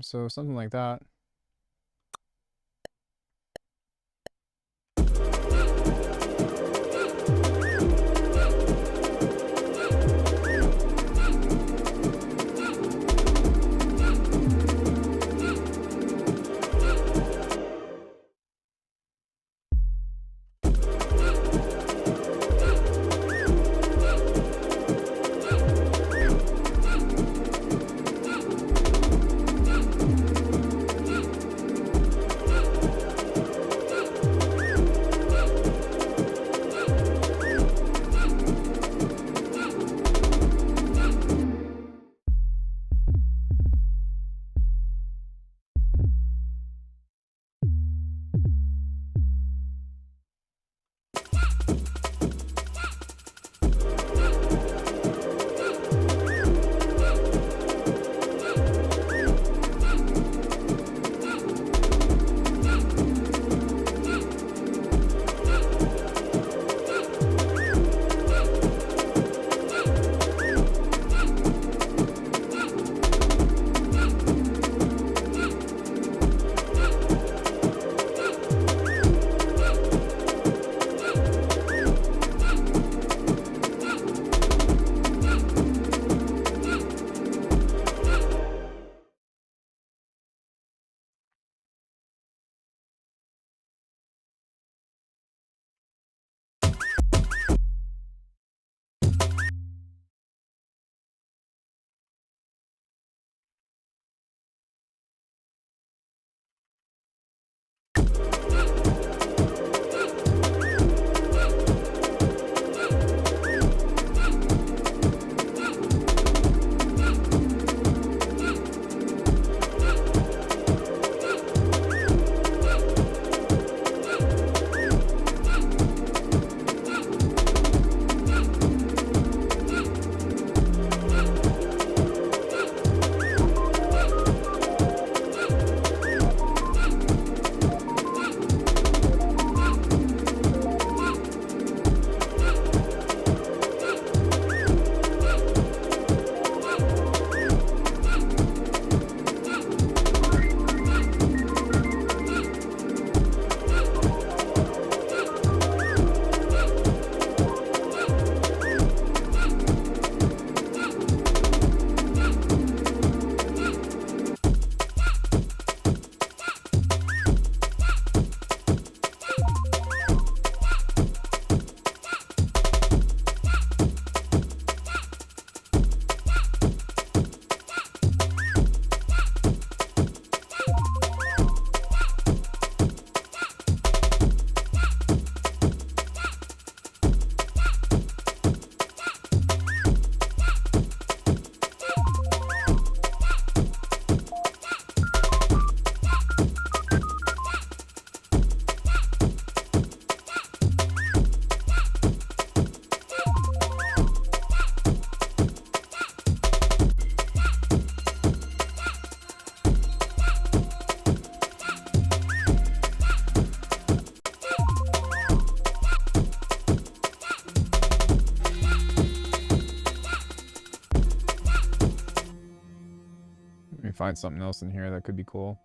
So something like that. find something else in here that could be cool.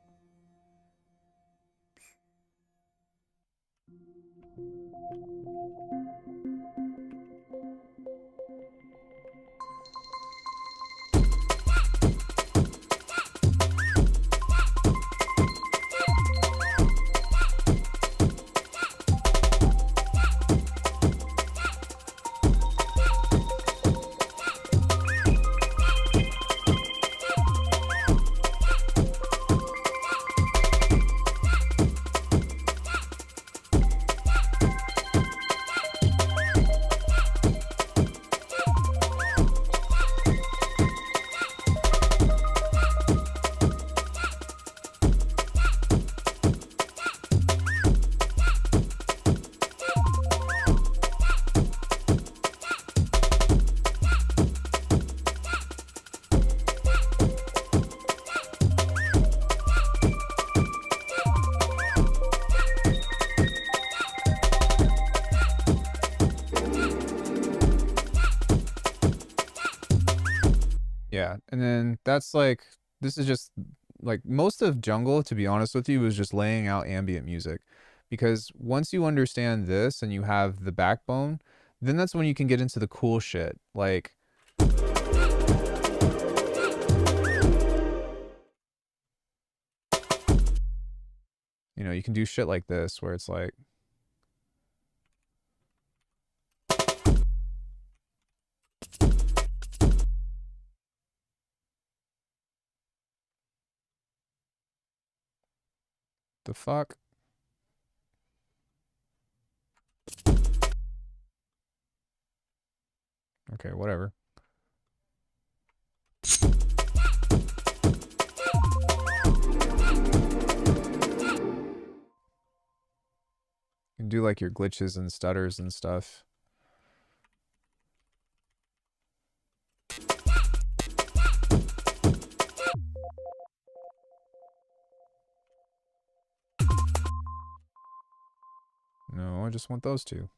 Yeah, and then that's like, this is just like most of Jungle, to be honest with you, was just laying out ambient music. Because once you understand this and you have the backbone, then that's when you can get into the cool shit. Like, you know, you can do shit like this where it's like, the fuck? Okay, whatever. You can do like your glitches and stutters and stuff. No, I just want those two.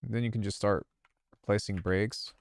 Then you can just start replacing breaks.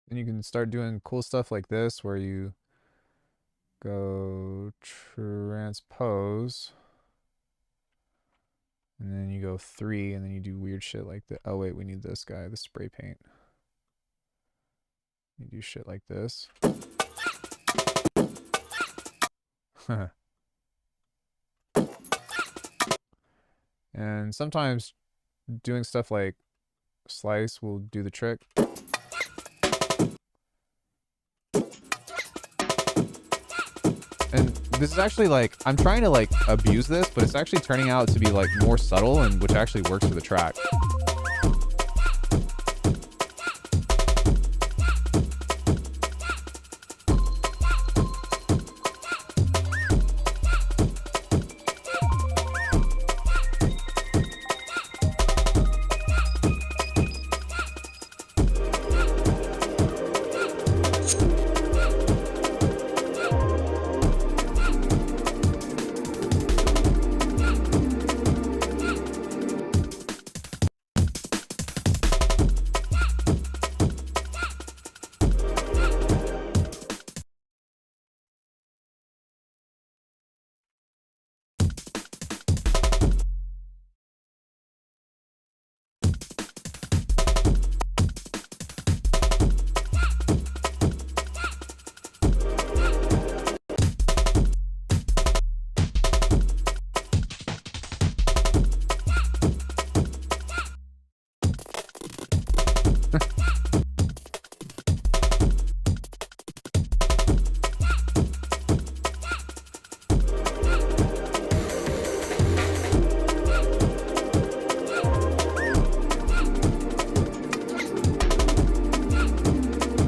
And you can start doing cool stuff like this where you go transpose and then you go 3 and then you do weird shit like that. Oh wait, we need this guy, the spray paint. You do shit like this. And sometimes doing stuff like slice will do the trick. And this is actually like, I'm trying to like abuse this, but it's actually turning out to be like more subtle and which actually works for the track.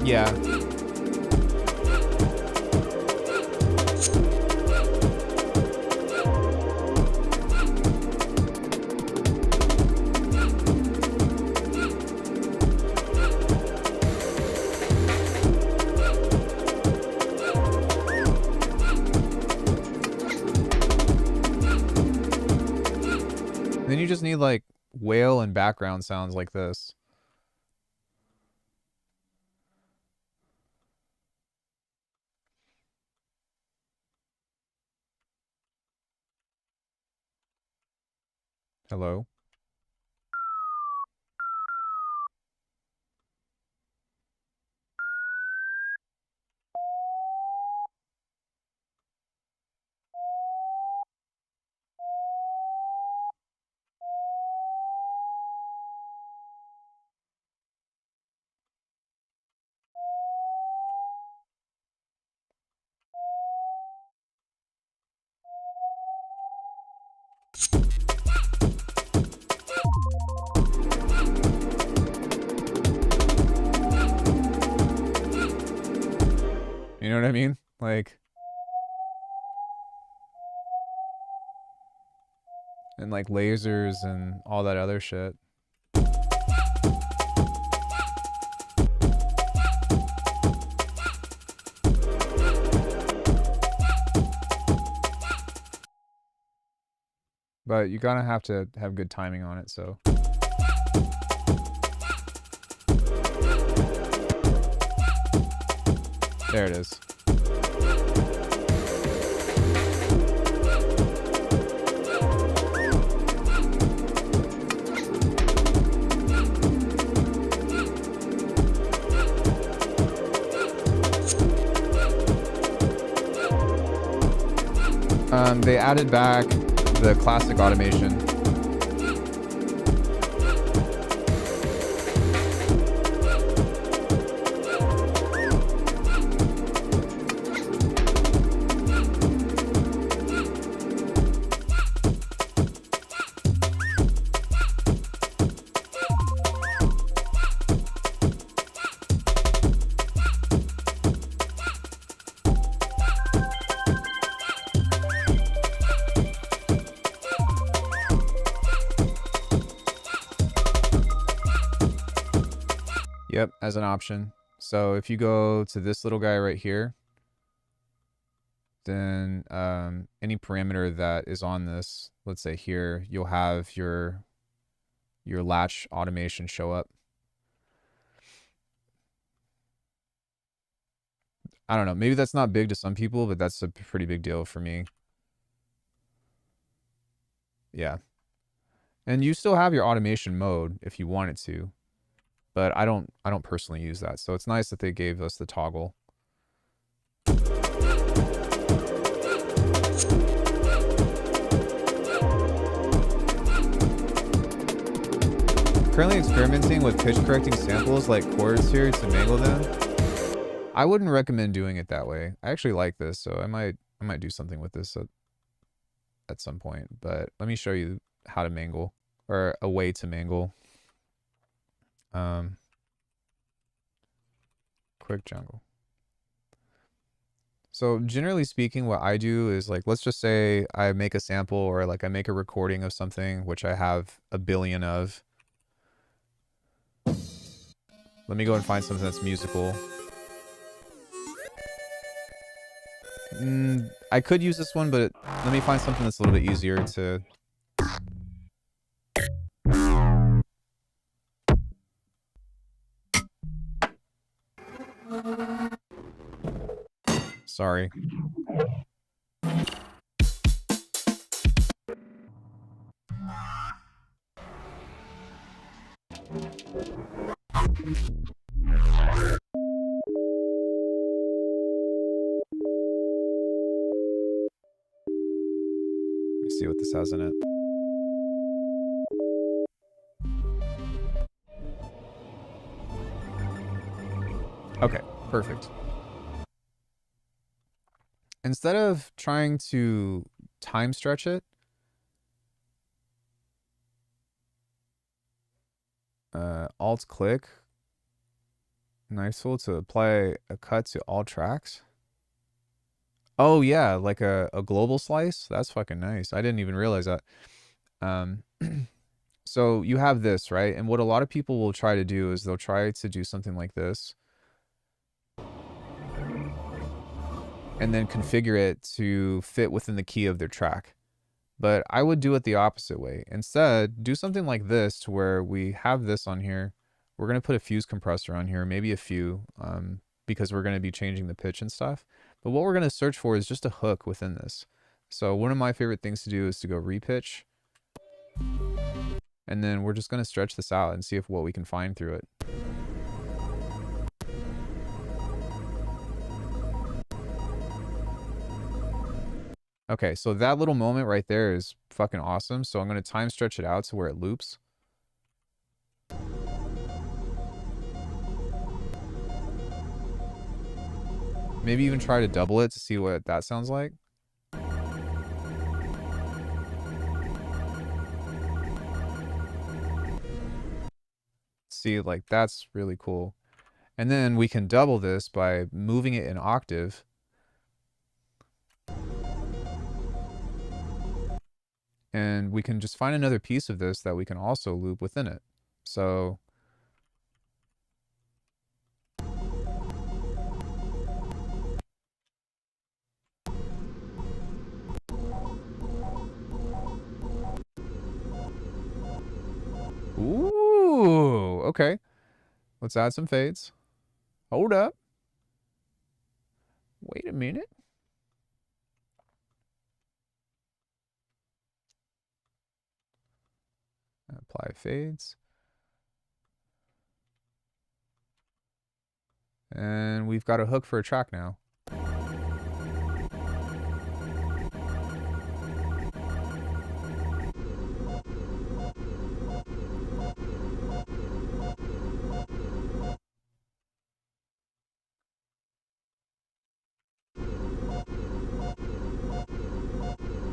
Yeah. Then you just need like whale and background sounds like this. Hello? You know what I mean? Like, and like lasers and all that other shit. But you gotta have to have good timing on it, so. There it is. They added back the classic automation. Yep, as an option. So if you go to this little guy right here, then any parameter that is on this, let's say here, you'll have your latch automation show up. I don't know, maybe that's not big to some people, but that's a pretty big deal for me. Yeah. And you still have your automation mode if you wanted to, but I don't personally use that. So it's nice that they gave us the toggle. Currently experimenting with pitch correcting samples like chords here to mangle them. I wouldn't recommend doing it that way. I actually like this, so I might do something with this at some point. But let me show you how to mangle, or a way to mangle. Quick jungle. So generally speaking, what I do is like, let's just say I make a sample or like I make a recording of something, which I have a billion of. Let me go and find something that's musical. I could use this one, but let me find something that's a little bit easier to... Sorry. Let me see what this has in it. Okay, perfect. Instead of trying to time stretch it, Alt-click Nice tool to apply a cut to all tracks. Oh yeah, like a global slice. That's fucking nice. I didn't even realize that. So you have this, right? And what a lot of people will try to do is they'll try to do something like this. And then configure it to fit within the key of their track. But I would do it the opposite way. Instead, do something like this to where we have this on here. We're going to put a fuse compressor on here, maybe a few, because we're going to be changing the pitch and stuff. But what we're going to search for is just a hook within this. So one of my favorite things to do is to go repitch. And then we're just going to stretch this out and see if what we can find through it. Okay, so that little moment right there is fucking awesome. So I'm going to time stretch it out to where it loops. Maybe even try to double it to see what that sounds like. See, like that's really cool. And then we can double this by moving it an octave. And we can just find another piece of this that we can also loop within it. So ooh, okay. Let's add some fades. Hold up. Wait a minute. Apply fades. And we've got a hook for a track now.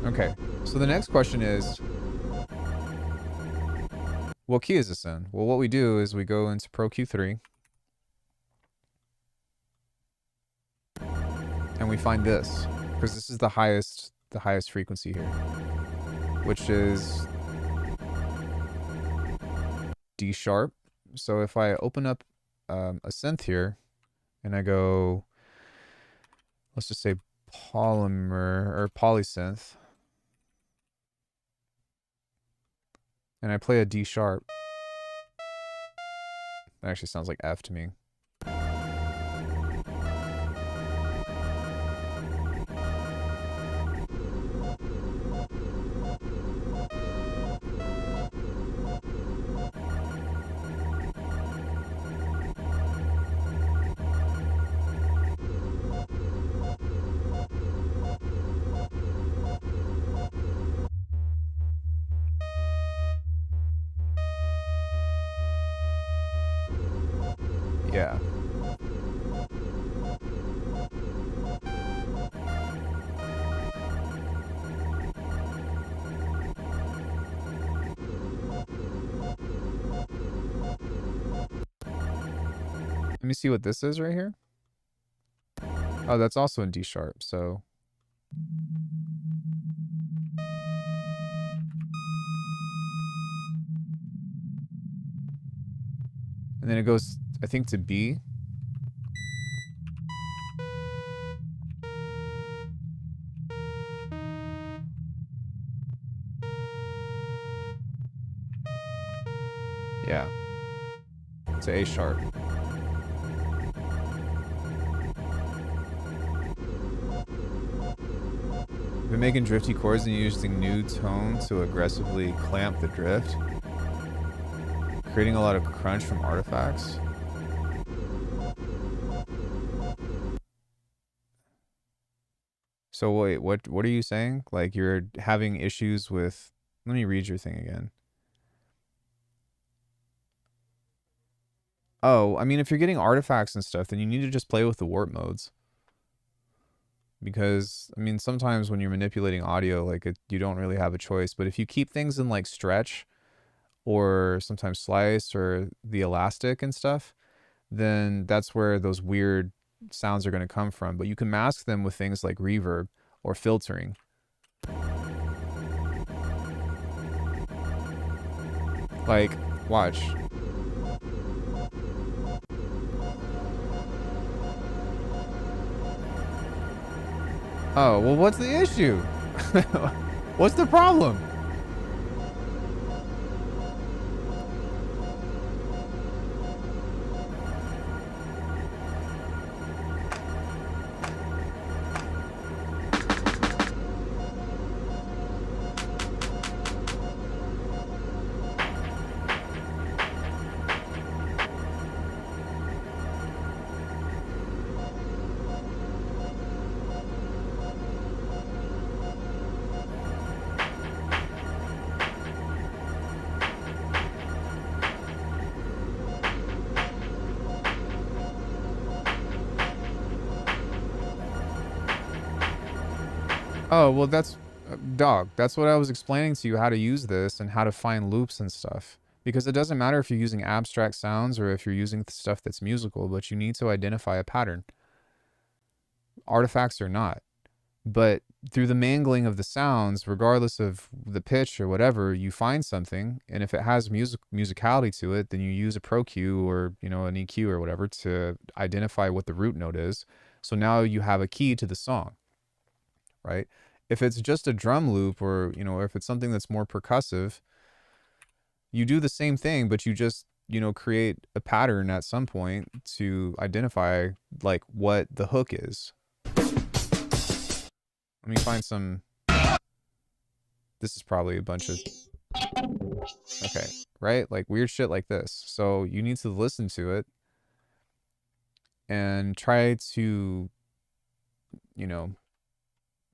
Okay, so the next question is, what key is this in? Well, what we do is we go into Pro Q3 and we find this, because this is the highest frequency here, which is D sharp. So if I open up a synth here and I go, let's just say polymer or polysynth, and I play a D sharp, that actually sounds like F to me. Yeah. Let me see what this is right here. Oh, that's also in D sharp, so. And then it goes, I think, to B. Yeah. To A sharp. Been making drifty chords and using new tone to aggressively clamp the drift, creating a lot of crunch from artifacts. So wait, what are you saying? Like you're having issues with, let me read your thing again. Oh, I mean, if you're getting artifacts and stuff, then you need to just play with the warp modes. Because, I mean, sometimes when you're manipulating audio, like, you don't really have a choice. But if you keep things in, like, stretch or sometimes slice or the elastic and stuff, then that's where those weird sounds are going to come from. But you can mask them with things like reverb or filtering. Like, watch. Oh, well, what's the issue? What's the problem? Oh, well, that's, dog, that's what I was explaining to you, how to use this and how to find loops and stuff. Because it doesn't matter if you're using abstract sounds or if you're using stuff that's musical, but you need to identify a pattern. Artifacts or not. But through the mangling of the sounds, regardless of the pitch or whatever, you find something. And if it has musicality to it, then you use a pro cue or, you know, an EQ or whatever to identify what the root note is. So now you have a key to the song. Right? If it's just a drum loop or, you know, if it's something that's more percussive, you do the same thing, but you just, you know, create a pattern at some point to identify like what the hook is. Let me find some. This is probably a bunch of. Okay. Right? Like weird shit like this. So you need to listen to it and try to, you know,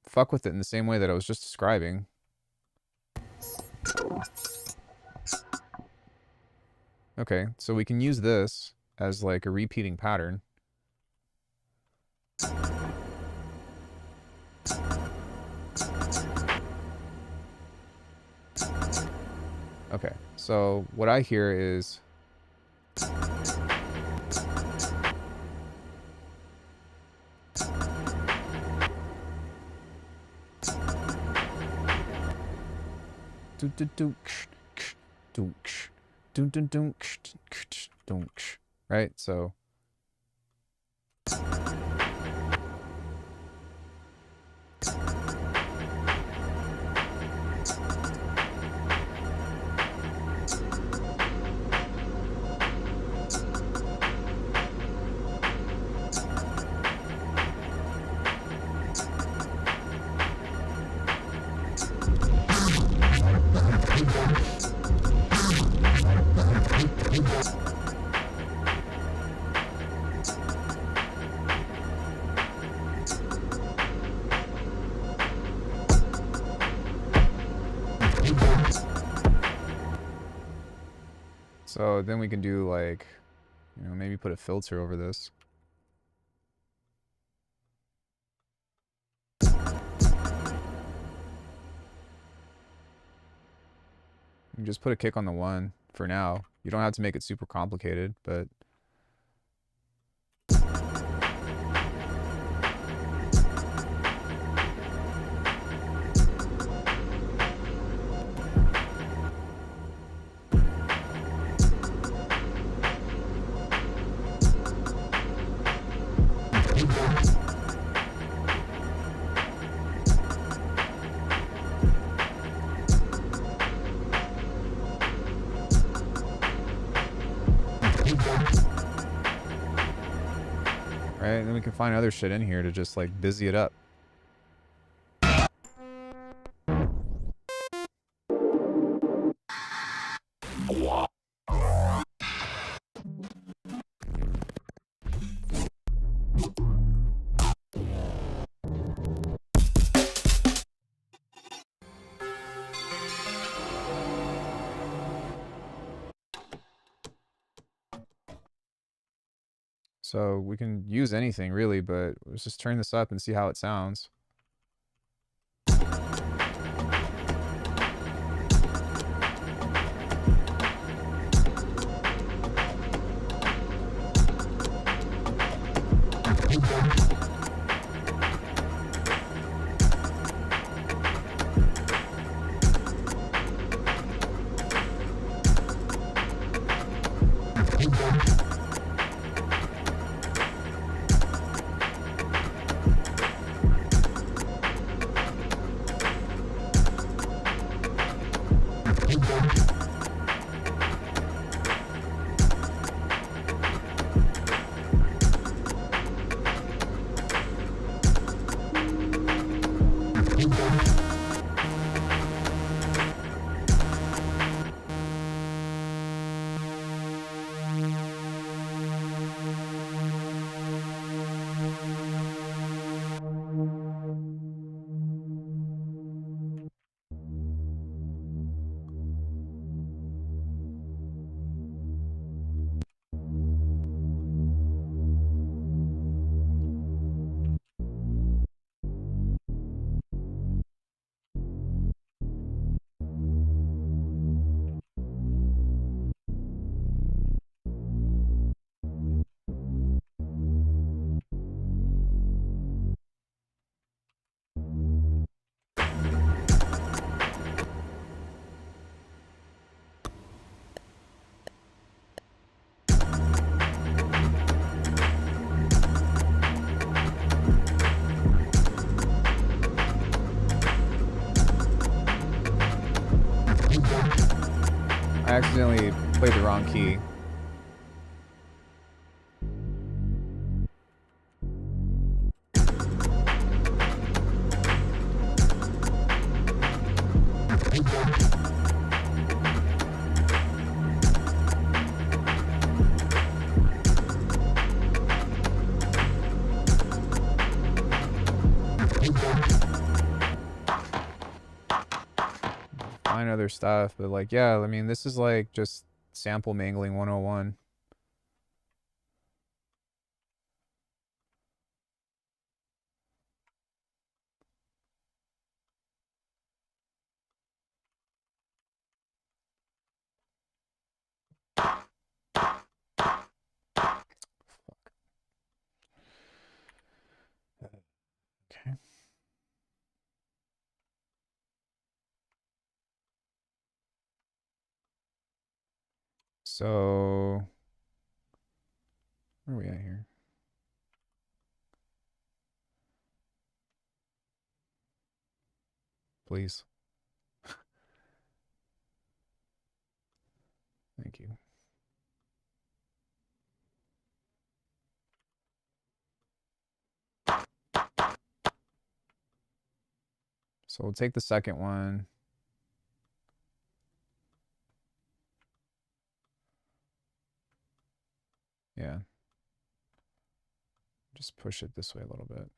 fuck with it in the same way that I was just describing. Okay, so we can use this as like a repeating pattern. Okay, so what I hear is right? So So then we can do like, you know, maybe put a filter over this. You just put a kick on the one for now. You don't have to make it super complicated, but right? And then we can find other shit in here to just like busy it up. So we can use anything really, but let's just turn this up and see how it sounds. accidentally played the wrong key. Find other stuff, but like, yeah, I mean, this is like just sample mangling 101. Okay. So, where are we at here? Please. Thank you. So we'll take the second one. Yeah. Just push it this way a little bit.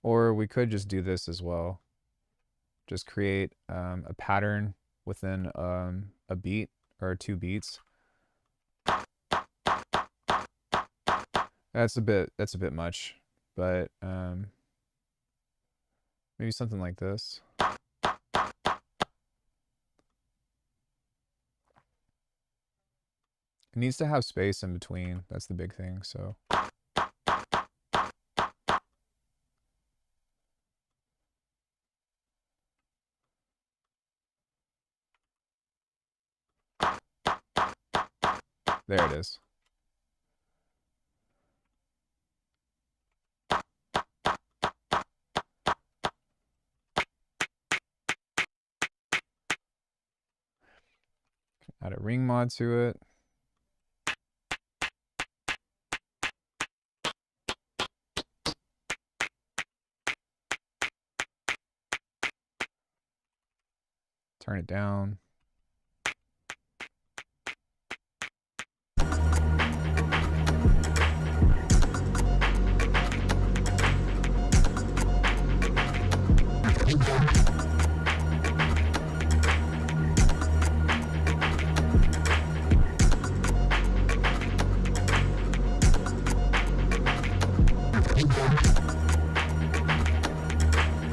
Or we could just do this as well. Just create a pattern within a beat or 2 beats. That's a bit much, but maybe something like this. It needs to have space in between. That's the big thing. So there it is. Add a ring mod to it. Turn it down.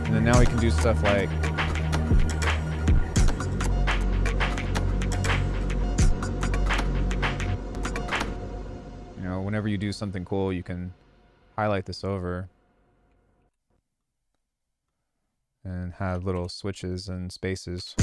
And then now we can do stuff like whenever you do something cool, you can highlight this over and have little switches and spaces.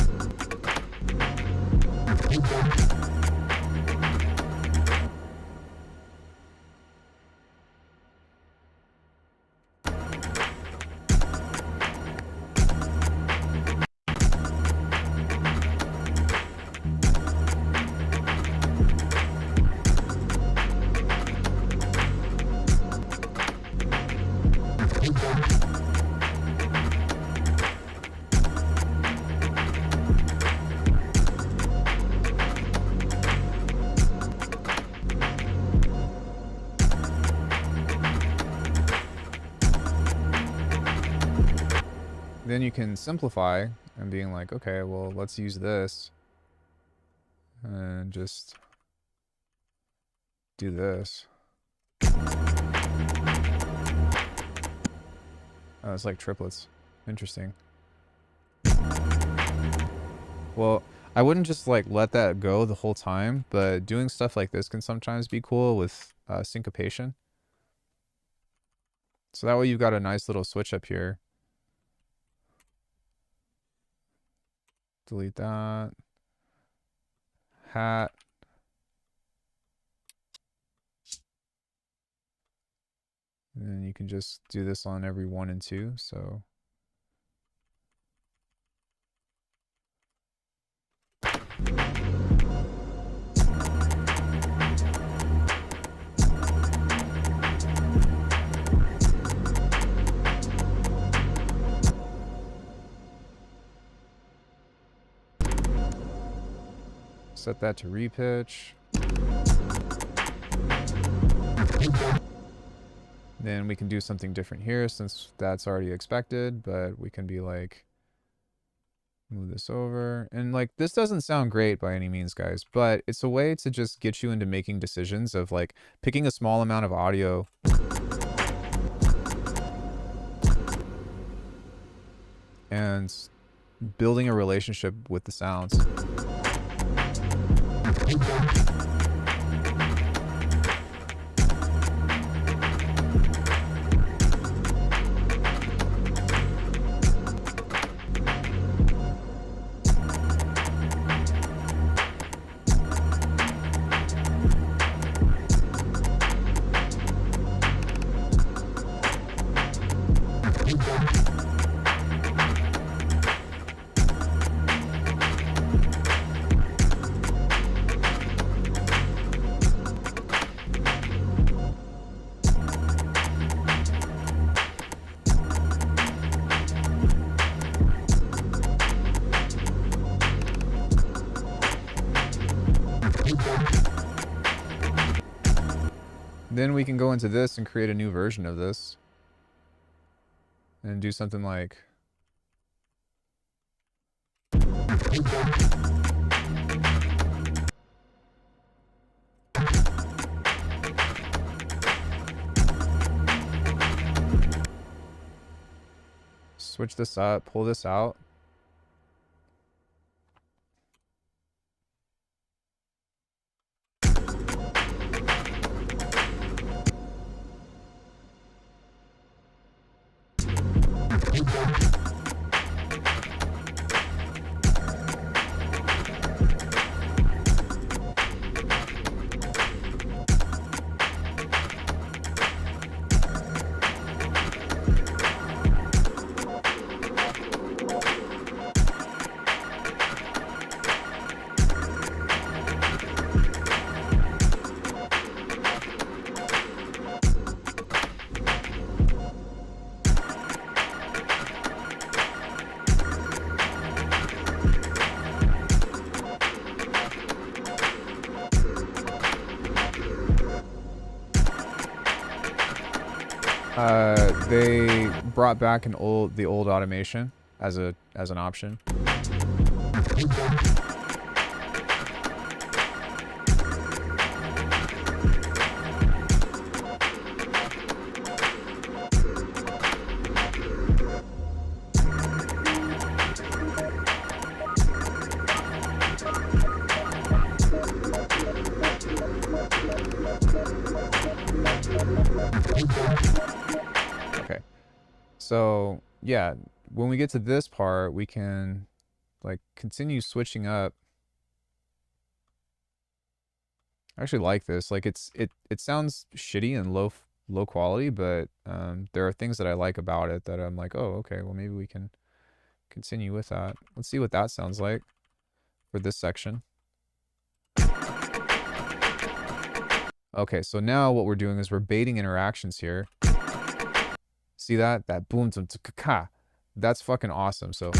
Then you can simplify and being like, okay, well, let's use this and just do this. Oh, it's like triplets. Interesting. Well, I wouldn't just like let that go the whole time, but doing stuff like this can sometimes be cool with syncopation. So that way you've got a nice little switch up here. Delete that. Hat. And then you can just do this on every 1 and 2. So set that to repitch. Then we can do something different here since that's already expected, but we can be like, move this over. And like, this doesn't sound great by any means, guys, but it's a way to just get you into making decisions of like picking a small amount of audio and building a relationship with the sounds. Then we can go into this and create a new version of this and do something like switch this up, pull this out. They brought back the old automation as an option. Okay. So, yeah, when we get to this part, we can like continue switching up. I actually like this. Like it sounds shitty and low quality, but there are things that I like about it that I'm like, oh, okay, well maybe we can continue with that. Let's see what that sounds like for this section. Okay, so now what we're doing is we're baiting interactions here. See that? That boom, ka. That's fucking awesome. So,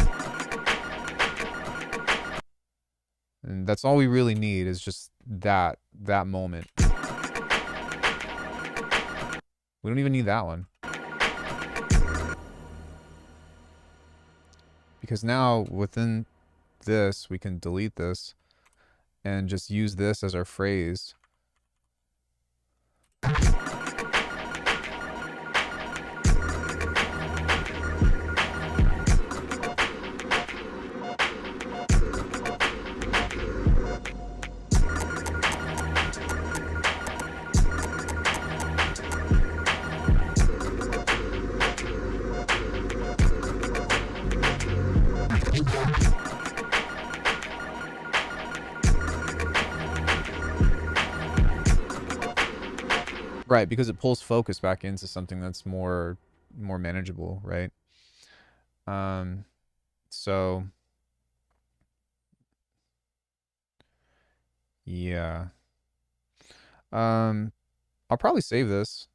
and that's all we really need is just that moment. We don't even need that one. Because now within this, we can delete this and just use this as our phrase. Right, because it pulls focus back into something that's more manageable, right? So yeah. I'll probably save this.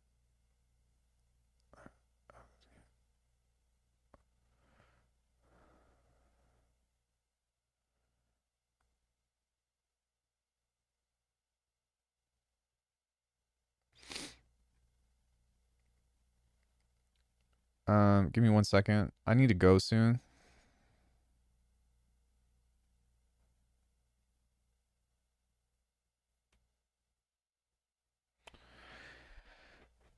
Give me 1 second. I need to go soon.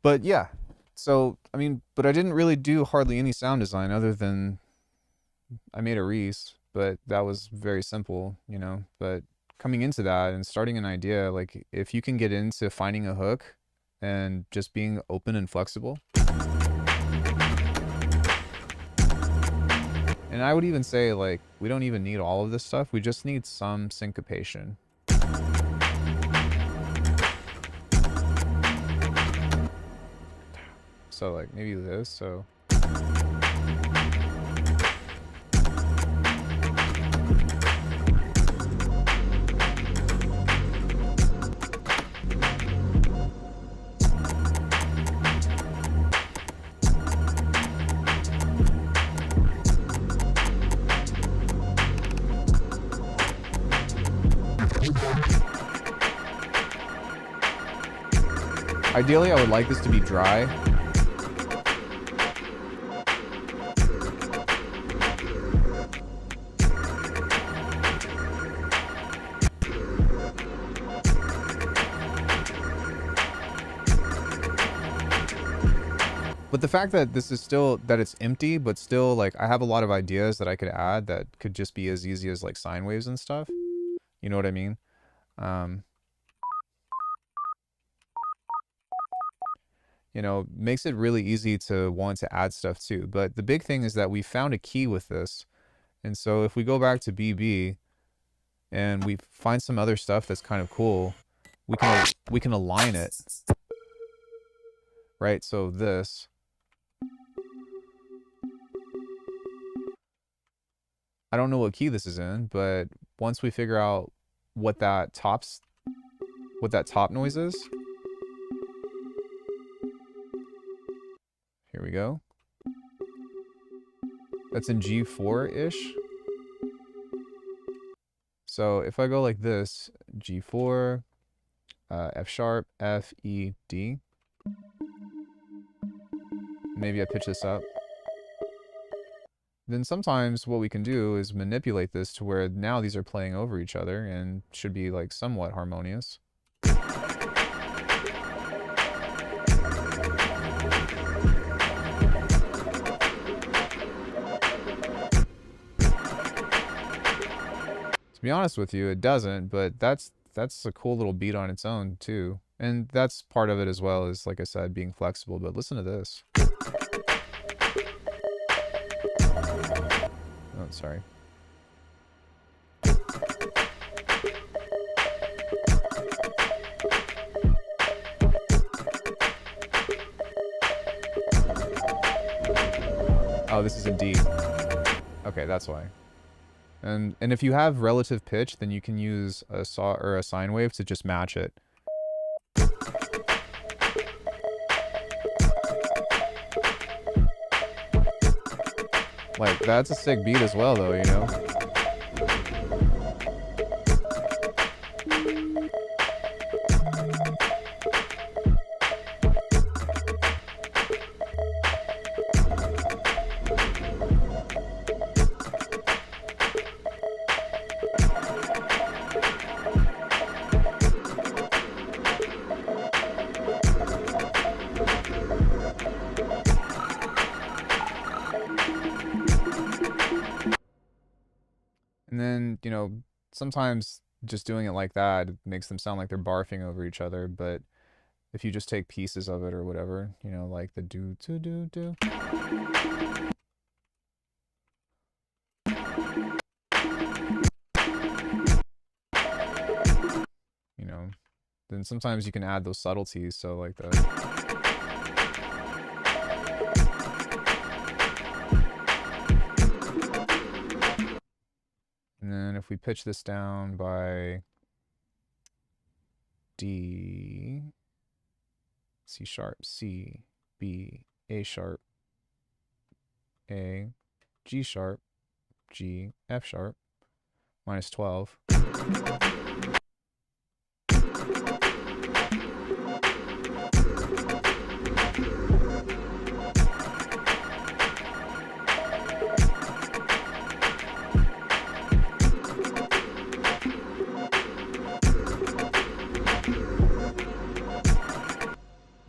But yeah. So, I mean, but I didn't really do hardly any sound design other than I made a Reese, but that was very simple, you know. But coming into that and starting an idea, like if you can get into finding a hook and just being open and flexible. And I would even say, like, we don't even need all of this stuff. We just need some syncopation. So, like, maybe this, so... Ideally, I would like this to be dry. But the fact that this is still, that it's empty, but still, like, I have a lot of ideas that I could add that could just be as easy as, like, sine waves and stuff. You know what I mean? You know, makes it really easy to want to add stuff too. But the big thing is that we found a key with this. And so if we go back to BB and we find some other stuff that's kind of cool, we can align it. Right? So this. I don't know what key this is in, but once we figure out what that top noise is. Here we go. That's in G4-ish. So if I go like this, G4, F sharp, F, E, D. Maybe I pitch this up. Then sometimes what we can do is manipulate this to where now these are playing over each other and should be like somewhat harmonious. To be honest with you, it doesn't, but that's a cool little beat on its own too. And that's part of it as well, as like I said, being flexible. But listen to this. Oh, sorry. Oh, this is in D. Okay, that's why. And if you have relative pitch, then you can use a saw or a sine wave to just match it. Like, that's a sick beat as well, though, you know? And then, you know, sometimes just doing it like that makes them sound like they're barfing over each other, but if you just take pieces of it or whatever, you know, like the do. You know, then sometimes you can add those subtleties. So like the. And then if we pitch this down by D, C sharp, C, B, A sharp, A, G sharp, G, F sharp, minus 12.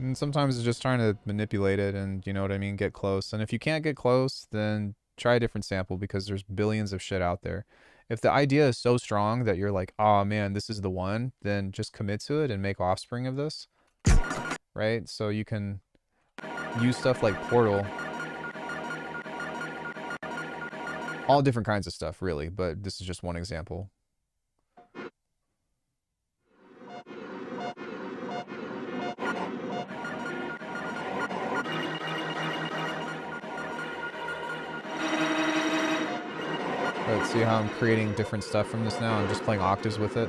And sometimes it's just trying to manipulate it and, you know what I mean, get close. And if you can't get close, then try a different sample because there's billions of shit out there. If the idea is so strong that you're like, oh man, this is the one, then just commit to it and make offspring of this, right? So you can use stuff like Portal. All different kinds of stuff, really, but this is just one example. But see how I'm creating different stuff from this now? I'm just playing octaves with it.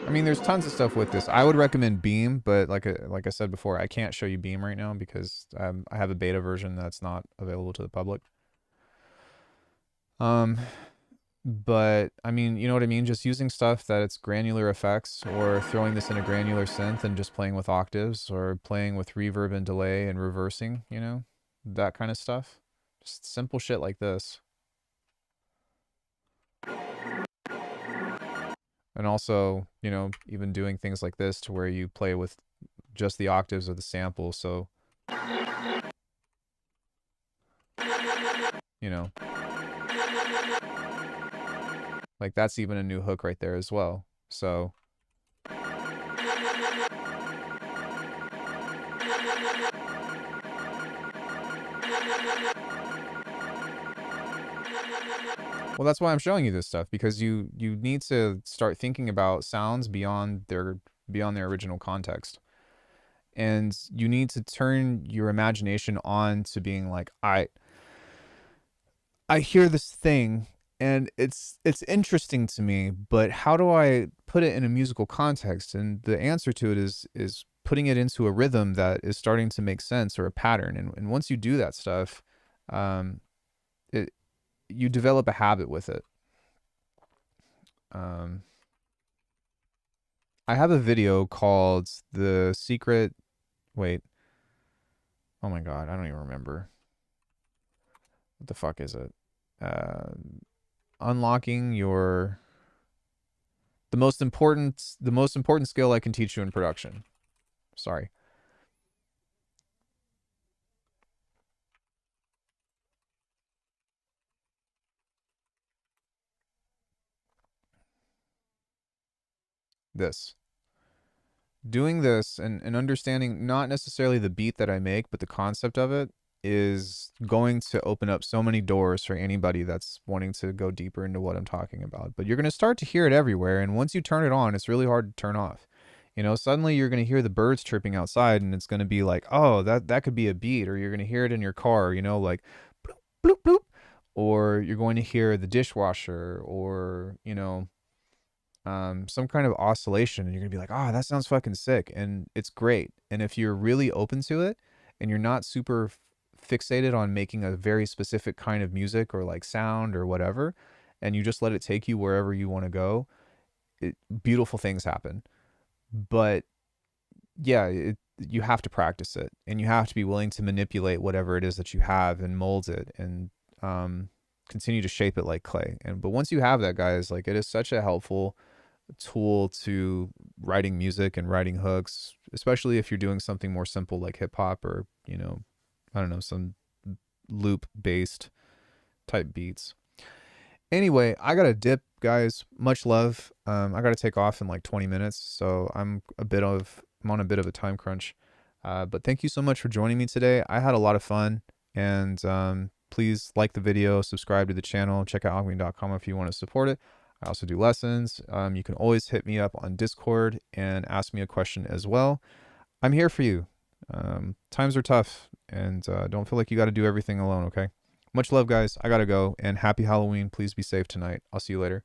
I mean, there's tons of stuff with this. I would recommend Beam, but like I said before, I can't show you Beam right now because I have a beta version that's not available to the public. But I mean, you know what I mean? Just using stuff that it's granular effects, or throwing this in a granular synth and just playing with octaves, or playing with reverb and delay and reversing, you know, that kind of stuff. Just simple shit like this. And also, you know, even doing things like this to where you play with just the octaves of the sample. So, you know, like that's even a new hook right there as well. So, well, that's why I'm showing you this stuff, because you need to start thinking about sounds beyond their original context. And you need to turn your imagination on to being like, I hear this thing and it's interesting to me, but how do I put it in a musical context? And the answer to it is putting it into a rhythm that is starting to make sense, or a pattern. And once you do that stuff, you develop a habit with it. I have a video called The Secret. Wait. Oh my God, I don't even remember. What the fuck is it? Unlocking your the most important skill I can teach you in production. Sorry. This. Doing this and understanding not necessarily the beat that I make, but the concept of it is going to open up so many doors for anybody that's wanting to go deeper into what I'm talking about. But you're going to start to hear it everywhere, and once you turn it on, it's really hard to turn off. You know, suddenly you're going to hear the birds chirping outside, and it's going to be like, oh, that could be a beat. Or you're going to hear it in your car, you know, like bloop, bloop, bloop. Or you're going to hear the dishwasher, or, you know, some kind of oscillation, and you're gonna be like, oh, that sounds fucking sick. And it's great. And if you're really open to it and you're not super fixated on making a very specific kind of music or like sound or whatever, and you just let it take you wherever you want to go, beautiful things happen. But yeah, you have to practice it, and you have to be willing to manipulate whatever it is that you have and mold it and continue to shape it like clay. But once you have that, guys, like, it is such a helpful tool to writing music and writing hooks, especially if you're doing something more simple like hip hop, or, you know, I don't know, some loop based type beats. Anyway, I gotta dip, guys. Much love. I gotta take off in like 20 minutes, so I'm on a bit of a time crunch. But thank you so much for joining me today. I had a lot of fun, and please like the video, subscribe to the channel, check out alckemy.com if you want to support it. I also do lessons. You can always hit me up on Discord and ask me a question as well. I'm here for you. Times are tough, and don't feel like you got to do everything alone, okay? Much love, guys. I got to go, and happy Halloween. Please be safe tonight. I'll see you later.